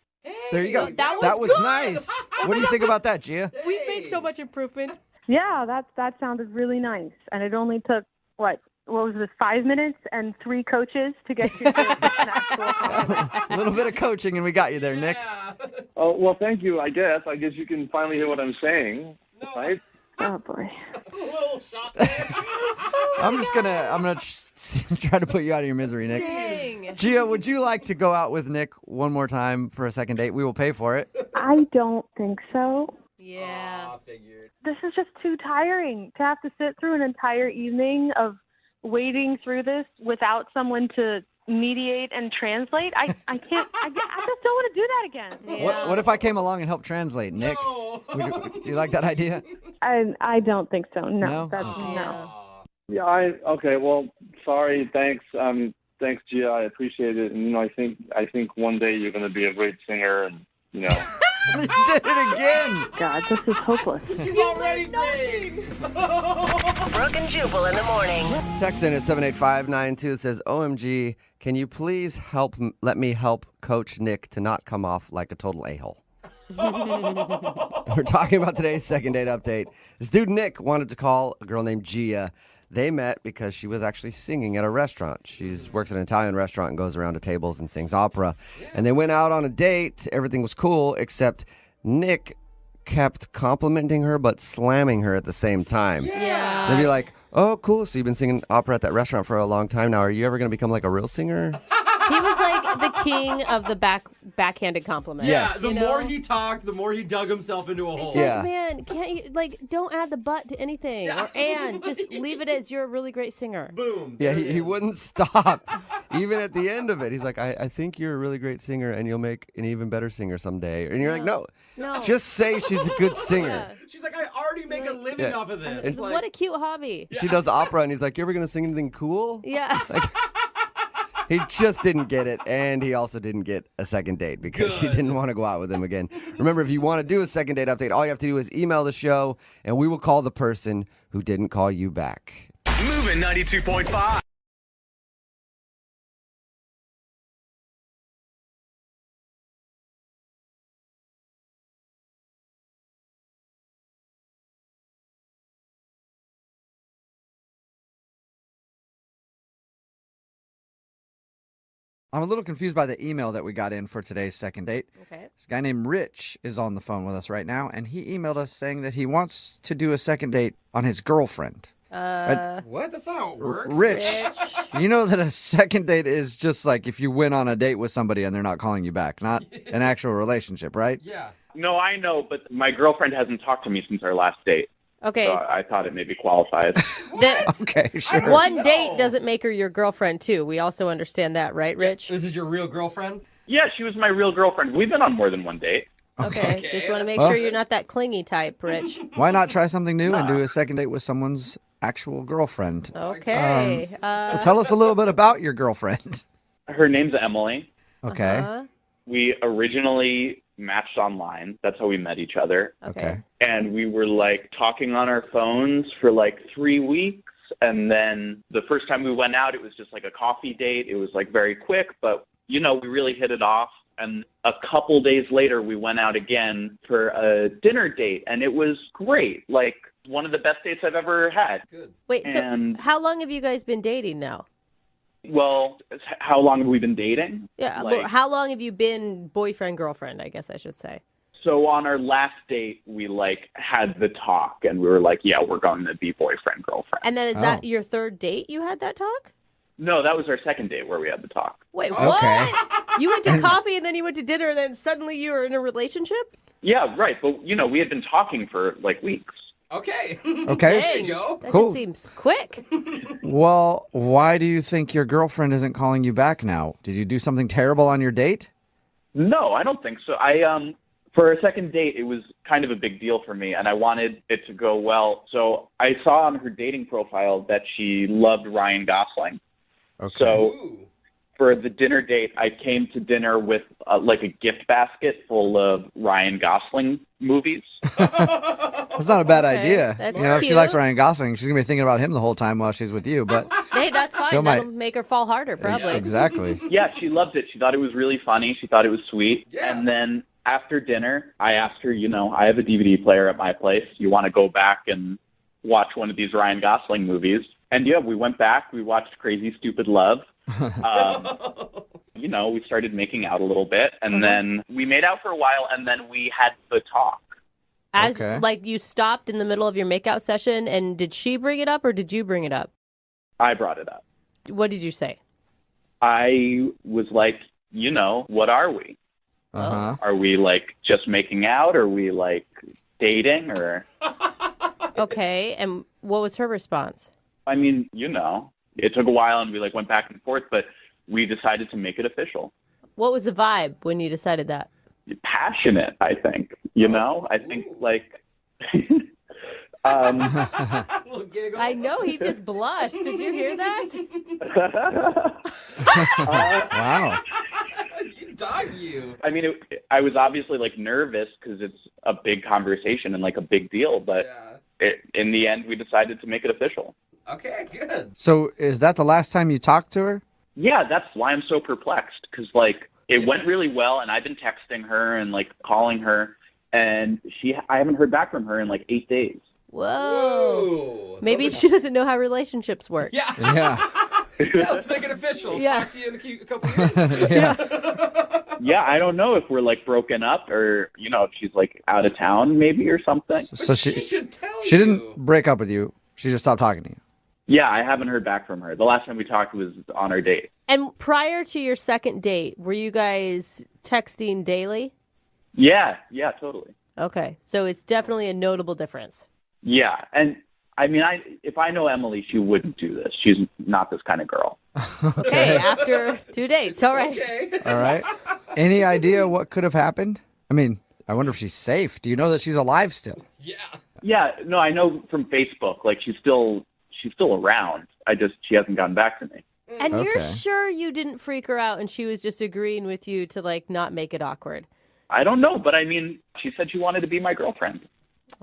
Speaker 7: There you go.
Speaker 4: That was
Speaker 7: good. Nice. What do you think about that, Gia?
Speaker 4: We've made so much improvement.
Speaker 10: Yeah, that sounded really nice. And it only took, what was this, 5 minutes and 3 coaches to get you to an actual compliment.
Speaker 7: A little bit of coaching and we got you there, Nick.
Speaker 18: Oh, well, thank you, I guess. I guess you can finally hear what I'm saying, right?
Speaker 10: Oh boy.
Speaker 7: I'm gonna try to put you out of your misery, Nick.
Speaker 4: Dang.
Speaker 7: Gia, would you like to go out with Nick one more time for a second date? We will pay for it.
Speaker 10: I don't think so.
Speaker 4: Yeah.
Speaker 9: Figured.
Speaker 10: This is just too tiring to have to sit through an entire evening of wading through this without someone to mediate and translate. I can't. I just don't want to do that again.
Speaker 7: What if I came along and helped translate, Nick? Would you like that idea?
Speaker 10: I don't think so. No,
Speaker 7: No?
Speaker 10: that's no.
Speaker 18: Yeah, okay. Well, sorry. Thanks. Thanks, Gia. I appreciate it. And I think one day you're going to be a great singer, and
Speaker 7: You did it again.
Speaker 10: God, this is hopeless.
Speaker 9: She's already great.
Speaker 11: Brooke and Jubal in the morning.
Speaker 2: Text in at 78592. It says, OMG, can you please let me help Coach Nick to not come off like a total a-hole? We're talking about today's second date update. This dude Nick wanted to call a girl named Gia. They met because she was actually singing at a restaurant. She works at an Italian restaurant and goes around to tables and sings opera. And they went out on a date. Everything was cool, except Nick kept complimenting her but slamming her at the same time.
Speaker 4: Yeah.
Speaker 2: They'd be like, oh, cool. So you've been singing opera at that restaurant for a long time now. Are you ever going to become like a real singer?
Speaker 4: He was like the king of the backhanded compliments.
Speaker 9: Yeah, the
Speaker 4: you know?
Speaker 9: more he talked, the more he dug himself into a hole.
Speaker 4: It's like, man, can't you, don't add the but to anything. Or and, just leave it as you're a really great singer.
Speaker 9: Boom.
Speaker 2: Yeah, he wouldn't stop. Even at the end of it, he's like, I think you're a really great singer and you'll make an even better singer someday. And you're like, no, just say she's a good singer.
Speaker 9: She's like, I already make a living off of this.
Speaker 4: What a cute hobby.
Speaker 2: She does opera and he's like, you ever going to sing anything cool?
Speaker 4: Yeah.
Speaker 2: He just didn't get it, and he also didn't get a second date because she didn't want to go out with him again. Remember, if you want to do a second date update, all you have to do is email the show, and we will call the person who didn't call you back.
Speaker 1: Moving 92.5.
Speaker 7: I'm a little confused by the email that we got in for today's second date.
Speaker 4: Okay.
Speaker 7: This guy named Rich is on the phone with us right now, and he emailed us saying that he wants to do a second date on his girlfriend.
Speaker 9: What? That's not how it works.
Speaker 7: Rich, you know that a second date is just like if you went on a date with somebody and they're not calling you back, not an actual relationship, right?
Speaker 9: Yeah.
Speaker 17: No, I know, but my girlfriend hasn't talked to me since our last date.
Speaker 4: Okay.
Speaker 17: So I thought it maybe qualifies.
Speaker 7: Okay, sure.
Speaker 4: One date doesn't make her your girlfriend, too. We also understand that, right, Rich?
Speaker 9: This is your real girlfriend?
Speaker 17: Yeah, she was my real girlfriend. We've been on more than one date.
Speaker 4: Okay. Just want to make sure you're not that clingy type, Rich.
Speaker 7: Why not try something new and do a second date with someone's actual girlfriend?
Speaker 4: Okay.
Speaker 7: Well, tell us a little bit about your girlfriend.
Speaker 17: Her name's Emily.
Speaker 7: Okay.
Speaker 17: We originally matched online. That's how we met each other.
Speaker 7: Okay.
Speaker 17: And we were talking on our phones for 3 weeks. And then the first time we went out, it was just a coffee date. It was very quick, but we really hit it off. And a couple days later, we went out again for a dinner date, and it was great. One of the best dates I've ever had.
Speaker 9: Good.
Speaker 4: Wait, so how long have you guys been dating now?
Speaker 17: Well, how long have we been dating?
Speaker 4: Yeah, how long have you been boyfriend, girlfriend, I guess I should say?
Speaker 17: So on our last date, we had the talk, and we were yeah, we're going to be boyfriend, girlfriend.
Speaker 4: And then is that your third date you had that talk?
Speaker 17: No, that was our second date where we had the talk.
Speaker 4: Wait, what? You went to coffee and then you went to dinner and then suddenly you were in a relationship?
Speaker 17: Yeah, right. But, we had been talking for weeks.
Speaker 9: Okay.
Speaker 7: Okay.
Speaker 4: Dang,
Speaker 9: go.
Speaker 4: that
Speaker 7: Cool.
Speaker 4: just seems quick.
Speaker 7: Well, why do you think your girlfriend isn't calling you back now? Did you do something terrible on your date?
Speaker 17: No, I don't think so. For a second date, it was kind of a big deal for me, and I wanted it to go well. So I saw on her dating profile that she loved Ryan Gosling.
Speaker 7: Okay.
Speaker 17: So for the dinner date, I came to dinner with a gift basket full of Ryan Gosling movies.
Speaker 7: That's not a bad idea.
Speaker 4: That's
Speaker 7: if she
Speaker 4: cute.
Speaker 7: likes Ryan Gosling, she's going to be thinking about him the whole time while she's with you. But
Speaker 4: Hey, that's fine.
Speaker 7: Still
Speaker 4: That'll
Speaker 7: might-
Speaker 4: make her fall harder, probably.
Speaker 7: exactly.
Speaker 17: Yeah, she loved it. She thought it was really funny. She thought it was sweet.
Speaker 9: Yeah.
Speaker 17: And then after dinner, I asked her, I have a DVD player at my place. You want to go back and watch one of these Ryan Gosling movies? And yeah, we went back. We watched Crazy Stupid Love. We started making out a little bit, and then we made out for a while, and then we had the talk.
Speaker 4: Like you stopped in the middle of your makeout session, and did she bring it up or did you bring it up?
Speaker 19: I brought it up.
Speaker 4: What did you say?
Speaker 19: I was like, what are we?
Speaker 7: Uh-huh.
Speaker 19: Are we like just making out? Are we like dating or?
Speaker 4: Okay, and what was her response?
Speaker 19: I mean, it took a while and we like went back and forth, but we decided to make it official.
Speaker 4: What was the vibe when you decided that?
Speaker 19: Passionate, I think. I think like.
Speaker 4: I know he just blushed. Did you hear that?
Speaker 7: Wow.
Speaker 9: You.
Speaker 19: I mean, I was obviously like nervous because it's a big conversation and like a big deal, but in the end, we decided to make it official.
Speaker 9: Okay, good.
Speaker 7: So is that the last time you talked to her?
Speaker 19: Yeah, that's why I'm so perplexed because like it went really well, and I've been texting her and like calling her, and I haven't heard back from her in like 8 days.
Speaker 4: Whoa. Maybe she doesn't know how relationships work.
Speaker 9: Yeah.
Speaker 7: Yeah,
Speaker 9: let's make it official.
Speaker 4: Yeah.
Speaker 9: Talk to you in a couple years.
Speaker 19: Yeah, I don't know if we're like broken up or if she's like out of town maybe or something.
Speaker 7: So
Speaker 9: she should tell you.
Speaker 7: She didn't break up with you. She just stopped talking to you.
Speaker 19: Yeah, I haven't heard back from her. The last time we talked was on our date.
Speaker 4: And prior to your second date, were you guys texting daily?
Speaker 19: Yeah, totally.
Speaker 4: Okay, so it's definitely a notable difference.
Speaker 19: Yeah, and I mean, if I know Emily, she wouldn't do this. She's not this kind of girl.
Speaker 4: Okay, after 2 dates, all right.
Speaker 9: Okay.
Speaker 7: All right. Any idea what could have happened? I mean, I wonder if she's safe. Do you know that she's alive still?
Speaker 19: Yeah, no, I know from Facebook. Like she's still around. She hasn't gotten back to me.
Speaker 4: And you're
Speaker 7: Okay.
Speaker 4: sure you didn't freak her out and she was just agreeing with you to like not make it awkward?
Speaker 19: I don't know, but I mean, she said she wanted to be my girlfriend.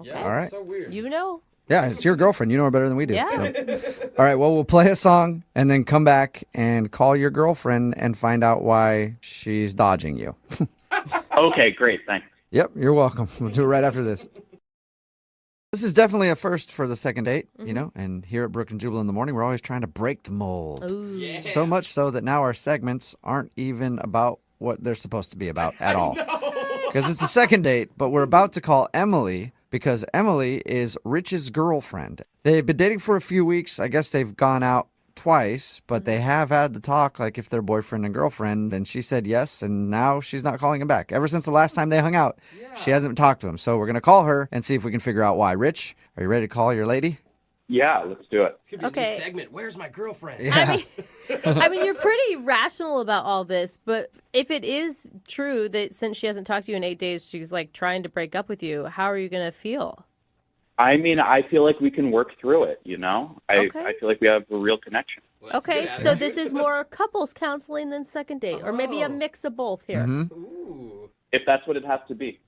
Speaker 4: Okay.
Speaker 9: Yeah,
Speaker 7: All right.
Speaker 9: so weird.
Speaker 4: You know?
Speaker 7: Yeah, it's your girlfriend. You know her better than we do.
Speaker 4: Yeah.
Speaker 7: So. All right, well, we'll play a song and then come back and call your girlfriend and find out why she's dodging you.
Speaker 19: Okay, great. Thanks.
Speaker 7: Yep, you're welcome. We'll do it right after this. This is definitely a first for the second date, and here at Brooke and Jubal in the morning, we're always trying to break the mold.
Speaker 4: Ooh.
Speaker 9: Yeah.
Speaker 7: So much so that now our segments aren't even about what they're supposed to be about at all. Because it's a second date, but we're about to call Emily because Emily is Rich's girlfriend. They've been dating for a few weeks. I guess they've gone out twice, but they have had the talk like if they're boyfriend and girlfriend, and she said yes, and now she's not calling him back. Ever since the last time they hung out, she hasn't talked to him. So we're going to call her and see if we can figure out why. Rich, are you ready to call your lady?
Speaker 19: Yeah, let's do it.
Speaker 9: It's gonna be a new segment. Where's my girlfriend?
Speaker 7: Yeah.
Speaker 4: I mean, you're pretty rational about all this, but if it is true that since she hasn't talked to you in 8 days, she's like trying to break up with you, how are you going to feel?
Speaker 19: I mean, I feel like we can work through it, I feel like we have a real connection.
Speaker 4: Okay, so this is more couples counseling than second date, or maybe a mix of both here.
Speaker 9: Ooh.
Speaker 19: If that's what it has to be.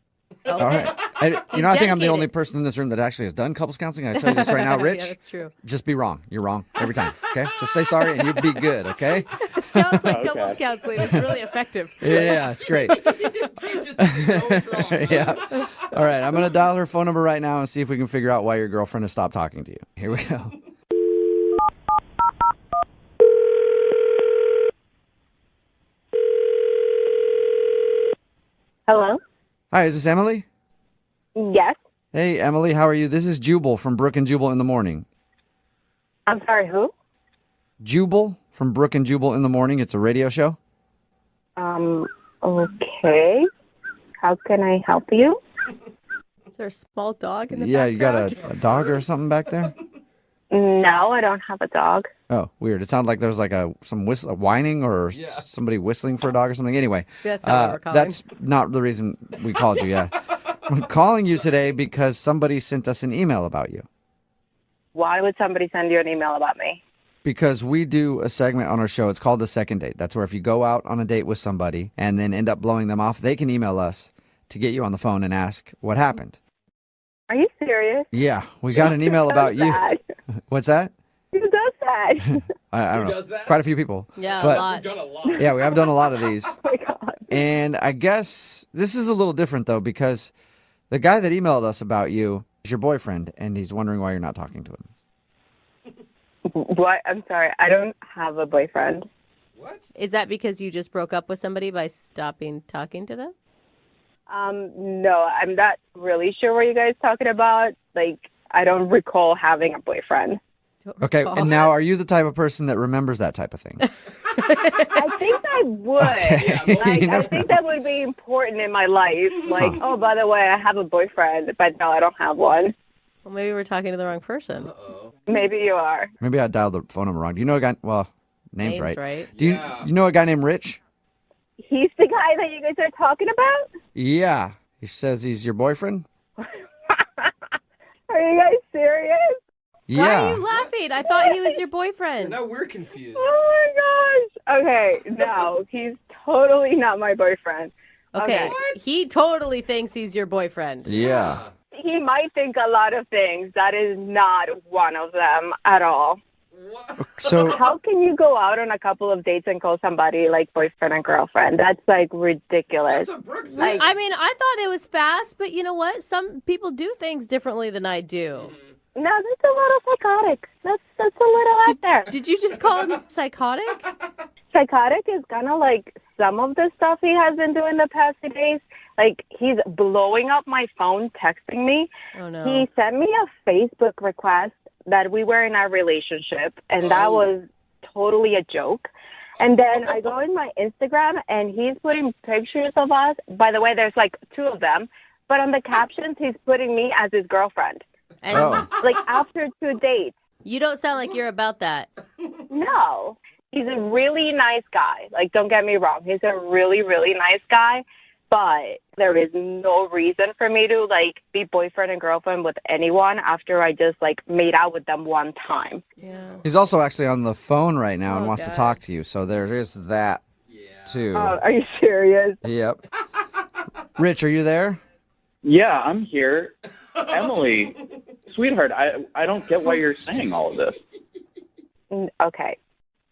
Speaker 7: All right. I think I'm the
Speaker 4: dedicated.
Speaker 7: only person in this room that actually has done couples counseling. I tell you this right now, Rich.
Speaker 4: Yeah, that's true.
Speaker 7: Just be wrong. You're wrong every time. Okay? Just say sorry and you'll be good, okay?
Speaker 4: Sounds like couples counseling is really effective.
Speaker 7: Yeah, it's great. Yeah. All right, I'm going to dial her phone number right now and see if we can figure out why your girlfriend has stopped talking to you. Here we go.
Speaker 10: Hello?
Speaker 7: Hi, is this Emily?
Speaker 10: Yes.
Speaker 7: Hey, Emily, how are you? This is Jubal from Brooke and Jubal in the morning.
Speaker 10: I'm sorry, who?
Speaker 7: Jubal from Brooke and Jubal in the morning. It's a radio show.
Speaker 10: Okay. How can I help you?
Speaker 4: Is there a small dog in the
Speaker 7: Yeah,
Speaker 4: background?
Speaker 7: you got a dog or something back there?
Speaker 10: No, I don't have a dog.
Speaker 7: Oh, weird. It sounded like there was like some whining or somebody whistling for a dog or something. Anyway,
Speaker 4: That's not what we're calling.
Speaker 7: that's not the reason we called you, yeah. I'm calling you today because somebody sent us an email about you.
Speaker 10: Why would somebody send you an email about me?
Speaker 7: Because we do a segment on our show. It's called The Second Date. That's where if you go out on a date with somebody and then end up blowing them off, they can email us to get you on the phone and ask what happened.
Speaker 10: Are you serious?
Speaker 7: Yeah, we got an email about you.
Speaker 10: That?
Speaker 7: What's that?
Speaker 10: Who does that?
Speaker 7: I don't know. Quite a few people.
Speaker 4: Yeah,
Speaker 7: But-
Speaker 4: a lot.
Speaker 9: We've done a lot.
Speaker 7: Yeah, we have done a lot of these.
Speaker 10: Oh my God.
Speaker 7: And I guess this is a little different, though, because the guy that emailed us about you is your boyfriend, and he's wondering why you're not talking to him.
Speaker 10: What? I'm sorry. I don't have a boyfriend.
Speaker 9: What?
Speaker 4: Is that because you just broke up with somebody by stopping talking to them?
Speaker 10: No, I'm not really sure what you guys talking about. Like, I don't recall having a boyfriend.
Speaker 7: Okay, and now are you the type of person that remembers that type of thing?
Speaker 10: I think I would.
Speaker 7: Okay.
Speaker 10: I think that would be important in my life. Like, oh, by the way, I have a boyfriend, but no, I don't have one.
Speaker 4: Well, maybe we're talking to the wrong person.
Speaker 10: Maybe you are.
Speaker 7: Maybe I dialed the phone number wrong. Do you know a guy? Well, name's
Speaker 4: Name's
Speaker 7: right.
Speaker 4: right.
Speaker 7: Do you know a guy named Rich?
Speaker 10: He's the guy that you guys are talking about?
Speaker 7: Yeah. He says he's your boyfriend?
Speaker 10: Are you guys serious?
Speaker 7: Yeah.
Speaker 4: Why are you laughing? I thought he was your boyfriend.
Speaker 9: Now we're confused.
Speaker 10: Oh my gosh. Okay, no, he's totally not my boyfriend.
Speaker 4: Okay, he totally thinks he's your boyfriend.
Speaker 7: Yeah.
Speaker 10: He might think a lot of things. That is not one of them at all.
Speaker 7: So
Speaker 10: How can you go out on a couple of dates and call somebody like boyfriend and girlfriend? That's like ridiculous.
Speaker 9: That's what Brooke said.
Speaker 10: Like,
Speaker 4: I mean, I thought it was fast, but you know what? Some people do things differently than I do.
Speaker 10: no, that's a little psychotic. That's a little out there.
Speaker 4: Did you just call him psychotic?
Speaker 10: Psychotic is kind of like some of the stuff he has been doing the past few days. Like, he's blowing up my phone, texting me.
Speaker 4: Oh, no.
Speaker 10: He sent me a Facebook request that we were in a relationship, and that was totally a joke. And then I go in my Instagram, and he's putting pictures of us. By the way, there's like 2 of them. But on the captions, he's putting me as his girlfriend.
Speaker 4: And
Speaker 10: Like, after 2 dates.
Speaker 4: you don't sound like you're about that.
Speaker 10: No. He's a really nice guy. Like, don't get me wrong. He's a really, really nice guy. But there is no reason for me to, like, be boyfriend and girlfriend with anyone after I just, like, made out with them one time.
Speaker 4: Yeah.
Speaker 7: he's also actually on the phone right now and
Speaker 4: Oh,
Speaker 7: wants to
Speaker 4: God.
Speaker 7: talk to you. So there is that, too.
Speaker 10: Are you serious?
Speaker 7: Yep. Rich, are you there?
Speaker 19: Yeah, I'm here. Emily, sweetheart, I don't get why you're saying all of this.
Speaker 10: Okay.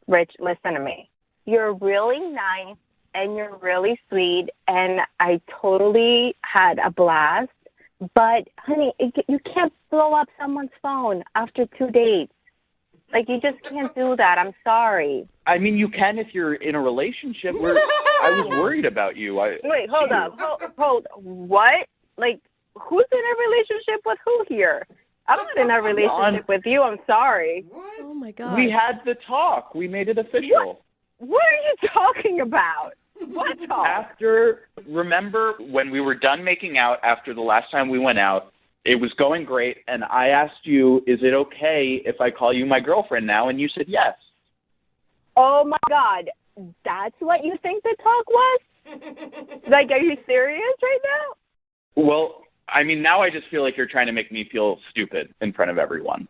Speaker 10: Rich, listen to me. You're really nice and you're really sweet, and I totally had a blast. But, honey, you can't blow up someone's phone after 2 dates. Like, you just can't do that. I'm sorry.
Speaker 19: I mean, you can if you're in a relationship. I was worried about you.
Speaker 10: Wait, hold up. Hold. What? Like, who's in a relationship with who here? I'm not in a relationship with you. I'm sorry.
Speaker 4: Oh, my gosh.
Speaker 19: We had the talk. We made it official.
Speaker 10: What are you talking about? What talk?
Speaker 19: Remember when we were done making out after the last time we went out, it was going great, and I asked you, is it okay if I call you my girlfriend now? And you said yes.
Speaker 10: Oh, my God. That's what you think the talk was? Like, are you serious right now?
Speaker 19: Well, I mean, now I just feel like you're trying to make me feel stupid in front of everyone.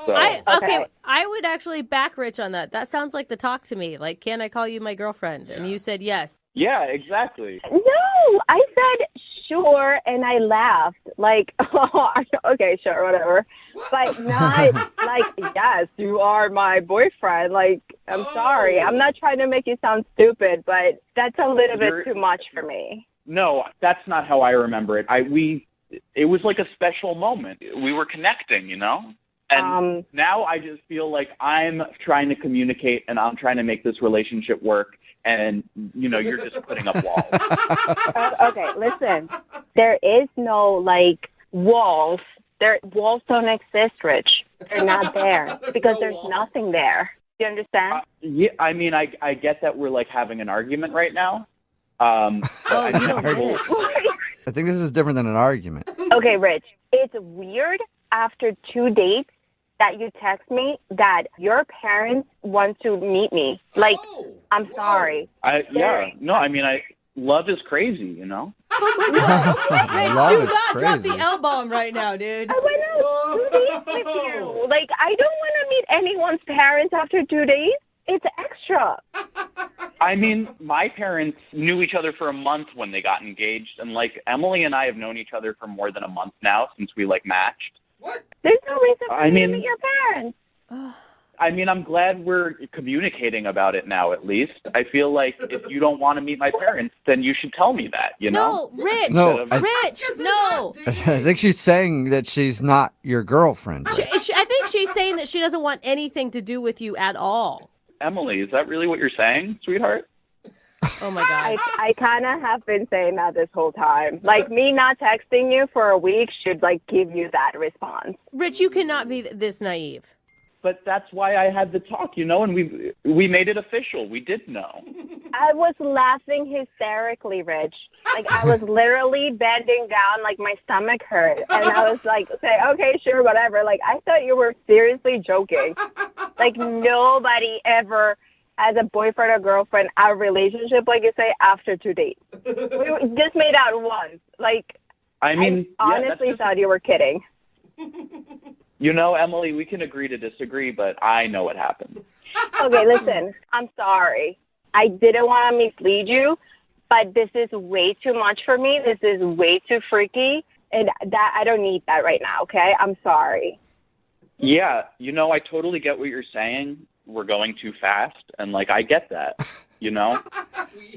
Speaker 19: So.
Speaker 4: Okay, I would actually back Rich on that. That sounds like the talk to me. Like, can I call you my girlfriend? And you said yes.
Speaker 19: Yeah, exactly.
Speaker 10: No, I said sure, and I laughed. Like, oh, okay, sure, whatever. But not like, yes, you are my boyfriend. Like, I'm sorry. I'm not trying to make you sound stupid, but that's a little bit too much for me.
Speaker 19: No, that's not how I remember it. It was like a special moment. We were connecting, you know? And now I just feel like I'm trying to communicate and I'm trying to make this relationship work. And, you know, you're just putting up walls.
Speaker 10: Okay, listen. There is no, like, walls. Walls don't exist, Rich. They're not there because there's nothing there. Do you understand?
Speaker 19: Yeah, I mean, I get that we're, like, having an argument right now.
Speaker 7: I think this is different than an argument.
Speaker 10: Okay, Rich. It's weird after 2 dates that you text me that your parents want to meet me. Like, I'm sorry.
Speaker 19: Love is crazy, you know?
Speaker 4: Rich, do not drop the L-bomb right now, dude.
Speaker 10: I went out 2 dates with you. Like, I don't want to meet anyone's parents after 2 days. It's extra.
Speaker 19: I mean, my parents knew each other for a month when they got engaged. And, like, Emily and I have known each other for more than a month now since we, like, matched.
Speaker 10: What? There's no reason for you to meet your parents.
Speaker 19: I mean, I'm glad we're communicating about it now, at least. I feel like if you don't want to meet my parents, then you should tell me that, you know?
Speaker 4: No, Rich.
Speaker 7: No,
Speaker 4: Rich, no.
Speaker 7: I think she's saying that she's not your girlfriend.
Speaker 4: I think she's saying that she doesn't want anything to do with you at all.
Speaker 19: Emily, is that really what you're saying, sweetheart?
Speaker 4: Oh my God.
Speaker 10: I kind of have been saying that this whole time. Like, me not texting you for a week should, like, give you that response.
Speaker 4: Rich, you cannot be this naive.
Speaker 19: But that's why I had the talk, you know, and we made it official. We did know.
Speaker 10: I was laughing hysterically, Rich. Like, I was literally bending down, like, my stomach hurt. And I was like, okay, sure, whatever. Like, I thought you were seriously joking. Like, nobody ever has a boyfriend or girlfriend, our relationship, like you say, after 2 dates. We just made out once. Like,
Speaker 19: I mean,
Speaker 10: I honestly thought you were kidding.
Speaker 19: You know, Emily, we can agree to disagree, but I know what happened.
Speaker 10: Okay, listen, I'm sorry. I didn't want to mislead you, but this is way too much for me. This is way too freaky, and that I don't need that right now, okay? I'm sorry.
Speaker 19: Yeah, you know, I totally get what you're saying. We're going too fast, and, like, I get that, you know?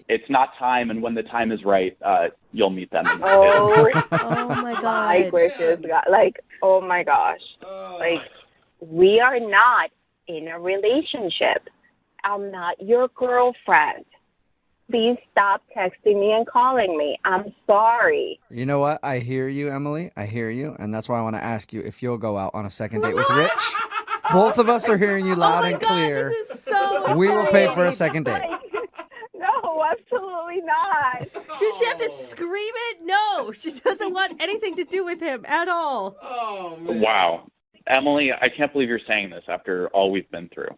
Speaker 19: It's not time, and when the time is right, you'll meet them.
Speaker 10: Oh
Speaker 4: my God.
Speaker 10: My gracious God. Like, oh my gosh. Like, we are not in a relationship. I'm not your girlfriend. Please stop texting me and calling me. I'm sorry.
Speaker 7: You know what? I hear you, Emily. I hear you. And that's why I want to ask you if you'll go out on a second date with Rich. Both of us are hearing you loud and clear.
Speaker 4: This is so
Speaker 7: We will pay for a second date.
Speaker 10: No, absolutely not.
Speaker 4: Does she have to scream it? No, she doesn't want anything to do with him at all.
Speaker 9: Oh, man.
Speaker 19: Wow. Emily, I can't believe you're saying this after all we've been through.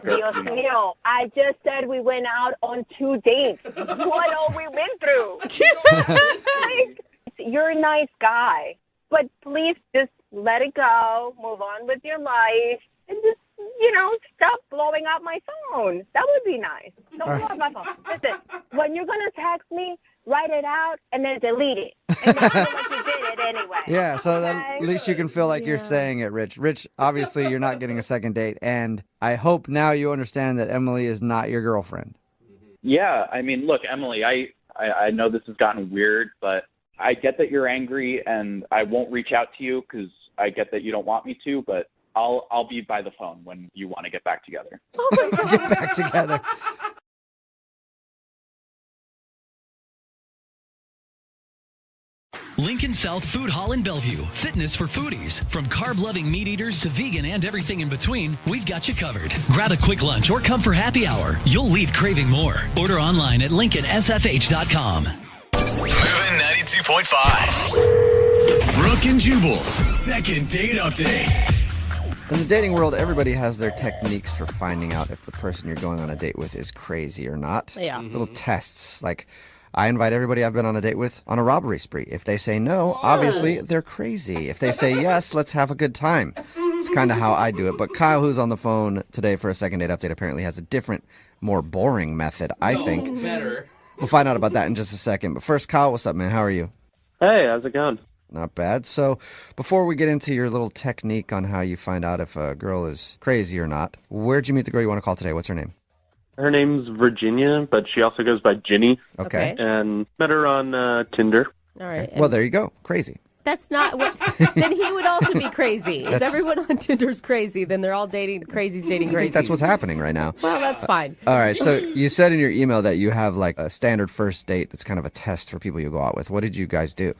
Speaker 10: Dios mío, I just said we went out on 2 dates. What all we went through? Like, you're a nice guy, but please just let it go, move on with your life, and just, you know, stop blowing up my phone. That would be nice. Don't blow up my phone. Listen, when you're going to text me, write it out and then delete it. And then feel like you did it anyway.
Speaker 7: Yeah, so at least you can feel like you're saying it, Rich. Rich, obviously you're not getting a second date, and I hope now you understand that Emily is not your girlfriend.
Speaker 19: Yeah, I mean, look, Emily, I know this has gotten weird, but I get that you're angry, and I won't reach out to you because I get that you don't want me to, but I'll be by the phone when you want to get back together.
Speaker 4: Oh my God.
Speaker 7: Get back together.
Speaker 1: Lincoln South Food Hall in Bellevue. Fitness for foodies. From carb-loving meat eaters to vegan and everything in between, we've got you covered. Grab a quick lunch or come for happy hour. You'll leave craving more. Order online at LincolnSFH.com. Moving 92.5. Brooke and Jubal's second date update.
Speaker 7: In the dating world, everybody has their techniques for finding out if the person you're going on a date with is crazy or not.
Speaker 4: Yeah.
Speaker 7: Little tests, like I invite everybody I've been on a date with on a robbery spree. If they say no, obviously they're crazy. If they say yes, let's have a good time. It's kind of how I do it. But Kyle, who's on the phone today for a second date update, apparently has a different, more boring method, I think.
Speaker 9: Better.
Speaker 7: We'll find out about that in just a second. But first, Kyle, what's up, man? How are you?
Speaker 20: Hey, how's it going?
Speaker 7: Not bad. So before we get into your little technique on how you find out if a girl is crazy or not, where'd you meet the girl you want to call today? What's her name?
Speaker 20: Her name's Virginia, but she also goes by Ginny.
Speaker 7: Okay.
Speaker 20: And met her on Tinder.
Speaker 4: All right.
Speaker 7: Well, there you go. Crazy.
Speaker 4: That's not what. Then he would also be crazy. If
Speaker 7: That's-
Speaker 4: everyone on Tinder's crazy, then they're all dating crazies dating
Speaker 7: I
Speaker 4: crazies.
Speaker 7: think that's what's happening right now.
Speaker 4: Well, that's fine.
Speaker 7: All right. So you said in your email that you have like a standard first date that's kind of a test for people you go out with. What did you guys do?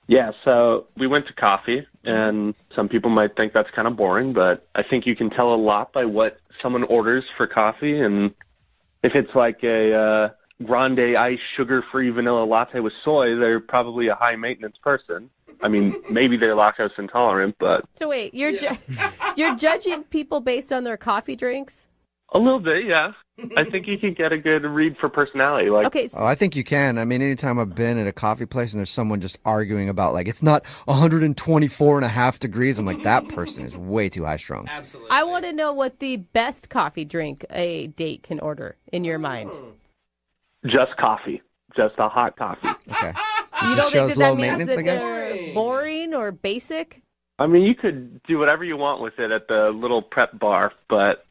Speaker 20: Yeah, so we went to coffee, and some people might think that's kind of boring, but I think you can tell a lot by what someone orders for coffee. And if it's like a grande ice sugar-free vanilla latte with soy, they're probably a high-maintenance person. I mean, maybe they're lactose intolerant, but
Speaker 4: So wait, you're judging people based on their coffee drinks?
Speaker 20: a little bit, yeah. I think you can get a good read for personality. Like,
Speaker 4: Okay.
Speaker 7: Oh, I think you can. I mean, anytime I've been at a coffee place and there's someone just arguing about like it's not 124.5 degrees, I'm like, that person is way too high strung.
Speaker 9: Absolutely.
Speaker 4: I want to know what the best coffee drink a date can order in your mind.
Speaker 20: just coffee, just a hot coffee.
Speaker 7: Okay.
Speaker 4: You don't think
Speaker 7: shows
Speaker 4: that
Speaker 7: low
Speaker 4: that means
Speaker 7: maintenance, I
Speaker 4: that
Speaker 7: guess?
Speaker 4: they're boring or basic?
Speaker 20: I mean, you could do whatever you want with it at the little prep bar, but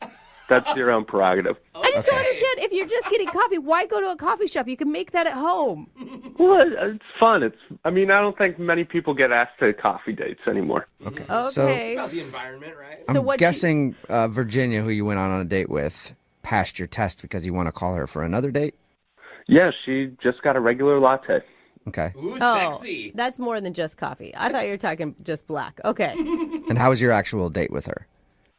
Speaker 20: that's your own prerogative.
Speaker 4: I just don't understand. If you're just getting coffee, why go to a coffee shop? You can make that at home.
Speaker 20: Well, it's fun. I mean, I don't think many people get asked to coffee dates anymore.
Speaker 7: Okay.
Speaker 4: Okay.
Speaker 9: About the environment, right?
Speaker 7: I'm guessing Virginia, who you went on a date with, passed your test because you want to call her for another date?
Speaker 20: Yeah, she just got a regular latte.
Speaker 7: Okay.
Speaker 9: Ooh,
Speaker 4: Oh,
Speaker 9: sexy.
Speaker 4: that's more than just coffee. I thought you were talking just black. Okay.
Speaker 7: And how was your actual date with her?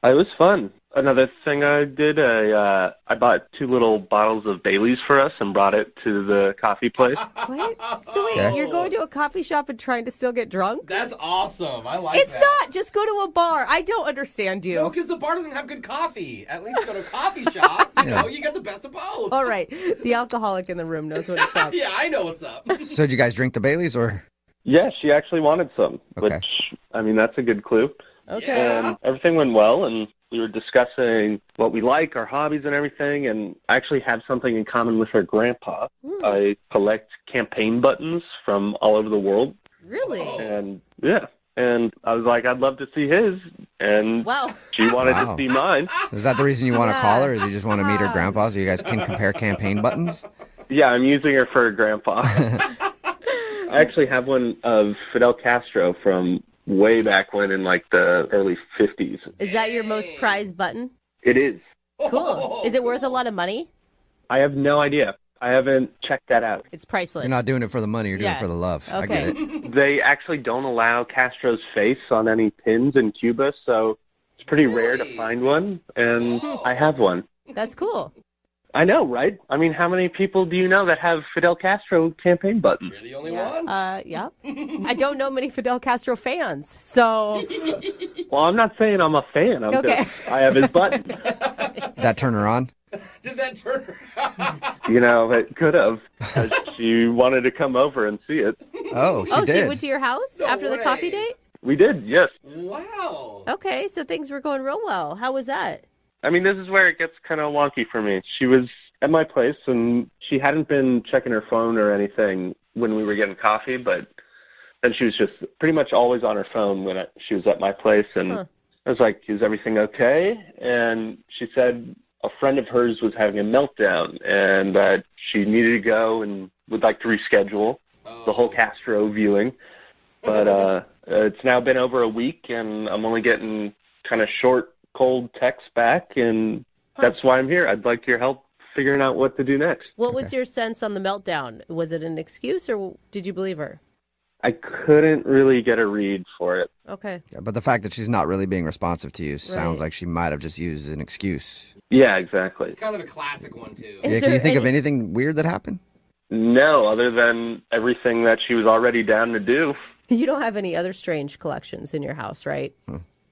Speaker 20: It was fun. Another thing I did, I bought 2 little bottles of Bailey's for us and brought it to the coffee place.
Speaker 4: What? So wait,
Speaker 7: Okay.
Speaker 4: you're going to a coffee shop and trying to still get drunk?
Speaker 9: That's awesome. I like
Speaker 4: It's
Speaker 9: that.
Speaker 4: not. Just go to a bar. I don't understand you.
Speaker 9: No, because the bar doesn't have good coffee. At least go to a coffee shop. You know, you get the best of both.
Speaker 4: All right. The alcoholic in the room knows what it's up.
Speaker 9: Yeah, I know what's up.
Speaker 7: So did you guys drink the Baileys or?
Speaker 20: Yeah, she actually wanted some,
Speaker 7: Okay.
Speaker 20: which, I mean, that's a good clue.
Speaker 4: Okay.
Speaker 20: And everything went well, and we were discussing what we like, our hobbies and everything, and I actually have something in common with her grandpa. I collect campaign buttons from all over the world.
Speaker 4: Really?
Speaker 20: And, yeah. And I was like, I'd love to see his, and
Speaker 4: Wow.
Speaker 20: she wanted
Speaker 7: Wow.
Speaker 20: to see mine.
Speaker 7: Is that the reason you want to call her? Or do you just want to meet her grandpa so you guys can compare campaign buttons?
Speaker 20: Yeah, I'm using her for a grandpa. I actually have one of Fidel Castro from way back when in like the early 50s.
Speaker 4: Is that your most prized button?
Speaker 20: It is.
Speaker 4: Cool. Is it worth a lot of money?
Speaker 20: I have no idea. I haven't checked that out.
Speaker 4: It's priceless.
Speaker 7: You're not doing it for the money, you're doing
Speaker 4: Yeah.
Speaker 7: it for the love. I
Speaker 4: Okay.
Speaker 7: get it.
Speaker 20: They actually don't allow Castro's face on any pins in Cuba, so it's pretty rare to find one, and I have one.
Speaker 4: That's cool.
Speaker 20: I know, right? I mean, how many people do you know that have Fidel Castro campaign buttons?
Speaker 9: You're the only one.
Speaker 4: Yeah. I don't know many Fidel Castro fans, so
Speaker 20: Well, I'm not saying I'm a fan. I'm
Speaker 4: Okay.
Speaker 20: just, I have his button.
Speaker 7: That turn her on?
Speaker 9: Did that turn?
Speaker 20: You know, it could have. She wanted to come over and see it.
Speaker 7: Oh, she
Speaker 4: so you
Speaker 7: did.
Speaker 4: went to your house
Speaker 9: No
Speaker 4: after the
Speaker 9: way.
Speaker 4: coffee date?
Speaker 20: We did, yes.
Speaker 9: Wow.
Speaker 4: Okay, so things were going real well. How was that?
Speaker 20: I mean, this is where it gets kind of wonky for me. She was at my place, and she hadn't been checking her phone or anything when we were getting coffee, but then she was just pretty much always on her phone when she was at my place, and I was like, is everything okay? And she said a friend of hers was having a meltdown, and that she needed to go and would like to reschedule the whole Castro viewing. But it's now been over a week, and I'm only getting kind of short, cold texts back, and that's why I'm here. I'd like your help figuring out what to do next.
Speaker 4: What was your sense on the meltdown? Was it an excuse or did you believe her?
Speaker 20: I couldn't really get a read for it.
Speaker 4: Okay.
Speaker 7: Yeah, but the fact that she's not really being responsive to you sounds
Speaker 4: Right.
Speaker 7: like she might have just used an excuse.
Speaker 20: Yeah, exactly.
Speaker 9: It's kind of a classic one, too.
Speaker 7: Yeah, can you think of anything weird that happened?
Speaker 20: No, other than everything that she was already down to do.
Speaker 4: You don't have any other strange collections in your house, right?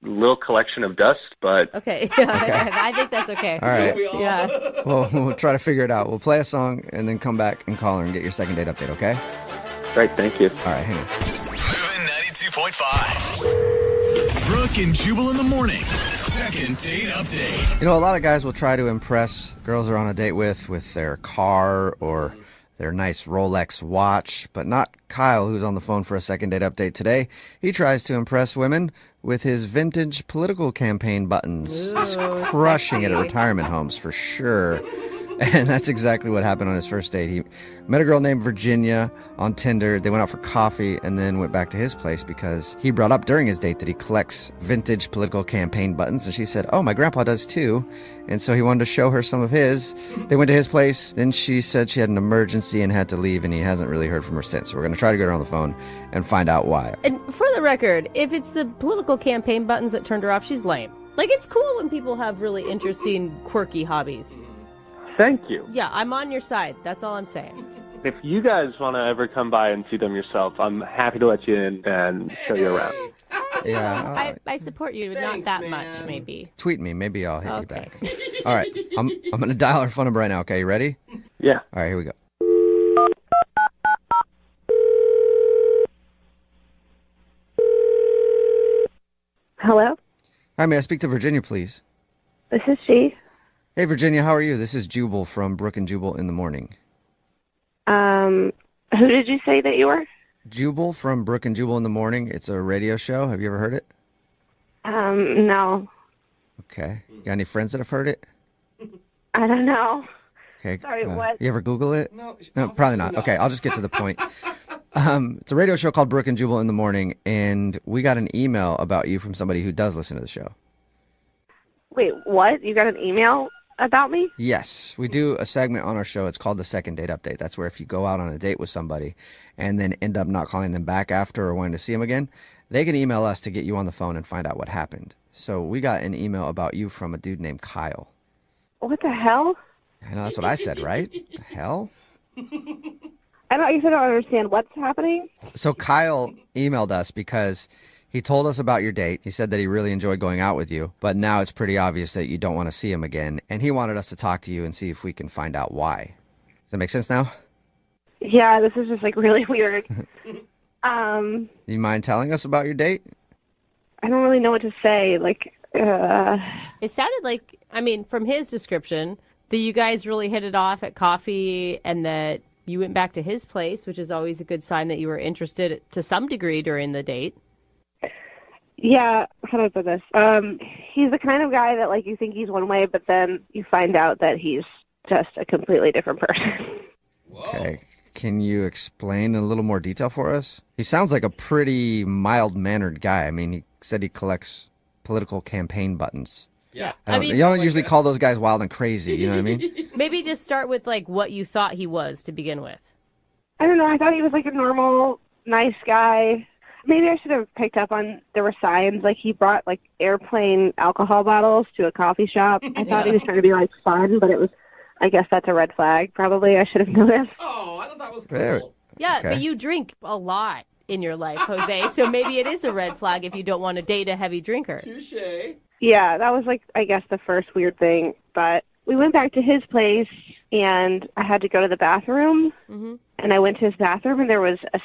Speaker 20: Little collection of dust, but
Speaker 4: Okay. Yeah, I think that's okay.
Speaker 7: All right.
Speaker 4: Yeah.
Speaker 7: Well, we'll try to figure it out. We'll play a song and then come back and call her and get your second date update, okay?
Speaker 20: Great, thank you.
Speaker 7: All right, hang on.
Speaker 21: Moving 92.5. Brooke and Jubal in the mornings. Second date update.
Speaker 7: You know, a lot of guys will try to impress girls they're on a date with their car or their nice Rolex watch, but not Kyle, who's on the phone for a second date update today. He tries to impress women with his vintage political campaign buttons. He's crushing it at retirement homes for sure. And that's exactly what happened on his first date. He met a girl named Virginia on Tinder. They went out for coffee and then went back to his place because he brought up during his date that he collects vintage political campaign buttons. And she said, oh, my grandpa does too. And so he wanted to show her some of his. They went to his place. Then she said she had an emergency and had to leave, and he hasn't really heard from her since. So we're going to try to get her on the phone and find out why.
Speaker 4: And for the record, if it's the political campaign buttons that turned her off, she's lame. Like, it's cool when people have really interesting, quirky hobbies.
Speaker 20: Thank you.
Speaker 4: Yeah, I'm on your side. That's all I'm saying.
Speaker 20: If you guys want to ever come by and see them yourself, I'm happy to let you in and show you around.
Speaker 7: Yeah.
Speaker 4: I support you, but not that much, maybe.
Speaker 7: Tweet me. Maybe I'll hit you
Speaker 4: Okay.
Speaker 7: back. All right. I'm going to dial her phone number right now. Okay, you ready?
Speaker 20: Yeah.
Speaker 7: All right, here we go.
Speaker 6: Hello,
Speaker 7: Hi, may I speak to Virginia, please?
Speaker 6: this is she.
Speaker 7: Hey, Virginia, how are you? This is Jubal from Brooke and Jubal in the Morning.
Speaker 6: Who did you say that you were?
Speaker 7: Jubal from Brooke and Jubal in the Morning. It's a radio show. Have you ever heard it?
Speaker 6: No,
Speaker 7: Okay. Got any friends that have heard it?
Speaker 6: I don't know.
Speaker 7: Okay.
Speaker 6: Sorry, what?
Speaker 7: You ever Google it?
Speaker 9: No,
Speaker 7: probably not. Okay, I'll just get to the point. It's a radio show called Brooke and Jubal in the Morning, and we got an email about you from somebody who does listen to the show.
Speaker 6: Wait, what? You got an email?
Speaker 5: about me?
Speaker 7: Yes, we do a segment on our show. It's called the Second Date Update. That's where if you go out on a date with somebody and then end up not calling them back after or wanting to see them again, they can email us to get you on the phone and find out what happened. So we got an email about you from a dude named Kyle.
Speaker 5: What the hell?
Speaker 7: I know, that's what I said, right? The hell?
Speaker 5: I guess I don't understand what's happening.
Speaker 7: So Kyle emailed us because he told us about your date. He said that he really enjoyed going out with you, but now it's pretty obvious that you don't want to see him again. And he wanted us to talk to you and see if we can find out why. Does that make sense now?
Speaker 5: Yeah, this is just like really weird.
Speaker 7: Do you mind telling us about your date?
Speaker 5: I don't really know what to say.
Speaker 4: It sounded like, I mean, from his description, that you guys really hit it off at coffee and that you went back to his place, which is always a good sign that you were interested to some degree during the date.
Speaker 5: Yeah, how do I put this? He's the kind of guy that, like, you think he's one way, but then you find out that he's just a completely different person.
Speaker 7: Okay. Can you explain in a little more detail for us? He sounds like a pretty mild-mannered guy. I mean, he said he collects political campaign buttons.
Speaker 4: Yeah.
Speaker 7: You don't usually call those guys wild and crazy, you know what I mean?
Speaker 4: Maybe just start with, like, what you thought he was to begin with.
Speaker 5: I don't know. I thought he was, like, a normal, nice guy. Maybe I should have picked up on, there were signs, like he brought, like, airplane alcohol bottles to a coffee shop. I thought he was trying to be, like, fun, but it was, I guess that's a red flag, probably. I should have noticed.
Speaker 9: Oh, I thought that was
Speaker 7: cool.
Speaker 4: Yeah,
Speaker 7: Okay.
Speaker 4: but you drink a lot in your life, Jose, so maybe it is a red flag if you don't want to date a heavy drinker.
Speaker 9: Touche.
Speaker 5: Yeah, that was, like, I guess the first weird thing. But we went back to his place, and I had to go to the bathroom.
Speaker 4: Mm-hmm.
Speaker 5: And I went to his bathroom, and there was a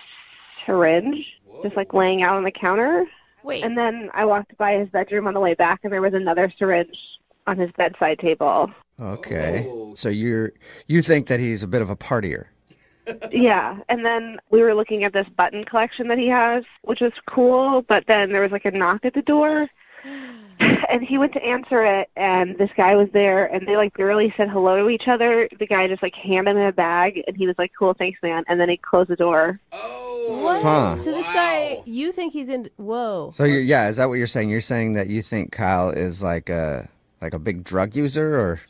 Speaker 5: syringe just, like, laying out on the counter.
Speaker 4: Wait.
Speaker 5: And then I walked by his bedroom on the way back, and there was another syringe on his bedside table.
Speaker 7: Okay. So you think that he's a bit of a partier?
Speaker 5: Yeah, and then we were looking at this button collection that he has, which was cool, but then there was, like, a knock at the door. And he went to answer it, and this guy was there, and they, like, barely said hello to each other. The guy just, like, handed him a bag, and he was like, cool, thanks, man. And then he closed the door.
Speaker 4: What?
Speaker 7: Huh.
Speaker 4: So this guy, you think he's in, whoa.
Speaker 7: So is that what you're saying? You're saying that you think Kyle is like a big drug user, or?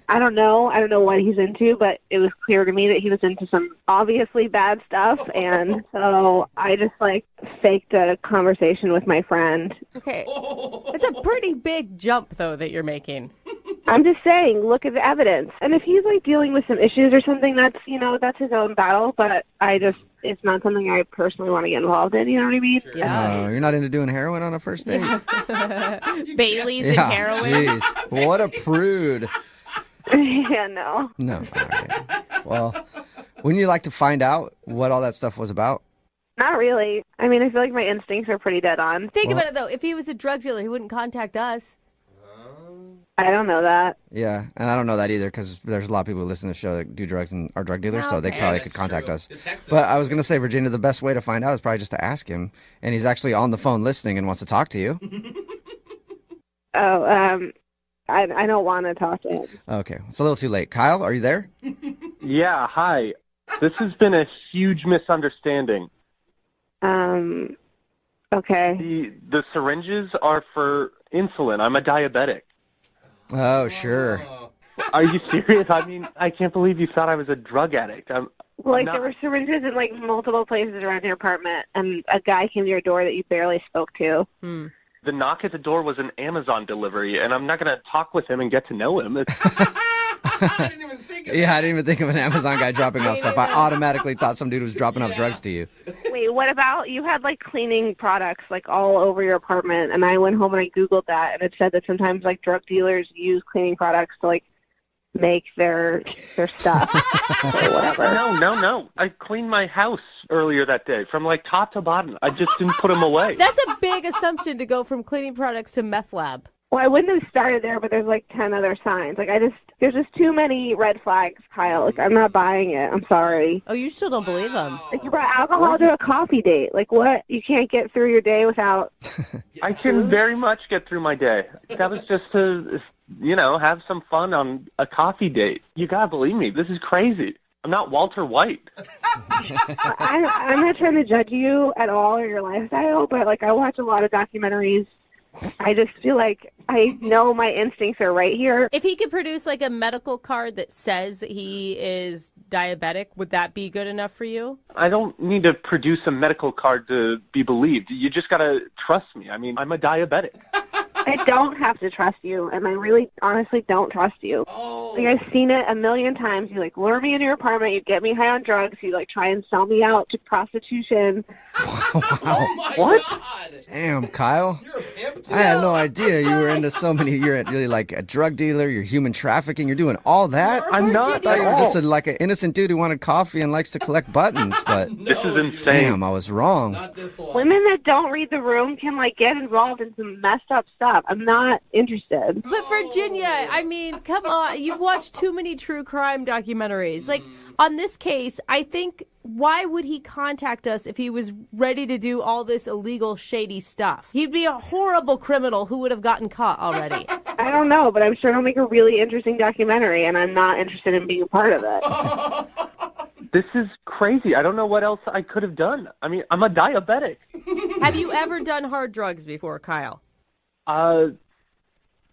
Speaker 5: I don't know. I don't know what he's into, but it was clear to me that he was into some obviously bad stuff, and so I just, like, faked a conversation with my friend.
Speaker 4: Okay. It's a pretty big jump, though, that you're making.
Speaker 5: I'm just saying, look at the evidence. And if he's, like, dealing with some issues or something, that's his own battle, but it's not something I personally want to get involved in, you know what I mean?
Speaker 7: Oh, you're not into doing heroin on a first date?
Speaker 4: Bailey's and heroin.
Speaker 7: Jeez. What a prude.
Speaker 5: Yeah, no.
Speaker 7: No. All right. Well, wouldn't you like to find out what all that stuff was about?
Speaker 5: Not really. I mean, I feel like my instincts are pretty dead on.
Speaker 4: Think about it, though. If he was a drug dealer, he wouldn't contact us.
Speaker 5: I don't know that.
Speaker 7: Yeah, and I don't know that either because there's a lot of people who listen to the show that do drugs and are drug dealers, so they probably could contact us. But I was going to say, Virginia, the best way to find out is probably just to ask him, and he's actually on the phone listening and wants to talk to you.
Speaker 5: I don't want to talk to him.
Speaker 7: Okay, it's a little too late. Kyle, are you there?
Speaker 20: Yeah, hi. This has been a huge misunderstanding.
Speaker 5: Okay.
Speaker 20: The syringes are for insulin. I'm a diabetic.
Speaker 7: Oh, sure.
Speaker 20: Are you serious? I mean, I can't believe you thought I was a drug addict.
Speaker 5: There were syringes in, like, multiple places around your apartment, and a guy came to your door that you barely spoke to.
Speaker 20: The knock at the door was an Amazon delivery, and I'm not going to talk with him and get to know him.
Speaker 7: I didn't even think of an Amazon guy dropping off stuff. I automatically thought some dude was dropping off drugs to you.
Speaker 5: Wait, what about, you had, like, cleaning products, like, all over your apartment, and I went home and I Googled that, and it said that sometimes, like, drug dealers use cleaning products to, like, make their stuff or whatever.
Speaker 20: No. I cleaned my house earlier that day from, like, top to bottom. I just didn't put them away.
Speaker 4: That's a big assumption to go from cleaning products to meth lab.
Speaker 5: Well, I wouldn't have started there, but there's, like, 10 other signs. Like, there's just too many red flags, Kyle. Like, I'm not buying it. I'm sorry.
Speaker 4: Oh, you still don't believe him?
Speaker 5: Like, you brought alcohol to a coffee date. Like, what? You can't get through your day without...
Speaker 20: I can very much get through my day. That was just to, have some fun on a coffee date. You gotta believe me. This is crazy. I'm not Walter White.
Speaker 5: I'm not trying to judge you at all or your lifestyle, but, like, I watch a lot of documentaries I just feel like I know my instincts are right here.
Speaker 4: If he could produce like a medical card that says that he is diabetic, would that be good enough for you?
Speaker 20: I don't need to produce a medical card to be believed. You just got to trust me. I mean, I'm a diabetic.
Speaker 5: I don't have to trust you, and I really, honestly don't trust you. Like, I've seen it a million times. You, like, lure me into your apartment. You get me high on drugs. You, like, try and sell me out to prostitution.
Speaker 20: What?
Speaker 7: Damn, Kyle. I had no idea you were into so many. You're really like a drug dealer. You're human trafficking. You're doing all that.
Speaker 20: I'm not.
Speaker 7: I thought you were just like an innocent dude who wanted coffee and likes to collect buttons. But
Speaker 20: This is insane.
Speaker 7: damn, I was wrong.
Speaker 5: Women that don't read the room can, like, get involved in some messed up stuff. I'm not interested.
Speaker 4: But Virginia, I mean, come on. You've watched too many true crime documentaries. Like, on this case, I think, why would he contact us if he was ready to do all this illegal, shady stuff? He'd be a horrible criminal who would have gotten caught already.
Speaker 5: I don't know, but I'm sure it'll make a really interesting documentary, and I'm not interested in being a part of it.
Speaker 20: This is crazy. I don't know what else I could have done. I mean, I'm a diabetic.
Speaker 4: Have you ever done hard drugs before, Kyle?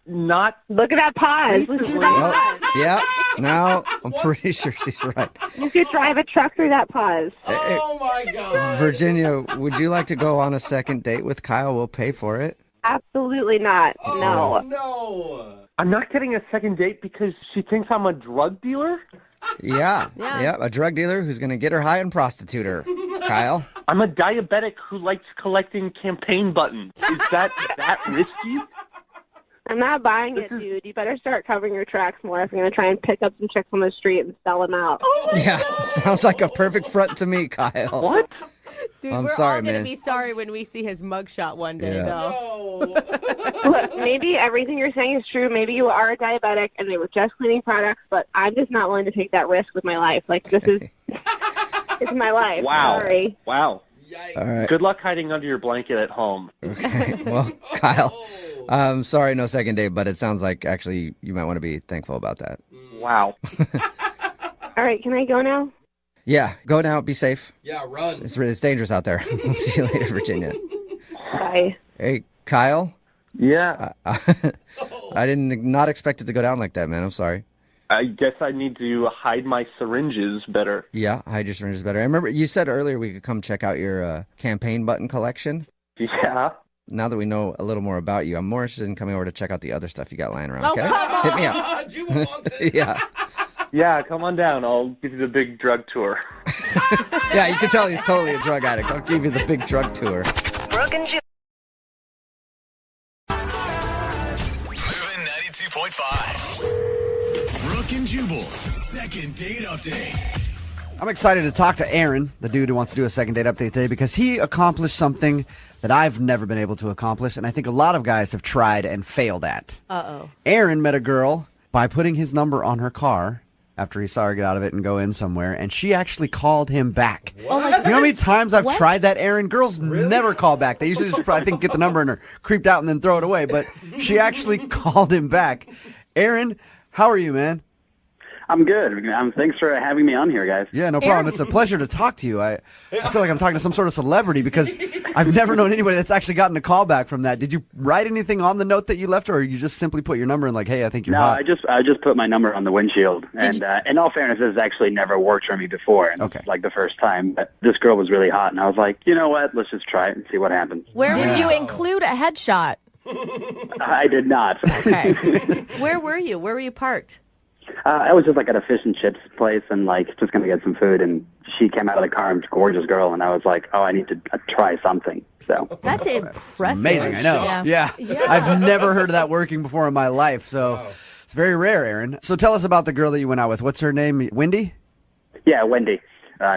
Speaker 20: Not.
Speaker 5: Look at that pause. Listen to that pause.
Speaker 7: Yeah, now I'm pretty sure she's right.
Speaker 5: You could drive a truck through that pause.
Speaker 9: Oh, my God.
Speaker 7: Virginia, would you like to go on a second date with Kyle? We'll pay for it.
Speaker 5: Absolutely not. No.
Speaker 9: No.
Speaker 20: I'm not getting a second date because she thinks I'm a drug dealer?
Speaker 7: Yeah, a drug dealer who's going to get her high and prostitute her. Kyle?
Speaker 20: I'm a diabetic who likes collecting campaign buttons. Is that risky?
Speaker 5: I'm not buying it, dude. You better start covering your tracks more if you're going to try and pick up some chicks on the street and sell them out.
Speaker 7: Yeah, sounds like a perfect front to me, Kyle.
Speaker 20: What?
Speaker 4: Dude,
Speaker 7: I'm
Speaker 4: we're
Speaker 7: sorry,
Speaker 4: all going to
Speaker 7: man.
Speaker 4: be sorry when we see his mugshot one day,
Speaker 7: Yeah.
Speaker 4: though.
Speaker 5: Look, maybe everything you're saying is true. Maybe you are a diabetic and they were just cleaning products, but I'm just not willing to take that risk with my life. Like, this is it's my life.
Speaker 20: Wow.
Speaker 5: Sorry.
Speaker 20: Wow.
Speaker 7: All right.
Speaker 20: Good luck hiding under your blanket at home.
Speaker 7: Okay, well, Kyle, sorry, no second date, but it sounds like actually you might want to be thankful about that.
Speaker 20: Wow.
Speaker 5: All right, can I go now?
Speaker 7: Yeah, go now, be safe.
Speaker 9: Yeah, run.
Speaker 7: It's dangerous out there. We'll see you later, Virginia.
Speaker 5: Bye.
Speaker 7: Hey, Kyle?
Speaker 20: Yeah.
Speaker 7: I did not expect it to go down like that, man. I'm sorry.
Speaker 20: I guess I need to hide my syringes better.
Speaker 7: Yeah, hide your syringes better. I remember you said earlier we could come check out your campaign button collection.
Speaker 20: Yeah.
Speaker 7: Now that we know a little more about you, I'm more interested in coming over to check out the other stuff you got lying around,
Speaker 4: Oh,
Speaker 7: okay?
Speaker 4: come on.
Speaker 7: Hit me up.
Speaker 9: Jubal wants it.
Speaker 7: Yeah.
Speaker 20: Yeah, come on down. I'll give you the big drug tour.
Speaker 7: Yeah, you can tell he's totally a drug addict. I'll give you the big drug tour.
Speaker 11: Brooke and Jubal.
Speaker 21: Moving 92.5. Brooke and Jubal's second date update.
Speaker 2: I'm excited to talk to Aaron, the dude who wants to do a second date update today, because he accomplished something that I've never been able to accomplish, and I think a lot of guys have tried and failed at.
Speaker 4: Uh-oh.
Speaker 2: Aaron met a girl by putting his number on her car after he saw her get out of it and go in somewhere, and she actually called him back.
Speaker 4: Oh my
Speaker 2: You know how many times I've
Speaker 4: What?
Speaker 2: tried that, Aaron? Girls never call back. They usually just, I think, get the number and are creeped out and then throw it away, but she actually called him back. Aaron, how are you, man?
Speaker 3: I'm good. Thanks for having me on here, guys.
Speaker 2: Yeah, no problem. It's a pleasure to talk to you. I feel like I'm talking to some sort of celebrity because I've never known anybody that's actually gotten a call back from that. Did you write anything on the note that you left, or you just simply put your number in like, hey, I think you're
Speaker 3: No,
Speaker 2: hot?
Speaker 3: I just put my number on the windshield. And in all fairness, this has actually never worked for me before. And it's like the first time. But this girl was really hot, and I was like, you know what? Let's just try it and see what happens.
Speaker 14: Where did you include a headshot?
Speaker 3: I did not.
Speaker 14: Okay.
Speaker 4: Where were you? Where were you parked?
Speaker 3: I was just like at a fish and chips place and like just going to get some food. And she came out of the car and was a gorgeous girl. And I was like, oh, I need to try something. So
Speaker 4: That's impressive.
Speaker 2: Amazing, I know. Yeah. I've never heard of that working before in my life, so it's very rare, Aaron. So tell us about the girl that you went out with. What's her name? Wendy?
Speaker 3: Yeah, Wendy.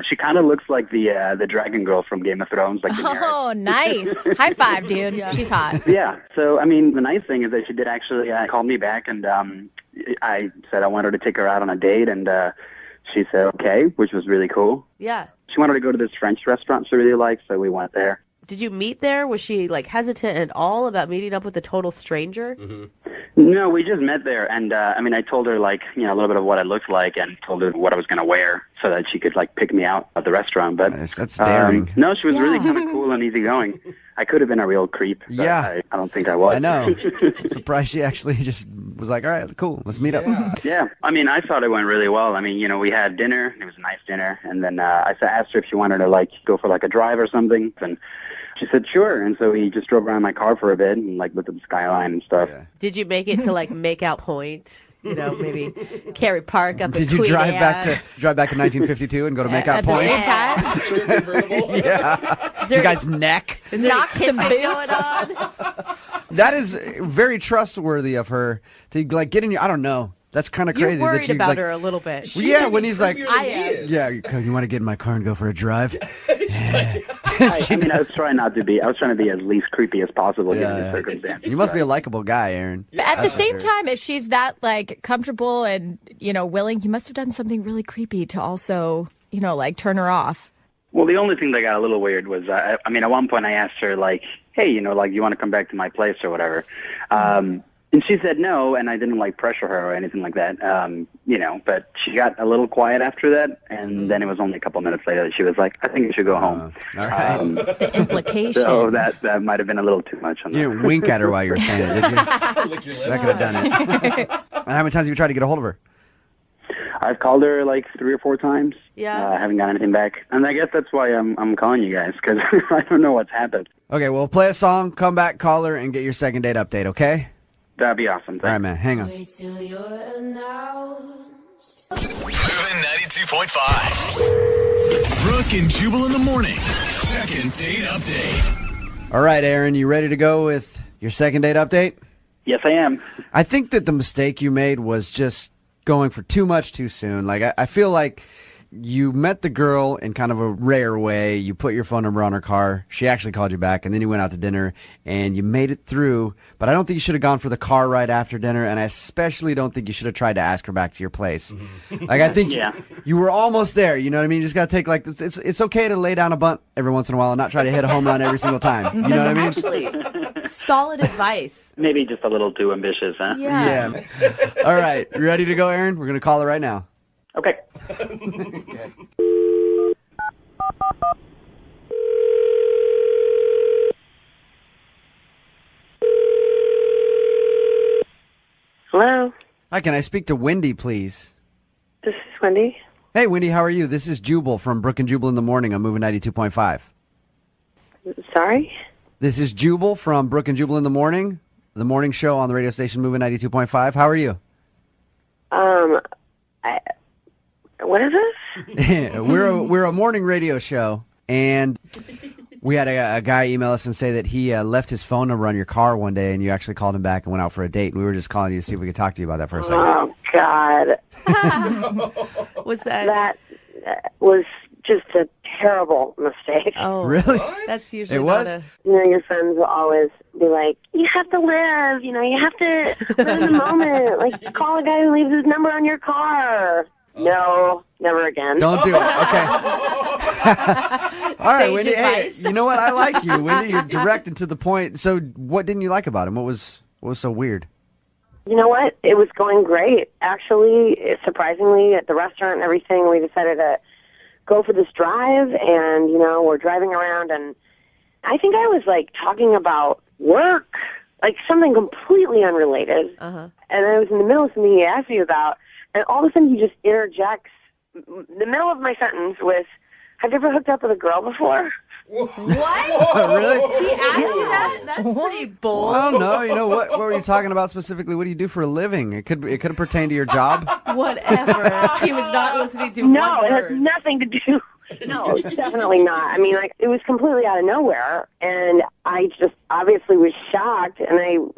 Speaker 3: She kind of looks like the dragon girl from Game of Thrones. Like
Speaker 14: Oh, nice. High five, dude. She's hot.
Speaker 3: Yeah. So, I mean, the nice thing is that she did actually call me back, and I said I wanted to take her out on a date, and she said okay, which was really cool.
Speaker 4: Yeah.
Speaker 3: She wanted to go to this French restaurant she really liked, so we went there.
Speaker 4: Did you meet there? Was she like hesitant at all about meeting up with a total stranger?
Speaker 3: No, we just met there, and I mean, I told her like a little bit of what I looked like, and told her what I was going to wear, so that she could like pick me out at the restaurant. But
Speaker 2: that's daring.
Speaker 3: No, she was really kind of cool and easygoing. I could have been a real creep. But
Speaker 7: Yeah.
Speaker 3: I don't think I was.
Speaker 7: I know. I'm surprised she actually just was like, all right, cool, let's meet up.
Speaker 3: Yeah, I mean, I thought it went really well. I mean, you know, we had dinner. It was a nice dinner. And then I asked her if she wanted to, like, go for, like, a drive or something. And she said, sure. And so we just drove around my car for a bit and, like, looked at the skyline and stuff.
Speaker 4: Did you make it to like Make Out Point? You know, maybe Cary Park up in
Speaker 7: Did you
Speaker 4: Queen
Speaker 7: drive
Speaker 4: Anne?
Speaker 7: back to 1952 and go to Make Out
Speaker 4: At the
Speaker 7: Point?
Speaker 4: same time?
Speaker 7: Yeah. You guys neck.
Speaker 4: Is there
Speaker 14: Knock some
Speaker 4: kissing
Speaker 14: boots.
Speaker 4: going on?
Speaker 7: That is very trustworthy of her to like get in your. I don't know. That's kind of crazy.
Speaker 4: You're worried
Speaker 7: that she,
Speaker 4: about
Speaker 7: like,
Speaker 4: her a little bit.
Speaker 7: Well, yeah, when he's like,
Speaker 4: I am.
Speaker 7: yeah, you want to get in my car and go for a drive?
Speaker 3: I mean, I was trying to be as least creepy as possible given the circumstances.
Speaker 7: You must be a likable guy, Aaron.
Speaker 14: But at the
Speaker 7: That's for
Speaker 14: same
Speaker 7: sure.
Speaker 14: time, if she's that like comfortable and willing, you must have done something really creepy to also like turn her off.
Speaker 3: Well, the only thing that got a little weird was, I mean, at one point I asked her, like, hey, you want to come back to my place or whatever. And she said no, and I didn't, like, pressure her or anything like that, but she got a little quiet after that, and then it was only a couple minutes later that she was like, I think you should go home.
Speaker 7: All right.
Speaker 14: The implication.
Speaker 3: So that might have been a little too much on
Speaker 7: You
Speaker 3: that.
Speaker 7: didn't wink at her while you were saying it, did you? That could have done it. And how many times have you tried to get a hold of her?
Speaker 3: I've called her like 3 or 4 times.
Speaker 4: Yeah.
Speaker 3: I haven't got anything back. And I guess that's why I'm calling you guys, because I don't know what's happened.
Speaker 7: Okay, well, play a song, come back, call her, and get your second date update, okay?
Speaker 3: That'd be awesome.
Speaker 7: All right, man, hang on.
Speaker 21: Moving 92.5. Brooke and Jubal in the mornings. Second date update.
Speaker 7: All right, Aaron, you ready to go with your second date update?
Speaker 3: Yes, I am.
Speaker 7: I think that the mistake you made was just going for too much too soon. Like, I feel like you met the girl in kind of a rare way. You put your phone number on her car. She actually called you back, and then you went out to dinner, and you made it through. But I don't think you should have gone for the car ride after dinner, and I especially don't think you should have tried to ask her back to your place. Like, I think you were almost there. You know what I mean? You just got to take, like, it's okay to lay down a bunt every once in a while and not try to hit a home run every single time. You know what I mean?
Speaker 4: Actually, solid advice.
Speaker 3: Maybe just a little too ambitious, huh?
Speaker 4: Yeah.
Speaker 7: All right. You ready to go, Aaron? We're going to call her right now.
Speaker 3: Okay.
Speaker 5: Hello,
Speaker 7: Hi, can I speak to Wendy, please?
Speaker 5: this is Wendy.
Speaker 7: Hey, Wendy, how are you? This is Jubal from Brooke and Jubal in the Morning. I'm moving 92.5.
Speaker 5: Sorry?
Speaker 7: This is Jubal from Brooke and Jubal in the Morning show on the radio station Moving 92.5. How are you?
Speaker 5: What is this?
Speaker 7: We're a morning radio show, and we had a guy email us and say that he left his phone number on your car one day, and you actually called him back and went out for a date. And we were just calling you to see if we could talk to you about that for a second.
Speaker 5: Oh, God.
Speaker 4: Was that?
Speaker 5: That was just a terrible mistake.
Speaker 4: Oh,
Speaker 7: Really?
Speaker 4: That's usually
Speaker 7: It was?
Speaker 4: not a.
Speaker 5: Your friends will always be like, you have to live, you have to live in the moment. Like, call a guy who leaves his number on your car. No, never again.
Speaker 7: Don't do it. Okay. All right,
Speaker 5: Sage
Speaker 7: Wendy.
Speaker 5: advice.
Speaker 7: Hey, you know what? I like you, Wendy. You're direct and to the point. So, what didn't you like about him? What was so weird?
Speaker 5: You know what? It was going great. Actually, surprisingly, at the restaurant and everything, we decided to go for this drive, and, we're driving around, and I think I was, like, talking about work, like something completely unrelated.
Speaker 4: Uh-huh.
Speaker 5: And I was in the middle of something he asked me about, and all of a sudden he just interjects the middle of my sentence with, have you ever hooked up with a girl before?
Speaker 4: What?
Speaker 7: Really?
Speaker 4: He asked you that? That's pretty bold.
Speaker 7: Well, I don't know. What were you talking about specifically? What do you do for a living? It could have pertained to your job.
Speaker 4: Whatever. He was not listening to
Speaker 5: No,
Speaker 4: one
Speaker 5: it has
Speaker 4: word.
Speaker 5: nothing to do. No, definitely not. I mean, like, it was completely out of nowhere, and I just obviously was shocked, and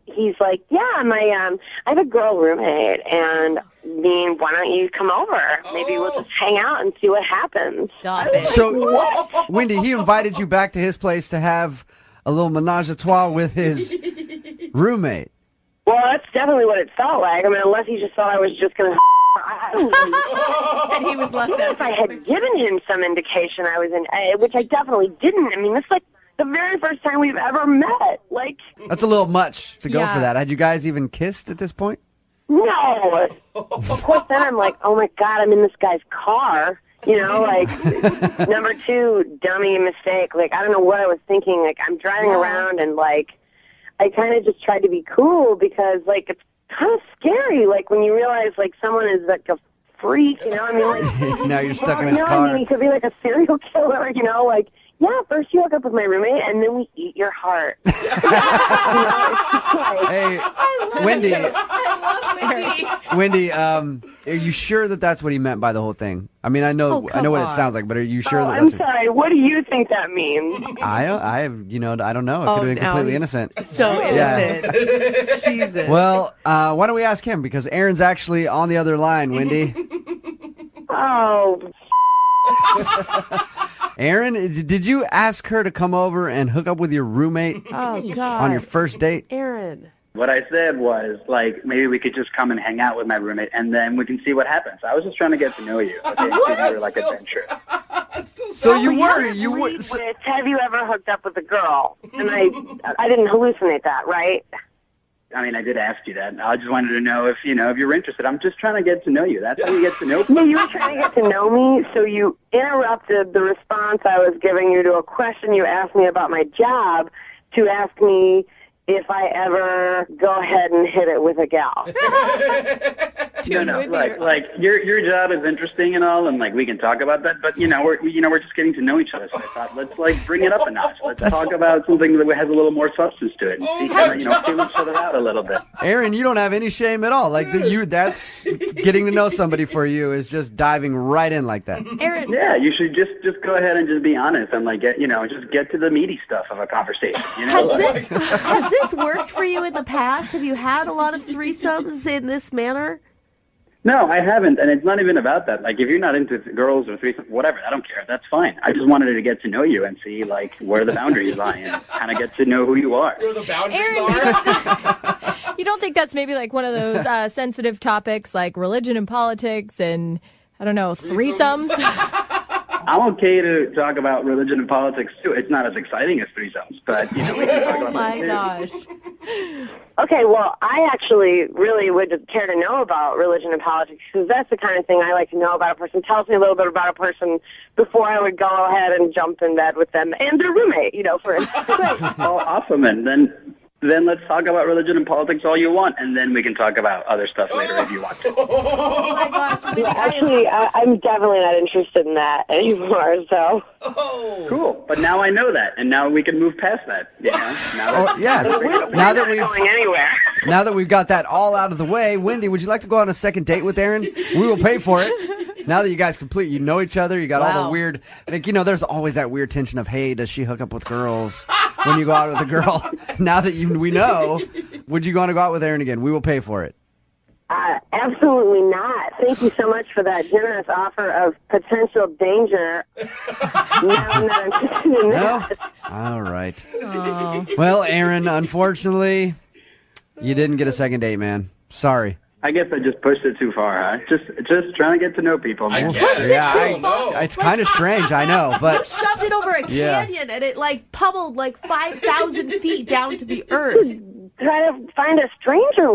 Speaker 5: he's like, yeah, I have a girl roommate, and why don't you come over? Maybe we'll just hang out and see what happens.
Speaker 4: Stop
Speaker 5: it.
Speaker 7: So,
Speaker 5: What?
Speaker 7: Wendy, he invited you back to his place to have a little menage a trois with his roommate.
Speaker 5: Well, that's definitely what it felt like. I mean, unless he just thought I was just going to...
Speaker 4: And he was left out.
Speaker 5: If I had given him some indication I was which I definitely didn't. I mean, this is like the very first time we've ever met. Like,
Speaker 7: That's a little much to go
Speaker 5: Yeah.
Speaker 7: for that. Had you guys even kissed at this point?
Speaker 5: no. Of course, then I'm like, oh my God, I'm in this guy's car.
Speaker 8: You know, like, number 2, dummy mistake. Like, I don't know what I was thinking. Like, I'm driving around and, like, I kind of just tried to be cool because, like, it's kind of scary. Like, when you realize, like, someone is, like, a freak, you know? I mean, like...
Speaker 7: Now you're stuck in his
Speaker 8: I
Speaker 7: car.
Speaker 8: mean, he could be, like, a serial killer, you know? Like, yeah, first you hook up with my roommate, and then we eat your heart.
Speaker 7: Hey, Wendy.
Speaker 4: I love
Speaker 7: Wendy, are you sure that that's what he meant by the whole thing? I mean, I know what it sounds like, but are you sure that
Speaker 8: I'm
Speaker 7: that's
Speaker 8: sorry. What do you think that means?
Speaker 7: I don't know. It could have been completely innocent.
Speaker 8: So innocent. Jesus.
Speaker 7: Well, why don't we ask him? Because Aaron's actually on the other line, Wendy.
Speaker 8: Oh.
Speaker 7: Aaron, did you ask her to come over and hook up with your roommate
Speaker 8: Oh, God.
Speaker 7: on your first date?
Speaker 8: Aaron.
Speaker 3: What I said was, like, maybe we could just come and hang out with my roommate, and then we can see what happens. I was just trying to get to know you. Okay?
Speaker 8: What?
Speaker 3: You were like adventure.
Speaker 7: So you were.
Speaker 8: Have you ever hooked up with a girl? And I didn't hallucinate that, right?
Speaker 3: I mean, I did ask you that. I just wanted to know if you were interested. I'm just trying to get to know you. That's how you get to know people.
Speaker 8: Yeah, you were trying to get to know me, so you interrupted the response I was giving you to a question you asked me about my job to ask me if I ever go ahead and hit it with a gal.
Speaker 3: No, like your job is interesting and all, and like we can talk about that. But we're just getting to know each other. So I thought let's like bring it up a notch. Let's talk about something that has a little more substance to it. And see, feel each other out a little bit.
Speaker 7: Aaron, you don't have any shame at all. Like that's getting to know somebody for you is just diving right in like that.
Speaker 8: Aaron.
Speaker 3: Yeah, you should just go ahead and just be honest and like just get to the meaty stuff of a conversation.
Speaker 8: Has this worked for you in the past? Have you had a lot of threesomes in this manner?
Speaker 3: No, I haven't, and it's not even about that. Like, if you're not into girls or threesomes, whatever, I don't care. That's fine. I just wanted to get to know you and see, like, where the boundaries lie and kind of get to know who you are.
Speaker 9: Where the boundaries
Speaker 14: are? You don't think that's maybe like one of those sensitive topics like religion and politics and, I don't know, threesomes?
Speaker 3: I'm okay to talk about religion and politics, too. It's not as exciting as threesomes, but, we can talk about
Speaker 8: my
Speaker 3: that, too.
Speaker 8: gosh. Okay, well, I actually really would care to know about religion and politics because that's the kind of thing I like to know about a person. Tells me a little bit about a person before I would go ahead and jump in bed with them and their roommate, for instance.
Speaker 3: Oh, awesome. And then let's talk about religion and politics all you want, and then we can talk about other stuff later if you want to.
Speaker 8: Oh, my gosh. Actually, I'm definitely not interested in that anymore, so.
Speaker 3: Oh. Cool. But now I know that, and now we can move past that. Now
Speaker 7: that we've got that all out of the way, Wendy, would you like to go on a second date with Aaron? We will pay for it. Now that you guys you know each other, you got all the weird, there's always that weird tension of, hey, does she hook up with girls when you go out with a girl? Now that we know, would you want to go out with Aaron again? We will pay for it.
Speaker 8: Absolutely not. Thank you so much for that generous offer of potential danger. No, I'm not interested in that.
Speaker 7: All right. Well, Aaron, unfortunately, you didn't get a second date, man. Sorry.
Speaker 3: I guess I just pushed it too far, huh? Just trying to get to know people, man.
Speaker 7: It's kind of strange, I know, but
Speaker 8: You shoved it over a canyon and it pummeled 5,000 feet down to the earth. Try to find a stranger,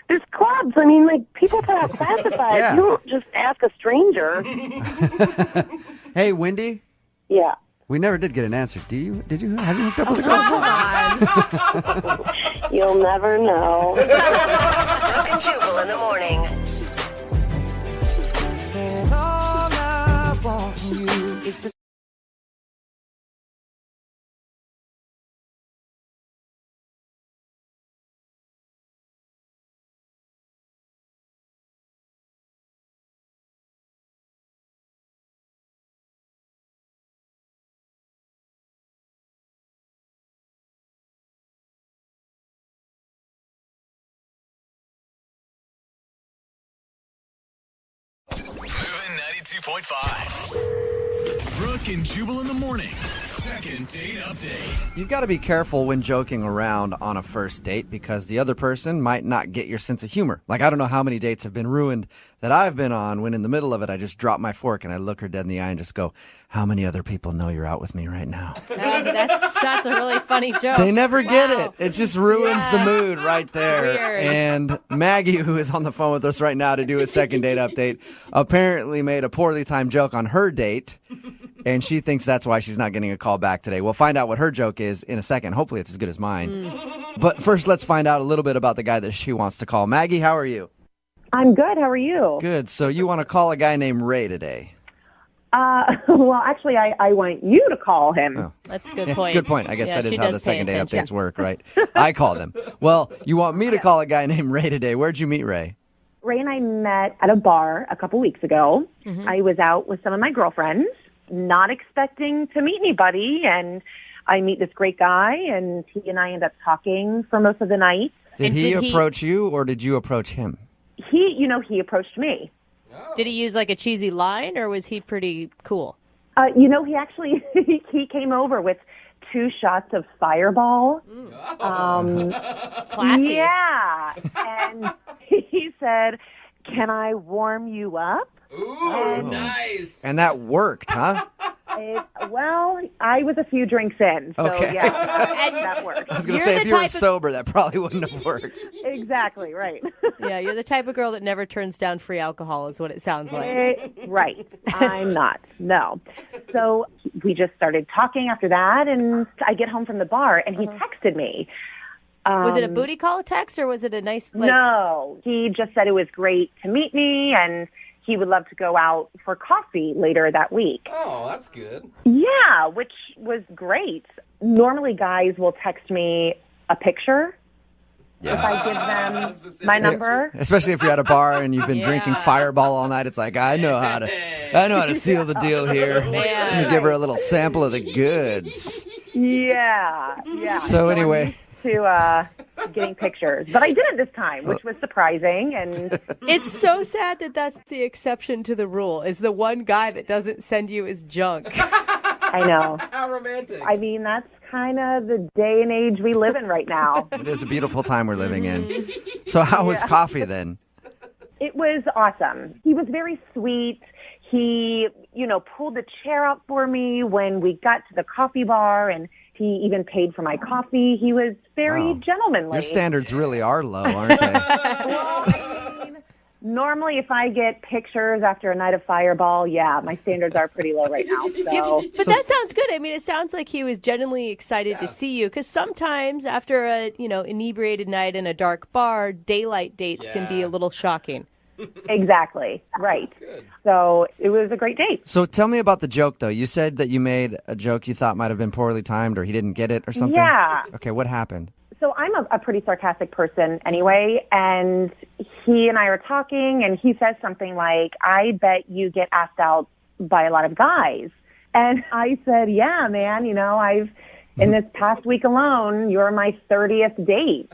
Speaker 8: there's clubs. I mean, people put out classifieds.
Speaker 7: Yeah.
Speaker 8: You don't just ask a stranger.
Speaker 7: Hey, Wendy?
Speaker 8: Yeah.
Speaker 7: We never did get an answer. Have you hooked up with a girl?
Speaker 8: Come on. You'll never know.
Speaker 11: Brooke and Jubal in the morning.
Speaker 22: Saying all I want from you is to
Speaker 21: Moving 92.5. Brooke Brooke and Jubal in the mornings. Second date update.
Speaker 7: You've got to be careful when joking around on a first date because the other person might not get your sense of humor. Like, I don't know how many dates have been ruined that I've been on when in the middle of it, I just drop my fork and I look her dead in the eye and just go, how many other people know you're out with me right now?
Speaker 4: That's a really funny joke.
Speaker 7: They never get it.
Speaker 4: Wow.
Speaker 7: It just ruins the mood right there.
Speaker 4: Weird.
Speaker 7: And Maggie, who is on the phone with us right now to do a second date update, apparently made a poorly timed joke on her date. And she thinks that's why she's not getting a call back today. We'll find out what her joke is in a second. Hopefully it's as good as mine. But first, let's find out a little bit about the guy that she wants to call. Maggie, how are you?
Speaker 13: I'm good. How are you?
Speaker 7: Good. So you want to call a guy named Ray today?
Speaker 13: Well, actually, I want you to call him.
Speaker 7: Oh.
Speaker 4: That's a good point.
Speaker 7: Good point. I guess
Speaker 4: Yeah,
Speaker 7: that is
Speaker 4: she
Speaker 7: how
Speaker 4: does
Speaker 7: the
Speaker 4: pay
Speaker 7: second date
Speaker 4: attention.
Speaker 7: updates work, right? I call them. Well, you want me to call a guy named Ray today. Where'd you meet Ray?
Speaker 13: Ray and I met at a bar a couple weeks ago. I was out with some of my girlfriends, not expecting to meet anybody, and I meet this great guy, and he and I end up talking for most of the night.
Speaker 7: Did he approach you, or did you approach him?
Speaker 13: He approached me.
Speaker 4: Did he use like a cheesy line, or was he pretty cool?
Speaker 13: He actually he came over with 2 shots of Fireball.
Speaker 4: Classy.
Speaker 13: Yeah, and he said, "Can I warm you up?"
Speaker 9: Ooh, nice.
Speaker 7: And that worked, huh?
Speaker 13: Well, I was a few drinks in, so
Speaker 7: Okay.
Speaker 13: yeah, that worked.
Speaker 7: I was going to say, if you were sober, that probably wouldn't have worked.
Speaker 13: Exactly, right.
Speaker 4: Yeah, you're the type of girl that never turns down free alcohol, is what it sounds like.
Speaker 13: Right. I'm not. No. So we just started talking after that, and I get home from the bar, and he texted me.
Speaker 4: Was it a booty call text, or was it a nice,
Speaker 13: No. He just said it was great to meet me, and he would love to go out for coffee later that week.
Speaker 9: Oh, that's good.
Speaker 13: Yeah, which was great. Normally, guys will text me a picture if I give them my number.
Speaker 7: Especially if you're at a bar and you've been drinking Fireball all night. It's like, I know how to seal the deal here. Let me give her a little sample of the goods.
Speaker 13: Yeah.
Speaker 7: So anyway,
Speaker 13: to getting pictures, but I didn't this time, which was surprising. And
Speaker 4: It's so sad that that's the exception to the rule, is the one guy that doesn't send you his junk.
Speaker 13: I know.
Speaker 9: How romantic.
Speaker 13: I mean, that's kind of the day and age we live in right now.
Speaker 7: it is a beautiful time we're living in. So how was coffee then?
Speaker 13: It was awesome. He was very sweet. He, pulled the chair out for me when we got to the coffee bar, and he even paid for my coffee. He was very gentlemanly.
Speaker 7: Your standards really are low, aren't they?
Speaker 13: Normally, if I get pictures after a night of Fireball, my standards are pretty low right now. So.
Speaker 4: But that sounds good. I mean, it sounds like he was genuinely excited to see you, because sometimes after a inebriated night in a dark bar, daylight dates can be a little shocking.
Speaker 13: Exactly. Right. So it was a great date.
Speaker 7: So tell me about the joke, though. You said that you made a joke you thought might have been poorly timed, or he didn't get it or something?
Speaker 13: Yeah.
Speaker 7: Okay, what happened?
Speaker 13: So I'm a pretty sarcastic person anyway, and he and I are talking, and he says something like, I bet you get asked out by a lot of guys. And I said, yeah, man, in this past week alone, you're my 30th date.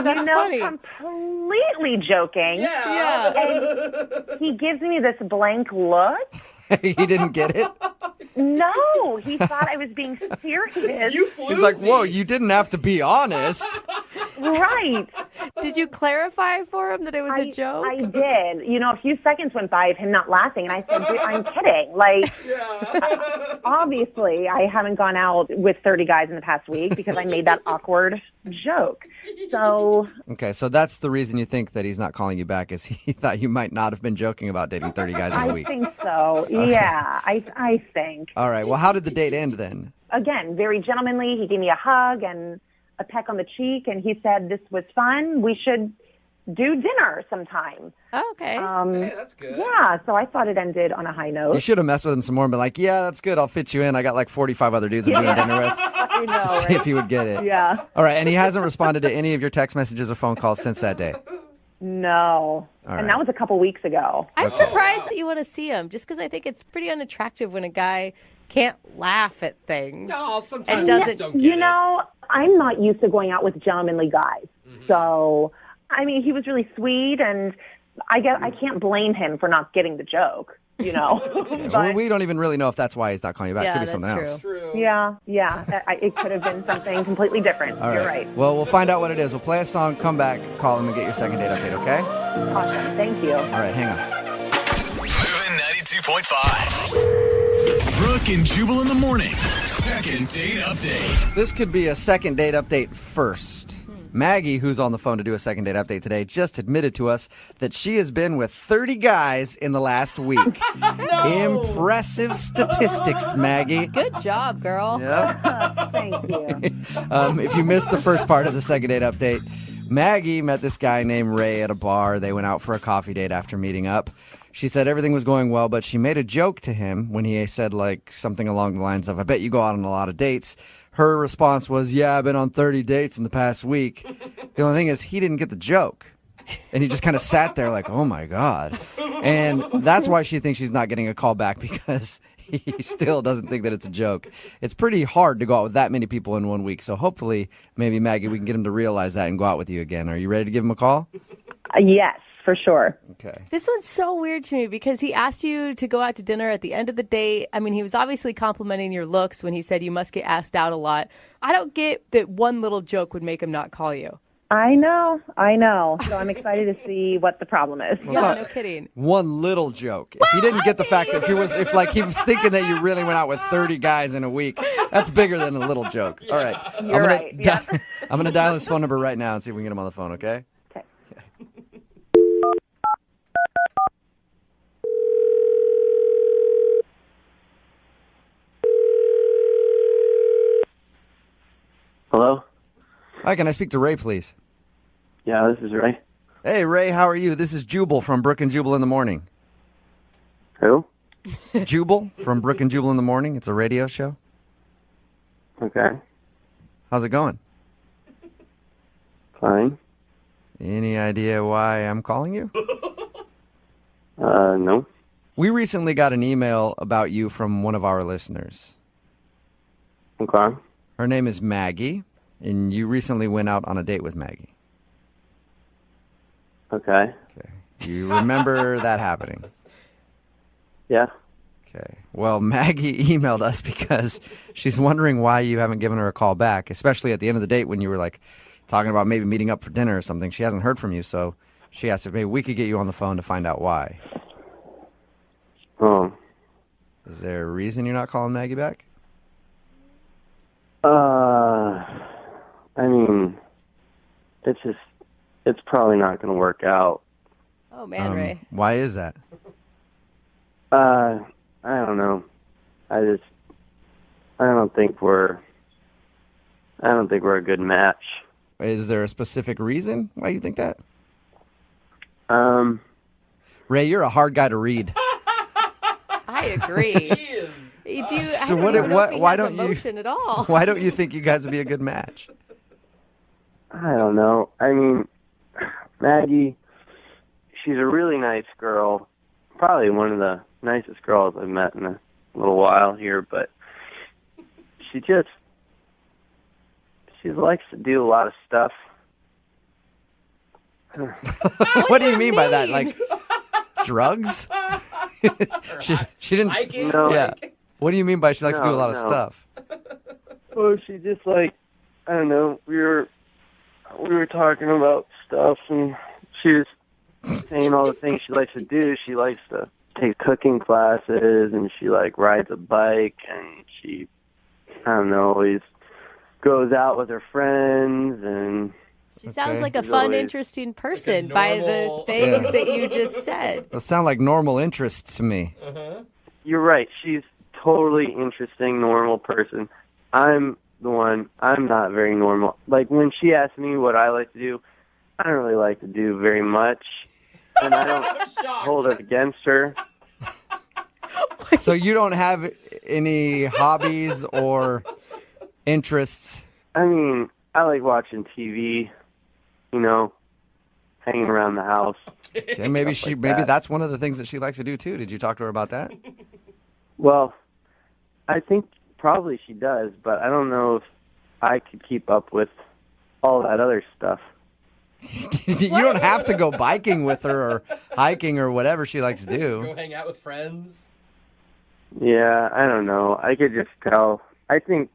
Speaker 4: That's funny.
Speaker 13: Completely joking.
Speaker 9: Yeah.
Speaker 13: And he gives me this blank look.
Speaker 7: He didn't get it?
Speaker 13: No, he thought I was being serious.
Speaker 7: He's like, whoa, you didn't have to be honest.
Speaker 13: Right.
Speaker 4: Did you clarify for him that it was a joke?
Speaker 13: I did. A few seconds went by of him not laughing, and I said, dude, I'm kidding. Like, obviously, I haven't gone out with 30 guys in the past week because I made that awkward joke. So.
Speaker 7: Okay, so that's the reason you think that he's not calling you back, is he thought you might not have been joking about dating 30 guys in a week.
Speaker 13: I think so.
Speaker 7: Okay.
Speaker 13: Yeah, I think.
Speaker 7: All right, well, how did the date end then?
Speaker 13: Again, very gentlemanly. He gave me a hug and a peck on the cheek, and he said, this was fun. We should do dinner sometime.
Speaker 4: Okay.
Speaker 9: Hey, that's good.
Speaker 13: Yeah, so I thought it ended on a high note.
Speaker 7: You should have messed with him some more and been like, yeah, that's good. I'll fit you in. I got like 45 other dudes I'm doing dinner with.
Speaker 13: I know,
Speaker 7: See if he would get it.
Speaker 13: Yeah.
Speaker 7: All right, and he hasn't responded to any of your text messages or phone calls since that day.
Speaker 13: No.
Speaker 7: All right.
Speaker 13: And that was a couple weeks ago.
Speaker 4: I'm surprised that you want to see him, just because I think it's pretty unattractive when a guy can't laugh at things.
Speaker 9: No, sometimes
Speaker 4: and
Speaker 9: I just don't get
Speaker 13: You know, I'm not used to going out with gentlemanly guys.
Speaker 9: Mm-hmm.
Speaker 13: So, I mean, he was really sweet, and I can't blame him for not getting the joke, you know.
Speaker 7: Well, we don't even really know if that's why he's not calling you back. It
Speaker 4: Yeah,
Speaker 7: could be
Speaker 4: that's
Speaker 7: something else.
Speaker 4: true.
Speaker 13: Yeah. It could have been something completely different.
Speaker 7: All
Speaker 13: You're right.
Speaker 7: Well, we'll find out what it is. We'll play a song, come back, call him, and get your second date update, okay?
Speaker 13: Awesome. Thank you.
Speaker 7: All right, hang on.
Speaker 21: Moving 92.5. Brooke and Jubal in the mornings. Second date update.
Speaker 7: This could be a second date update first. Maggie, who's on the phone to do a second date update today, just admitted to us that she has been with 30 guys in the last week. Impressive statistics, Maggie.
Speaker 4: Good job, girl.
Speaker 7: Yep.
Speaker 13: Thank you.
Speaker 7: If you missed the first part of the second date update, Maggie met this guy named Ray at a bar. They went out for a coffee date after meeting up. She said everything was going well, but she made a joke to him when he said like something along the lines of, I bet you go out on a lot of dates. Her response was, yeah, I've been on 30 dates in the past week. The only thing is he didn't get the joke. And he just kind of sat there like, oh, my God. And that's why she thinks she's not getting a call back, because he still doesn't think that it's a joke. It's pretty hard to go out with that many people in 1 week. So hopefully, maybe, Maggie, we can get him to realize that and go out with you again. Are you ready to give him a call?
Speaker 13: Yes, for sure.
Speaker 7: Okay.
Speaker 4: This one's so weird to me because he asked you to go out to dinner at the end of the date. I mean, he was obviously complimenting your looks when he said you must get asked out a lot. I don't get that one little joke would make him not call you.
Speaker 13: I know. So I'm excited to see what the problem is.
Speaker 4: Yeah, no kidding.
Speaker 7: One little joke. If he didn't get the fact that if like he was thinking that you really went out with 30 guys in a week, that's bigger than a little joke. All right.
Speaker 13: You're right. Yeah.
Speaker 7: I'm going to dial his phone number right now and see if we can get him on the phone, okay?
Speaker 13: Okay.
Speaker 18: Hello?
Speaker 7: Hi, can I speak to Ray, please?
Speaker 18: Yeah, this is Ray.
Speaker 7: Hey, Ray, how are you? This is Jubal from Brooke and Jubal in the Morning.
Speaker 18: Who?
Speaker 7: Jubal from Brooke and Jubal in the Morning. It's a radio show.
Speaker 18: Okay.
Speaker 7: How's it going?
Speaker 18: Fine.
Speaker 7: Any idea why I'm calling you?
Speaker 18: No.
Speaker 7: We recently got an email about you from one of our listeners.
Speaker 18: Okay.
Speaker 7: Her name is Maggie, and you recently went out on a date with Maggie.
Speaker 18: Okay.
Speaker 7: Do you remember that happening?
Speaker 18: Yeah.
Speaker 7: Okay. Well, Maggie emailed us because she's wondering why you haven't given her a call back, especially at the end of the date when you were like talking about maybe meeting up for dinner or something. She hasn't heard from you, so she asked if maybe we could get you on the phone to find out why.
Speaker 18: Oh.
Speaker 7: Is there a reason you're not calling Maggie back?
Speaker 18: I mean, it's probably not going to work out.
Speaker 4: Oh, man, Ray.
Speaker 7: Why is that?
Speaker 18: I don't know. I don't think we're a good match.
Speaker 7: Is there a specific reason why you think that? Ray, you're a hard guy to read.
Speaker 4: I agree.
Speaker 7: So
Speaker 4: why don't you at all?
Speaker 7: Why don't you think you guys would be a good match?
Speaker 18: I don't know. I mean, Maggie, she's a really nice girl. Probably one of the nicest girls I've met in a little while here, but she likes to do a lot of stuff.
Speaker 7: What do you mean by that? Like drugs? she didn't.
Speaker 18: No.
Speaker 7: Yeah. What do you mean by she likes to do a lot of
Speaker 18: No.
Speaker 7: stuff?
Speaker 18: Well, she just like, I don't know. We were talking about stuff, and she was saying all the things she likes to do. She likes to take cooking classes, and she like rides a bike, and she, I don't know, always goes out with her friends, and
Speaker 4: She sounds like a fun, interesting person by the things that you just said.
Speaker 7: Those sound like normal interests to me.
Speaker 18: You're right. She's totally interesting, normal person. I'm not very normal. Like, when she asks me what I like to do, I don't really like to do very much, and I don't hold it against her.
Speaker 7: So you don't have any hobbies or interests?
Speaker 18: I mean, I like watching TV, hanging around the house.
Speaker 7: Okay, maybe that's one of the things that she likes to do too. Did you talk to her about that?
Speaker 18: Well, I think probably she does, but I don't know if I could keep up with all that other stuff.
Speaker 7: You don't have to go biking with her or hiking or whatever she likes to
Speaker 9: Go
Speaker 7: do.
Speaker 9: hang out with friends.
Speaker 20: Yeah, I don't know. I could just tell. I think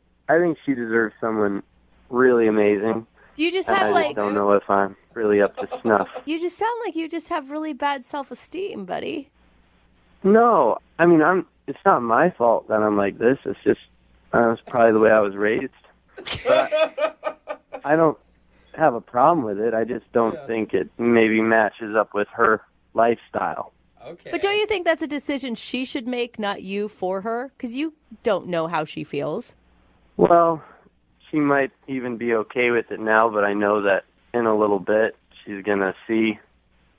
Speaker 20: she deserves someone really amazing.
Speaker 4: Do you just
Speaker 20: and
Speaker 4: have
Speaker 20: I just don't know if I'm really up to snuff.
Speaker 4: You just sound like you just have really bad self-esteem, buddy.
Speaker 20: No, I mean it's not my fault that I'm like this. It's just it's probably the way I was raised. But I don't have a problem with it. I just don't think it maybe matches up with her lifestyle.
Speaker 9: Okay.
Speaker 4: But don't you think that's a decision she should make, not you for her? Because you don't know how she feels.
Speaker 20: Well, she might even be okay with it now, but I know that in a little bit she's going to see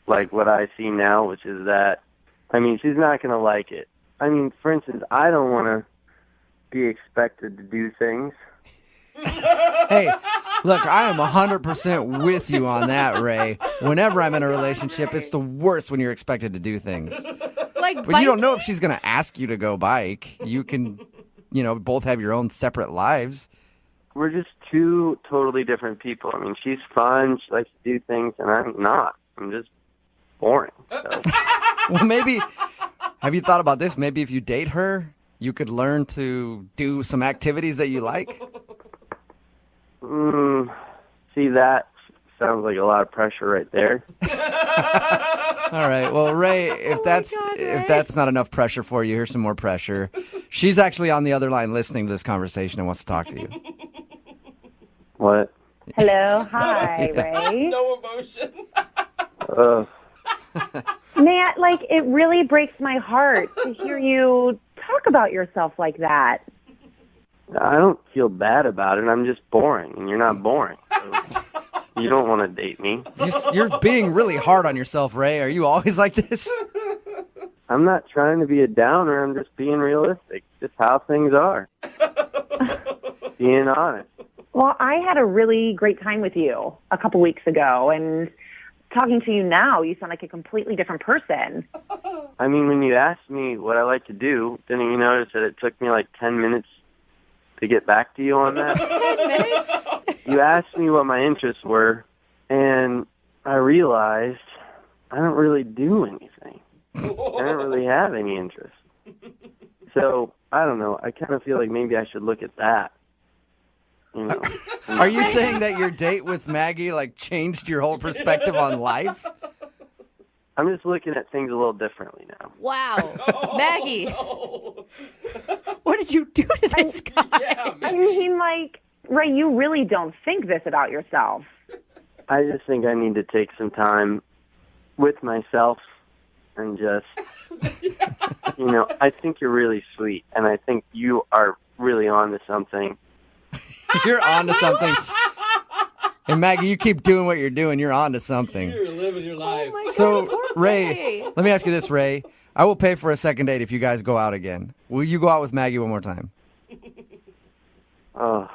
Speaker 20: like what I see now, which is that, I mean, she's not going to like it. I mean, for instance, I don't want to be expected to do things.
Speaker 7: Hey, look, I am 100% with you on that, Ray. Whenever I'm in a relationship, it's the worst when you're expected to do things. But you don't know if she's going to ask you to go bike. You can, both have your own separate lives.
Speaker 20: We're just two totally different people. I mean, she's fun. She likes to do things, and I'm not. I'm just boring. So.
Speaker 7: Well, maybe, have you thought about this? Maybe if you date her, you could learn to do some activities that you like.
Speaker 20: See, that sounds like a lot of pressure right there.
Speaker 7: All right. Well, Ray, if that's not enough pressure for you, here's some more pressure. She's actually on the other line listening to this conversation and wants to talk to you.
Speaker 20: What?
Speaker 13: Hello. Hi, Ray.
Speaker 9: No emotion.
Speaker 13: Man, it really breaks my heart to hear you talk about yourself like that.
Speaker 20: I don't feel bad about it. I'm just boring, and you're not boring. So you don't want to date me.
Speaker 7: You're being really hard on yourself, Ray. Are you always like this?
Speaker 20: I'm not trying to be a downer. I'm just being realistic. Just how things are. Being honest.
Speaker 13: Well, I had a really great time with you a couple weeks ago, and talking to you now, you sound like a completely different person.
Speaker 20: I mean, when you asked me what I like to do, didn't you notice that it took me 10 minutes to get back to you on that?
Speaker 4: 10 minutes?
Speaker 20: You asked me what my interests were, and I realized I don't really do anything. I don't really have any interest. So, I don't know. I kind of feel like maybe I should look at that.
Speaker 7: Are you saying that your date with Maggie changed your whole perspective on life?
Speaker 20: I'm just looking at things a little differently now.
Speaker 4: Wow. Maggie. What did you do to this guy?
Speaker 13: I mean, Ray, you really don't think this about yourself.
Speaker 20: I just think I need to take some time with myself and just, I think you're really sweet, and I think you are really on to something.
Speaker 7: You're on to something. And Maggie, you keep doing what you're doing. You're on to something.
Speaker 9: You're living your life.
Speaker 4: Oh my
Speaker 7: So,
Speaker 4: God, poor
Speaker 7: Ray, let me ask you this, Ray. I will pay for a second date if you guys go out again. Will you go out with Maggie one more time?
Speaker 20: Oh.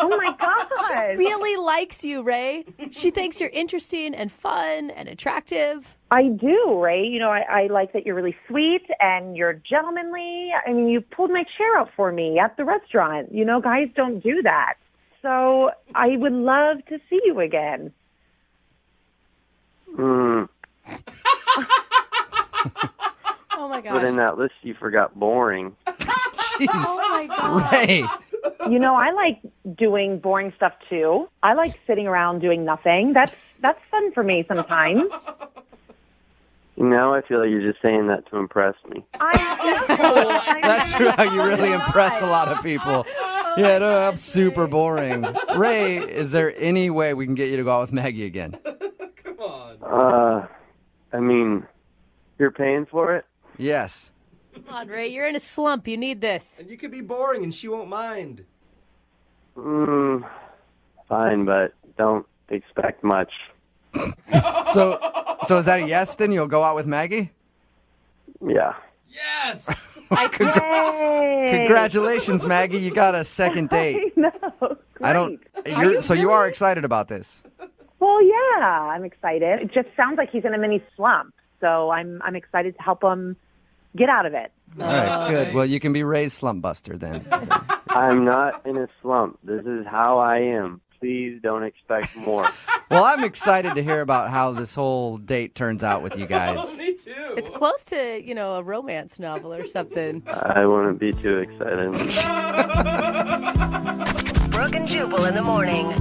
Speaker 13: Oh, my gosh.
Speaker 4: Really likes you, Ray. She thinks you're interesting and fun and attractive.
Speaker 13: I do, Ray. I like that you're really sweet and you're gentlemanly. I mean, you pulled my chair out for me at the restaurant. Guys don't do that. So I would love to see you again.
Speaker 4: Oh, my gosh.
Speaker 20: But in that list, you forgot boring.
Speaker 7: Jeez.
Speaker 4: Oh, my God.
Speaker 7: Ray.
Speaker 13: I like doing boring stuff, too. I like sitting around doing nothing. That's fun for me sometimes.
Speaker 20: Now I feel like you're just saying that to impress me.
Speaker 7: That's how you really impress a lot of people. Yeah, no, I'm super boring. Ray, is there any way we can get you to go out with Maggie again?
Speaker 9: Come on.
Speaker 20: I mean, you're paying for it?
Speaker 7: Yes.
Speaker 4: Come on, Ray. You're in a slump. You need this.
Speaker 9: And you could be boring and she won't mind.
Speaker 20: Fine, but don't expect much.
Speaker 7: So is that a yes then? You'll go out with Maggie?
Speaker 20: Yeah.
Speaker 9: Yes!
Speaker 7: Congratulations, Maggie. You got a second date.
Speaker 13: I know.
Speaker 7: So you are excited about this?
Speaker 13: Well, yeah, I'm excited. It just sounds like he's in a mini slump. So I'm excited to help him get out of it.
Speaker 7: All right, good. Well, you can be Ray's slump buster then.
Speaker 20: I'm not in a slump. This is how I am.
Speaker 12: please don't expect more.
Speaker 7: Well, I'm excited to hear about how this whole date turns out with you guys.
Speaker 9: Me too.
Speaker 4: It's close to, a romance novel or something.
Speaker 12: I wouldn't be too excited.
Speaker 11: Brooke and Jubal in the morning.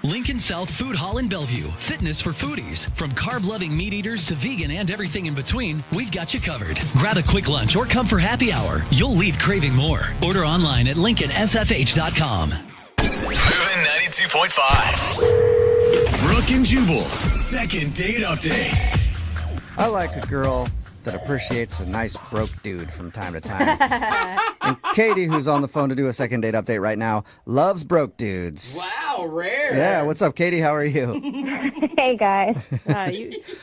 Speaker 1: Lincoln South Food Hall in Bellevue. Fitness for foodies. From carb-loving meat eaters to vegan and everything in between, we've got you covered. Grab a quick lunch or come for happy hour. You'll leave craving more. Order online at lincolnsfh.com.
Speaker 21: Moving 92.5. Brooke and Jubal's second date update.
Speaker 7: I like a girl that appreciates a nice broke dude from time to time. And Katie, who's on the phone to do a second date update right now, loves broke dudes.
Speaker 9: Wow, rare.
Speaker 7: Yeah, what's up, Katie? How are you?
Speaker 15: Hey, guys.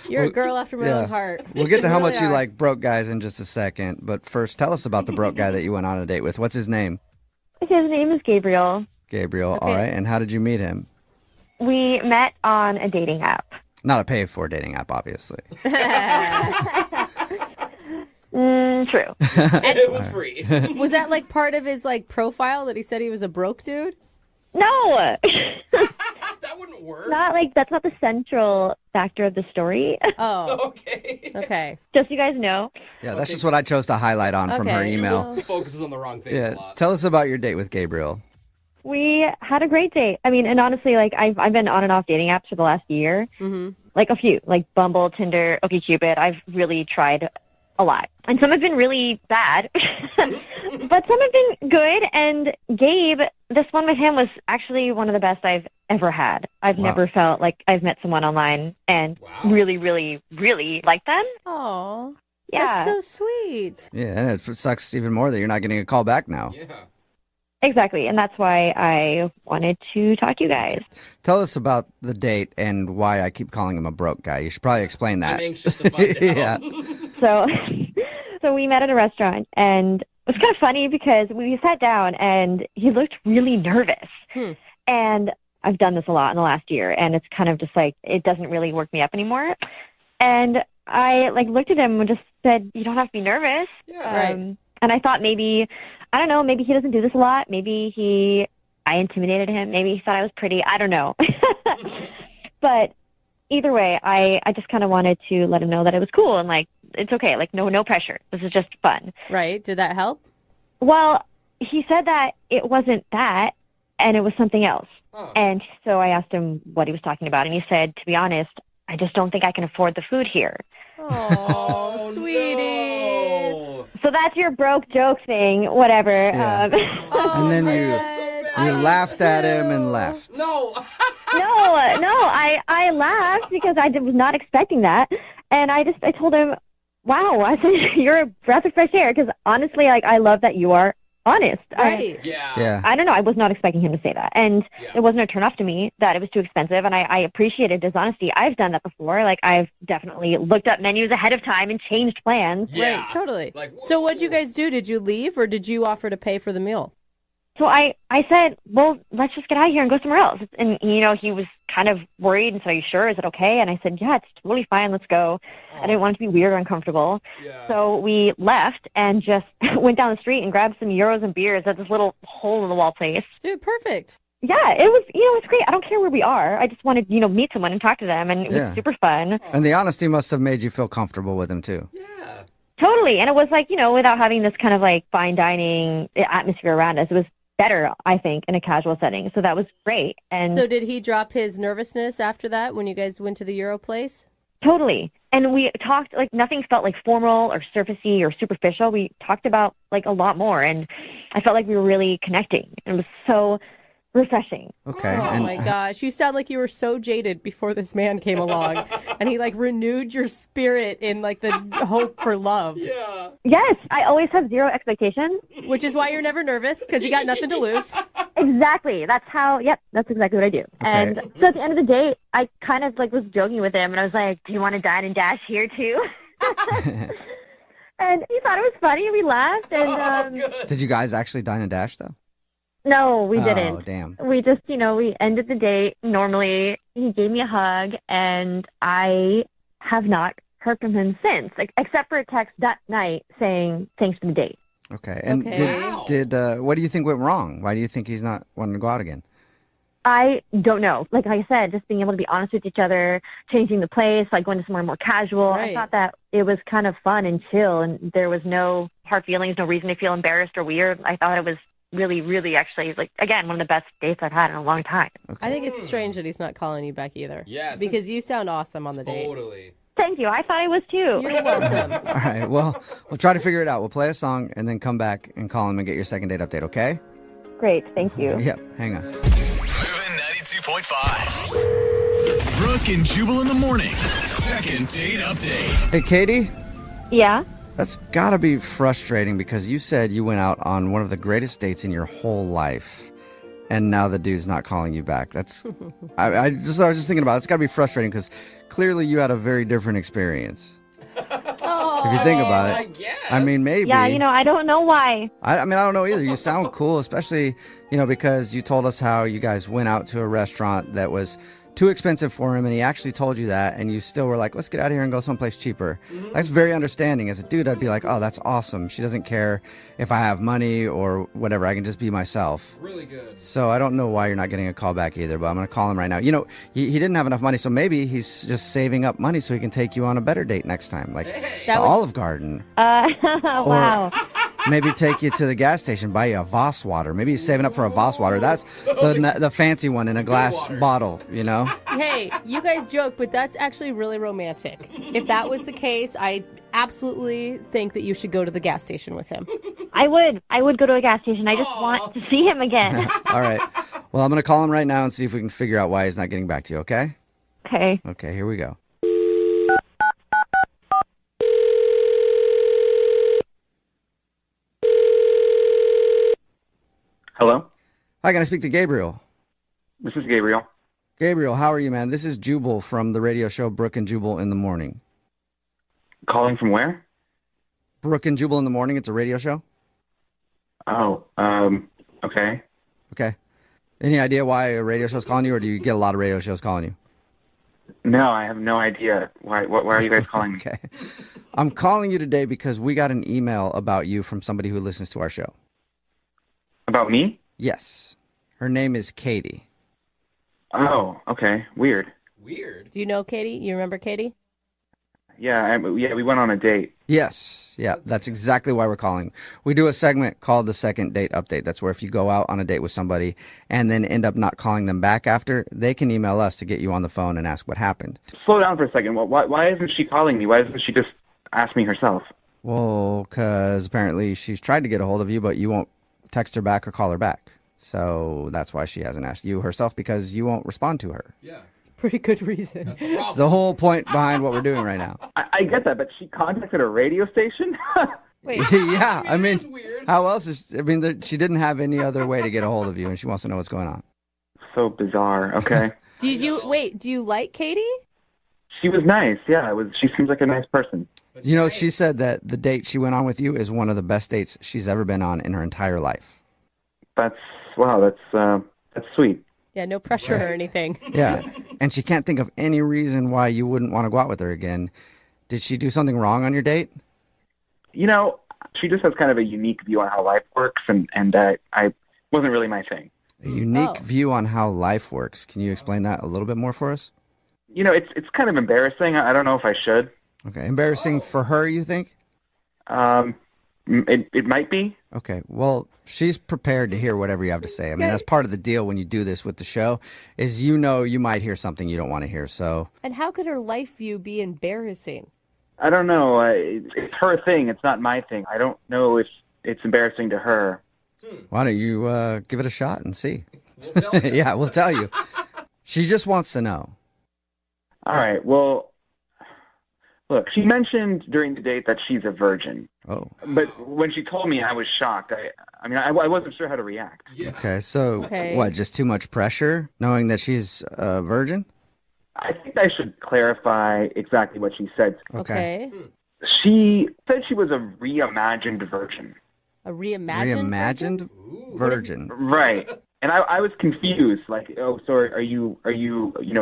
Speaker 4: You're a girl after my own heart.
Speaker 7: We'll get to how much
Speaker 4: really
Speaker 7: you
Speaker 4: are.
Speaker 7: like broke guys in just a second. But first, tell us about the broke guy that you went on a date with. What's his name?
Speaker 15: His name is Gabriel.
Speaker 7: Gabriel. All right. And how did you meet him?
Speaker 15: We met on a dating app.
Speaker 7: Not a pay-for dating app, obviously.
Speaker 15: True.
Speaker 9: It was free.
Speaker 4: Was that like part of his profile that he said he was a broke dude?
Speaker 15: No.
Speaker 9: That wouldn't work.
Speaker 15: That's not the central factor of the story.
Speaker 4: Oh.
Speaker 9: Okay.
Speaker 15: Just so you guys know.
Speaker 7: Yeah, that's just what I chose to highlight on from her email.
Speaker 9: Focuses on the wrong things a
Speaker 7: Yeah.
Speaker 9: lot.
Speaker 7: Tell us about your date with Gabriel.
Speaker 15: We had a great date. I mean, and honestly, I've been on and off dating apps for the last year.
Speaker 4: Mm-hmm.
Speaker 15: Like a few, like Bumble, Tinder, OkCupid. I've really tried a lot. And some have been really bad, but some have been good. And Gabe, this one with him was actually one of the best I've ever had. I've never felt like I've met someone online and really, really, really liked them.
Speaker 4: Oh,
Speaker 15: yeah.
Speaker 4: That's so sweet.
Speaker 7: Yeah, and it sucks even more that you're not getting a call back now.
Speaker 9: Yeah.
Speaker 15: Exactly. And that's why I wanted to talk to you guys.
Speaker 7: Tell us about the date and why I keep calling him a broke guy. You should probably explain that.
Speaker 9: I'm anxious to find out.
Speaker 7: Yeah.
Speaker 15: So we met at a restaurant, and it was kind of funny because we sat down and he looked really nervous. And I've done this a lot in the last year, and it's kind of just like, it doesn't really work me up anymore. And I looked at him and just said, you don't have to be nervous.
Speaker 4: Yeah, right.
Speaker 15: And I thought maybe, I don't know, maybe he doesn't do this a lot. Maybe I intimidated him. Maybe he thought I was pretty. I don't know. But either way, I just kind of wanted to let him know that it was cool and it's okay. No pressure. This is just fun.
Speaker 4: Right. Did that help?
Speaker 15: Well, he said that it wasn't that and it was something else.
Speaker 9: Oh.
Speaker 15: And so I asked him what he was talking about. And he said, to be honest, I just don't think I can afford the food here.
Speaker 4: Oh, sweetie.
Speaker 15: So that's your broke joke thing, whatever.
Speaker 7: Yeah. And then you laughed at him and left.
Speaker 9: No.
Speaker 15: I laughed because I was not expecting that. And I told him, wow, I said, you're a breath of fresh air. Because honestly, I love that you are honest.
Speaker 4: Right.
Speaker 7: Yeah.
Speaker 15: I don't know. I was not expecting him to say that. And it wasn't a turn off to me that it was too expensive. And I appreciated his honesty. I've done that before. I've definitely looked up menus ahead of time and changed plans.
Speaker 4: Yeah. Right, totally. So what'd you guys do? Did you leave or did you offer to pay for the meal?
Speaker 15: So I said, well, let's just get out of here and go somewhere else. And, he was kind of worried and said, are you sure? Is it okay? And I said, yeah, it's totally fine. Let's go. I didn't want it to be weird or uncomfortable.
Speaker 9: Yeah.
Speaker 15: So we left and just went down the street and grabbed some gyros and beers at this little hole-in-the-wall place.
Speaker 4: Dude, perfect.
Speaker 15: Yeah, it was, it's great. I don't care where we are. I just wanted, meet someone and talk to them, and it was super fun.
Speaker 7: And the honesty must have made you feel comfortable with him, too.
Speaker 9: Yeah.
Speaker 15: Totally. And it was without having this kind of fine dining atmosphere around us, it was better, I think, in a casual setting. So that was great. And
Speaker 4: so did he drop his nervousness after that when you guys went to the Euro place?
Speaker 15: Totally. And we talked, nothing felt formal or surfacey or superficial. We talked about a lot more, and I felt like we were really connecting. It was so refreshing.
Speaker 7: Okay.
Speaker 4: Oh my gosh. You sound like you were so jaded before this man came along and he renewed your spirit in the hope for love.
Speaker 9: Yeah.
Speaker 15: Yes. I always have zero expectations.
Speaker 4: Which is why you're never nervous because you got nothing to lose.
Speaker 15: Exactly. That's exactly what I do. And so at the end of the day, I kind of like was joking with him, and I was like, "Do you want to dine and dash here too?" And he thought it was funny. We laughed, and
Speaker 7: Did you guys actually dine and dash though?
Speaker 15: no, we didn't.
Speaker 7: Oh, damn.
Speaker 15: We just, we ended the date normally. He gave me a hug, and I have not heard from him since, except for a text that night saying thanks for the date.
Speaker 7: Okay. And did what do you think went wrong? Why do you think he's not wanting to go out again?
Speaker 15: I don't know. Like I said, just being able to be honest with each other, changing the place, like going to somewhere more casual.
Speaker 4: Right.
Speaker 15: I thought that it was kind of fun and chill, and there was no hard feelings, no reason to feel embarrassed or weird. I thought it was really, really actually, like, again, one of the best dates I've had in a long time.
Speaker 4: I think it's strange that he's not calling you back either.
Speaker 9: Yes.
Speaker 4: Because you sound awesome on the date.
Speaker 9: Totally.
Speaker 15: Thank you. I thought I was too.
Speaker 4: You're welcome.
Speaker 7: All right. Well, we'll try to figure it out. We'll play a song and then come back and call him and get your second date update, okay?
Speaker 15: Great. Thank you.
Speaker 7: Yep. Hang on.
Speaker 21: Moving 92.5. Brooke and Jubal in the mornings. Second date update.
Speaker 7: Hey, Katie?
Speaker 15: Yeah?
Speaker 7: That's got to be frustrating because you said you went out on one of the greatest dates in your whole life, and now the dude's not calling you back. That's I was just thinking about it. It's got to be frustrating because clearly you had a very different experience. If you think about it, I mean, maybe.
Speaker 15: Yeah, I don't know why.
Speaker 7: I mean, I don't know either. You sound cool, especially, because you told us how you guys went out to a restaurant that was too expensive for him, and he actually told you that, and you still were like, let's get out of here and go someplace cheaper. That's very understanding. As a dude, I'd be like, oh, that's awesome. She doesn't care if I have money or whatever. I can just be myself.
Speaker 9: Really good.
Speaker 7: So I don't know why you're not getting a call back either, but I'm going to call him right now. He didn't have enough money, so maybe he's just saving up money so he can take you on a better date next time, like the Olive Garden.
Speaker 15: Wow.
Speaker 7: Maybe take you to the gas station, buy you a Voss water. Maybe he's saving up for a Voss water. That's the fancy one in a glass bottle,
Speaker 4: Hey, you guys joke, but that's actually really romantic. If that was the case, I absolutely think that you should go to the gas station with him.
Speaker 15: I would go to a gas station. I just want to see him again.
Speaker 7: All right. Well, I'm going to call him right now and see if we can figure out why he's not getting back to you, okay?
Speaker 15: Okay.
Speaker 7: Okay, here we go.
Speaker 16: Hello?
Speaker 7: Hi, can I speak to Gabriel?
Speaker 16: This is Gabriel.
Speaker 7: Gabriel, how are you, man? This is Jubal from the radio show Brooke and Jubal in the Morning.
Speaker 16: Calling from where?
Speaker 7: Brooke and Jubal in the Morning. It's a radio show.
Speaker 16: Oh, okay.
Speaker 7: Okay. Any idea why a radio show's calling you, or do you get a lot of radio shows calling you?
Speaker 16: No, I have no idea. Why are you guys calling me?
Speaker 7: Okay. I'm calling you today because we got an email about you from somebody who listens to our show.
Speaker 16: About me?
Speaker 7: Yes. Her name is Katie.
Speaker 16: Oh, okay. Weird.
Speaker 9: Weird.
Speaker 4: Do you know Katie? You remember Katie?
Speaker 16: Yeah, we went on a date.
Speaker 7: Yes. Yeah, that's exactly why we're calling. We do a segment called the Second Date Update. That's where if you go out on a date with somebody and then end up not calling them back after, they can email us to get you on the phone and ask what happened.
Speaker 16: Slow down for a second. Why isn't she calling me? Why doesn't she just ask me herself?
Speaker 7: Well, because apparently she's tried to get a hold of you, but you won't text her back or call her back. So that's why she hasn't asked you herself, because you won't respond to her.
Speaker 9: Yeah.
Speaker 4: Pretty good reason.
Speaker 7: It's the whole point behind what we're doing right now.
Speaker 16: I get that, but she contacted a radio station?
Speaker 4: Wait.
Speaker 7: Yeah, I mean, how else she didn't have any other way to get a hold of you, and she wants to know what's going on.
Speaker 16: So bizarre. Okay.
Speaker 4: Do you like Katie?
Speaker 16: She was nice. Yeah, she seems like a nice person.
Speaker 7: She said that the date she went on with you is one of the best dates she's ever been on in her entire life.
Speaker 16: That's sweet.
Speaker 4: Yeah, no pressure or anything.
Speaker 7: Yeah, and she can't think of any reason why you wouldn't want to go out with her again. Did she do something wrong on your date?
Speaker 16: She just has kind of a unique view on how life works, and I wasn't really my thing.
Speaker 7: A unique view on how life works. Can you explain that a little bit more for us?
Speaker 16: It's kind of embarrassing. I don't know if I should.
Speaker 7: Okay, embarrassing for her, you think?
Speaker 16: It might be.
Speaker 7: Okay, well, she's prepared to hear whatever you have to say. I mean, that's part of the deal when you do this with the show, is you might hear something you don't want to hear, so...
Speaker 4: And how could her life view be embarrassing?
Speaker 16: I don't know. It's her thing. It's not my thing. I don't know if it's embarrassing to her.
Speaker 7: Why don't you give it a shot and see? Yeah, we'll tell you. She just wants to know.
Speaker 16: All right, well, look, she mentioned during the date that she's a virgin.
Speaker 7: Oh.
Speaker 16: But when she told me, I was shocked. I wasn't sure how to react.
Speaker 7: Okay, so
Speaker 4: Okay.
Speaker 7: what, just too much pressure knowing that she's a virgin?
Speaker 16: I think I should clarify exactly what she said.
Speaker 4: Okay.
Speaker 16: She said she was a reimagined virgin.
Speaker 4: A reimagined?
Speaker 7: Reimagined virgin.
Speaker 16: Right. And I was confused. Like, oh, so are you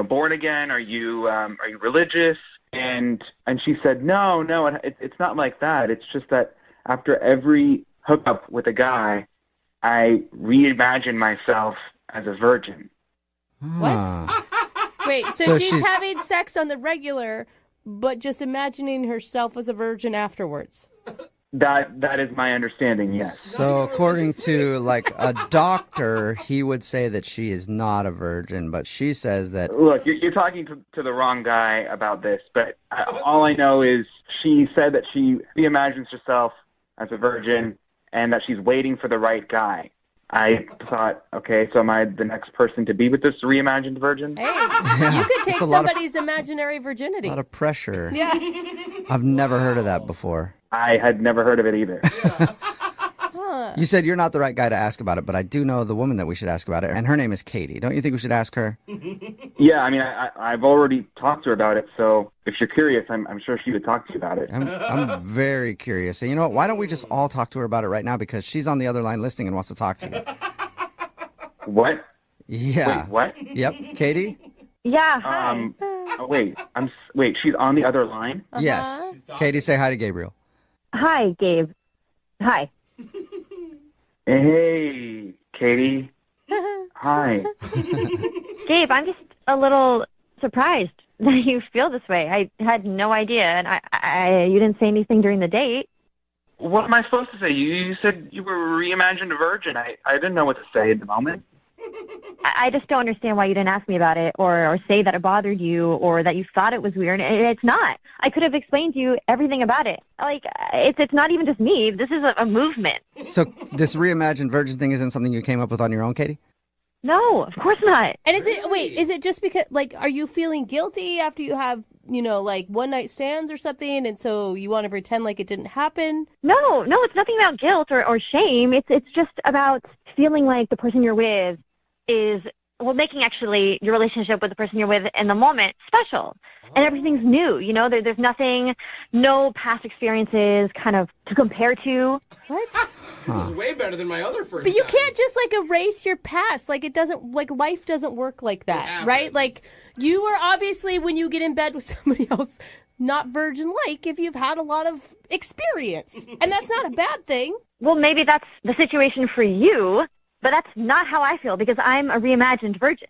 Speaker 16: born again? Are you religious? And she said, no, it's not like that. It's just that after every hookup with a guy, I reimagine myself as a virgin.
Speaker 4: What? Wait, so she's having sex on the regular, but just imagining herself as a virgin afterwards.
Speaker 16: That is my understanding, yes.
Speaker 7: So according to like a doctor, he would say that she is not a virgin, but she says that...
Speaker 16: Look, you're talking to the wrong guy about this, but all I know is she said that she reimagines herself as a virgin and that she's waiting for the right guy. I thought, okay, so am I the next person to be with this reimagined virgin?
Speaker 4: Hey, you could take somebody's imaginary virginity.
Speaker 7: A lot of pressure.
Speaker 4: Yeah.
Speaker 7: I've never heard of that before.
Speaker 16: I had never heard of it either.
Speaker 7: You said you're not the right guy to ask about it, but I do know the woman that we should ask about it, and her name is Katie. Don't you think we should ask her?
Speaker 16: Yeah, I mean, I've already talked to her about it, so if you're curious, I'm sure she would talk to you about it.
Speaker 7: I'm very curious. And you know what? Why don't we just all talk to her about it right now, because she's on the other line listening and wants to talk to you.
Speaker 16: What?
Speaker 7: Yeah.
Speaker 16: Wait, what?
Speaker 7: Yep. Katie?
Speaker 15: Yeah, hi.
Speaker 16: Wait, she's on the other line?
Speaker 7: Yes. Katie, say hi to Gabriel.
Speaker 15: Hi, Gabe. Hi.
Speaker 16: Hey, Katie. Hi.
Speaker 15: Gabe, I'm just a little surprised that you feel this way. I had no idea, and you didn't say anything during the date.
Speaker 16: What am I supposed to say? You said you were reimagined a virgin. I didn't know what to say at the moment.
Speaker 15: I just don't understand why you didn't ask me about it or say that it bothered you or that you thought it was weird. It's not. I could have explained to you everything about it. Like, it's not even just me. This is a movement.
Speaker 7: So this reimagined virgin thing isn't something you came up with on your own, Katie?
Speaker 15: No, of course not.
Speaker 4: And is it just because, like, are you feeling guilty after you have, like one night stands or something, and so you want to pretend like it didn't happen?
Speaker 15: No, it's nothing about guilt or shame. It's just about feeling like the person you're with is, making actually your relationship with the person you're with in the moment special. And everything's new, there's nothing, no past experiences kind of to compare to.
Speaker 4: What?
Speaker 9: This is way better than my other first
Speaker 4: But you
Speaker 9: time.
Speaker 4: can't just erase your past. It doesn't, life doesn't work like that, right? You are obviously, when you get in bed with somebody else, not virgin-like if you've had a lot of experience. And that's not a bad thing.
Speaker 15: Well, maybe that's the situation for you, but that's not how I feel because I'm a reimagined virgin.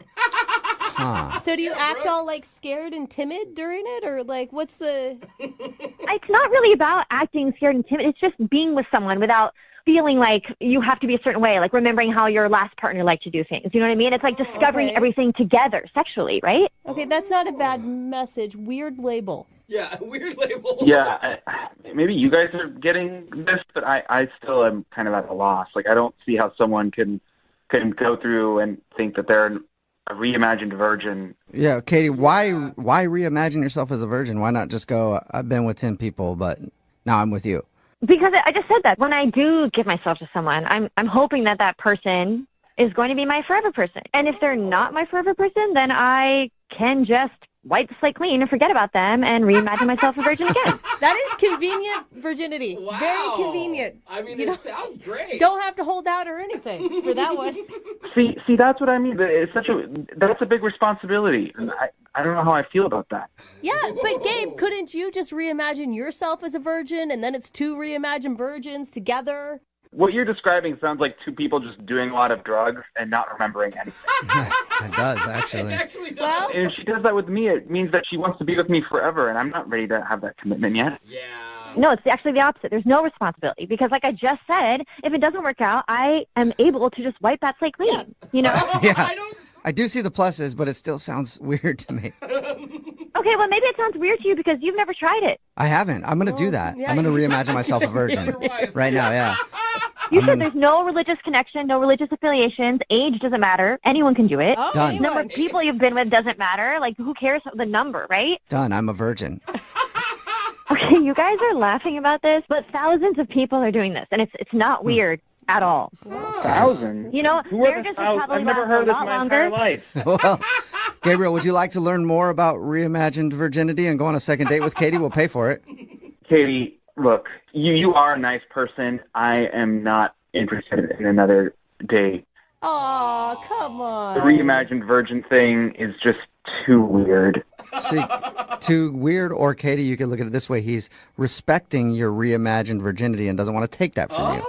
Speaker 4: So do you act all scared and timid during it, or what's the...
Speaker 15: It's not really about acting scared and timid. It's just being with someone without feeling like you have to be a certain way, like remembering how your last partner liked to do things. You know what I mean? It's like discovering everything together sexually, right?
Speaker 4: Okay, that's not a bad message. Weird label.
Speaker 9: Yeah, weird label.
Speaker 16: Yeah, maybe you guys are getting this, but I still am kind of at a loss. I don't see how someone can go through and think that they're a reimagined virgin.
Speaker 7: Yeah, Katie, why reimagine yourself as a virgin? Why not just go, I've been with 10 people, but now I'm with you?
Speaker 15: Because I just said that. When I do give myself to someone, I'm hoping that person is going to be my forever person. And if they're not my forever person, then I can just wipe the slate clean and forget about them and reimagine myself a virgin again.
Speaker 4: That is convenient virginity.
Speaker 9: Wow.
Speaker 4: Very convenient.
Speaker 9: I mean, it sounds great.
Speaker 4: Don't have to hold out or anything for that one.
Speaker 16: See, that's what I mean. That's a big responsibility. And I don't know how I feel about that.
Speaker 4: Yeah, but Gabe, couldn't you just reimagine yourself as a virgin and then it's two reimagined virgins together?
Speaker 16: What you're describing sounds like two people just doing a lot of drugs and not remembering anything.
Speaker 7: It does, actually.
Speaker 9: It actually does.
Speaker 4: Well,
Speaker 16: And if she does that with me, it means that she wants to be with me forever, and I'm not ready to have that commitment yet.
Speaker 9: Yeah.
Speaker 15: No, it's actually the opposite. There's no responsibility because, like I just said, if it doesn't work out, I am able to just wipe that slate clean.
Speaker 7: Yeah, I do see the pluses, but it still sounds weird to me.
Speaker 15: Okay, well, maybe it sounds weird to you because you've never tried it.
Speaker 7: I haven't. I'm going to do that.
Speaker 4: yeah,
Speaker 7: I'm going to
Speaker 4: you-
Speaker 7: reimagine myself a virgin right now, yeah.
Speaker 15: You should. There's no religious connection, no religious affiliations. Age doesn't matter. Anyone can do it.
Speaker 4: Oh,
Speaker 7: Done.
Speaker 4: anyone.
Speaker 15: Number of people you've been with doesn't matter. Who cares the number, right?
Speaker 7: Done. I'm a virgin.
Speaker 15: Okay, you guys are laughing about this, but thousands of people are doing this, and it's not weird at all.
Speaker 16: Thousands?
Speaker 15: You know,
Speaker 16: Who are the
Speaker 15: marriages will
Speaker 16: thousands?
Speaker 15: probably
Speaker 16: I've never
Speaker 15: last
Speaker 16: heard
Speaker 15: a
Speaker 16: this
Speaker 15: lot
Speaker 16: in my
Speaker 15: longer.
Speaker 16: entire life.
Speaker 7: Well, Gabriel, would you like to learn more about reimagined virginity and go on a second date with Katie? We'll pay for it.
Speaker 16: Katie, look, you are a nice person. I am not interested in another date.
Speaker 4: Oh, come on.
Speaker 16: The reimagined virgin thing is just too weird.
Speaker 7: See, too weird, or Katie, you could look at it this way. He's respecting your reimagined virginity and doesn't want to take that from you.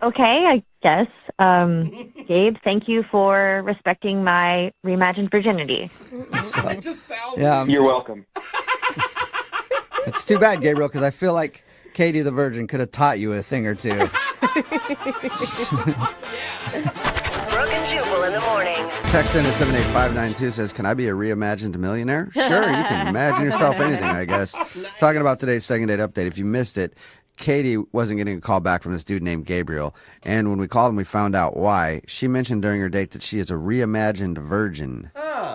Speaker 15: Okay, I guess. Gabe, thank you for respecting my reimagined virginity.
Speaker 9: It just sounds.
Speaker 7: Yeah,
Speaker 16: You're welcome.
Speaker 7: It's too bad, Gabriel, because I feel like Katie the Virgin could have taught you a thing or two.
Speaker 11: Brooke and Jubal in the morning.
Speaker 10: Text in at 78592 says, can I be a reimagined millionaire? Sure, you can imagine yourself anything, I guess. Talking about today's second date update. If you missed it, Katie wasn't getting a call back from this dude named Gabriel. And when we called him, we found out why. She mentioned during her date that she is a reimagined virgin.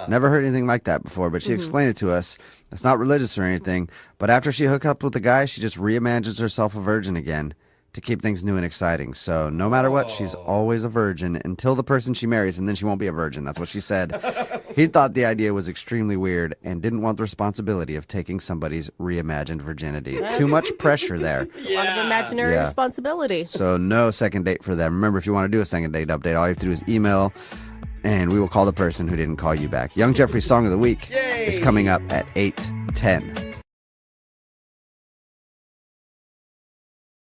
Speaker 10: Never heard anything like that before, but she explained it to us. It's not religious or anything, but after she hooked up with the guy, she just reimagines herself a virgin again to keep things new and exciting. So no matter what, she's always a virgin until the person she marries, and then she won't be a virgin. That's what she said. He thought the idea was extremely weird and didn't want the responsibility of taking somebody's reimagined virginity. Too much pressure there.
Speaker 4: A lot of imaginary responsibility.
Speaker 10: So no second date for them. Remember, if you want to do a second date update, all you have to do is email, and we will call the person who didn't call you back. Young Jeffrey's Song of the Week is coming up at 8:10.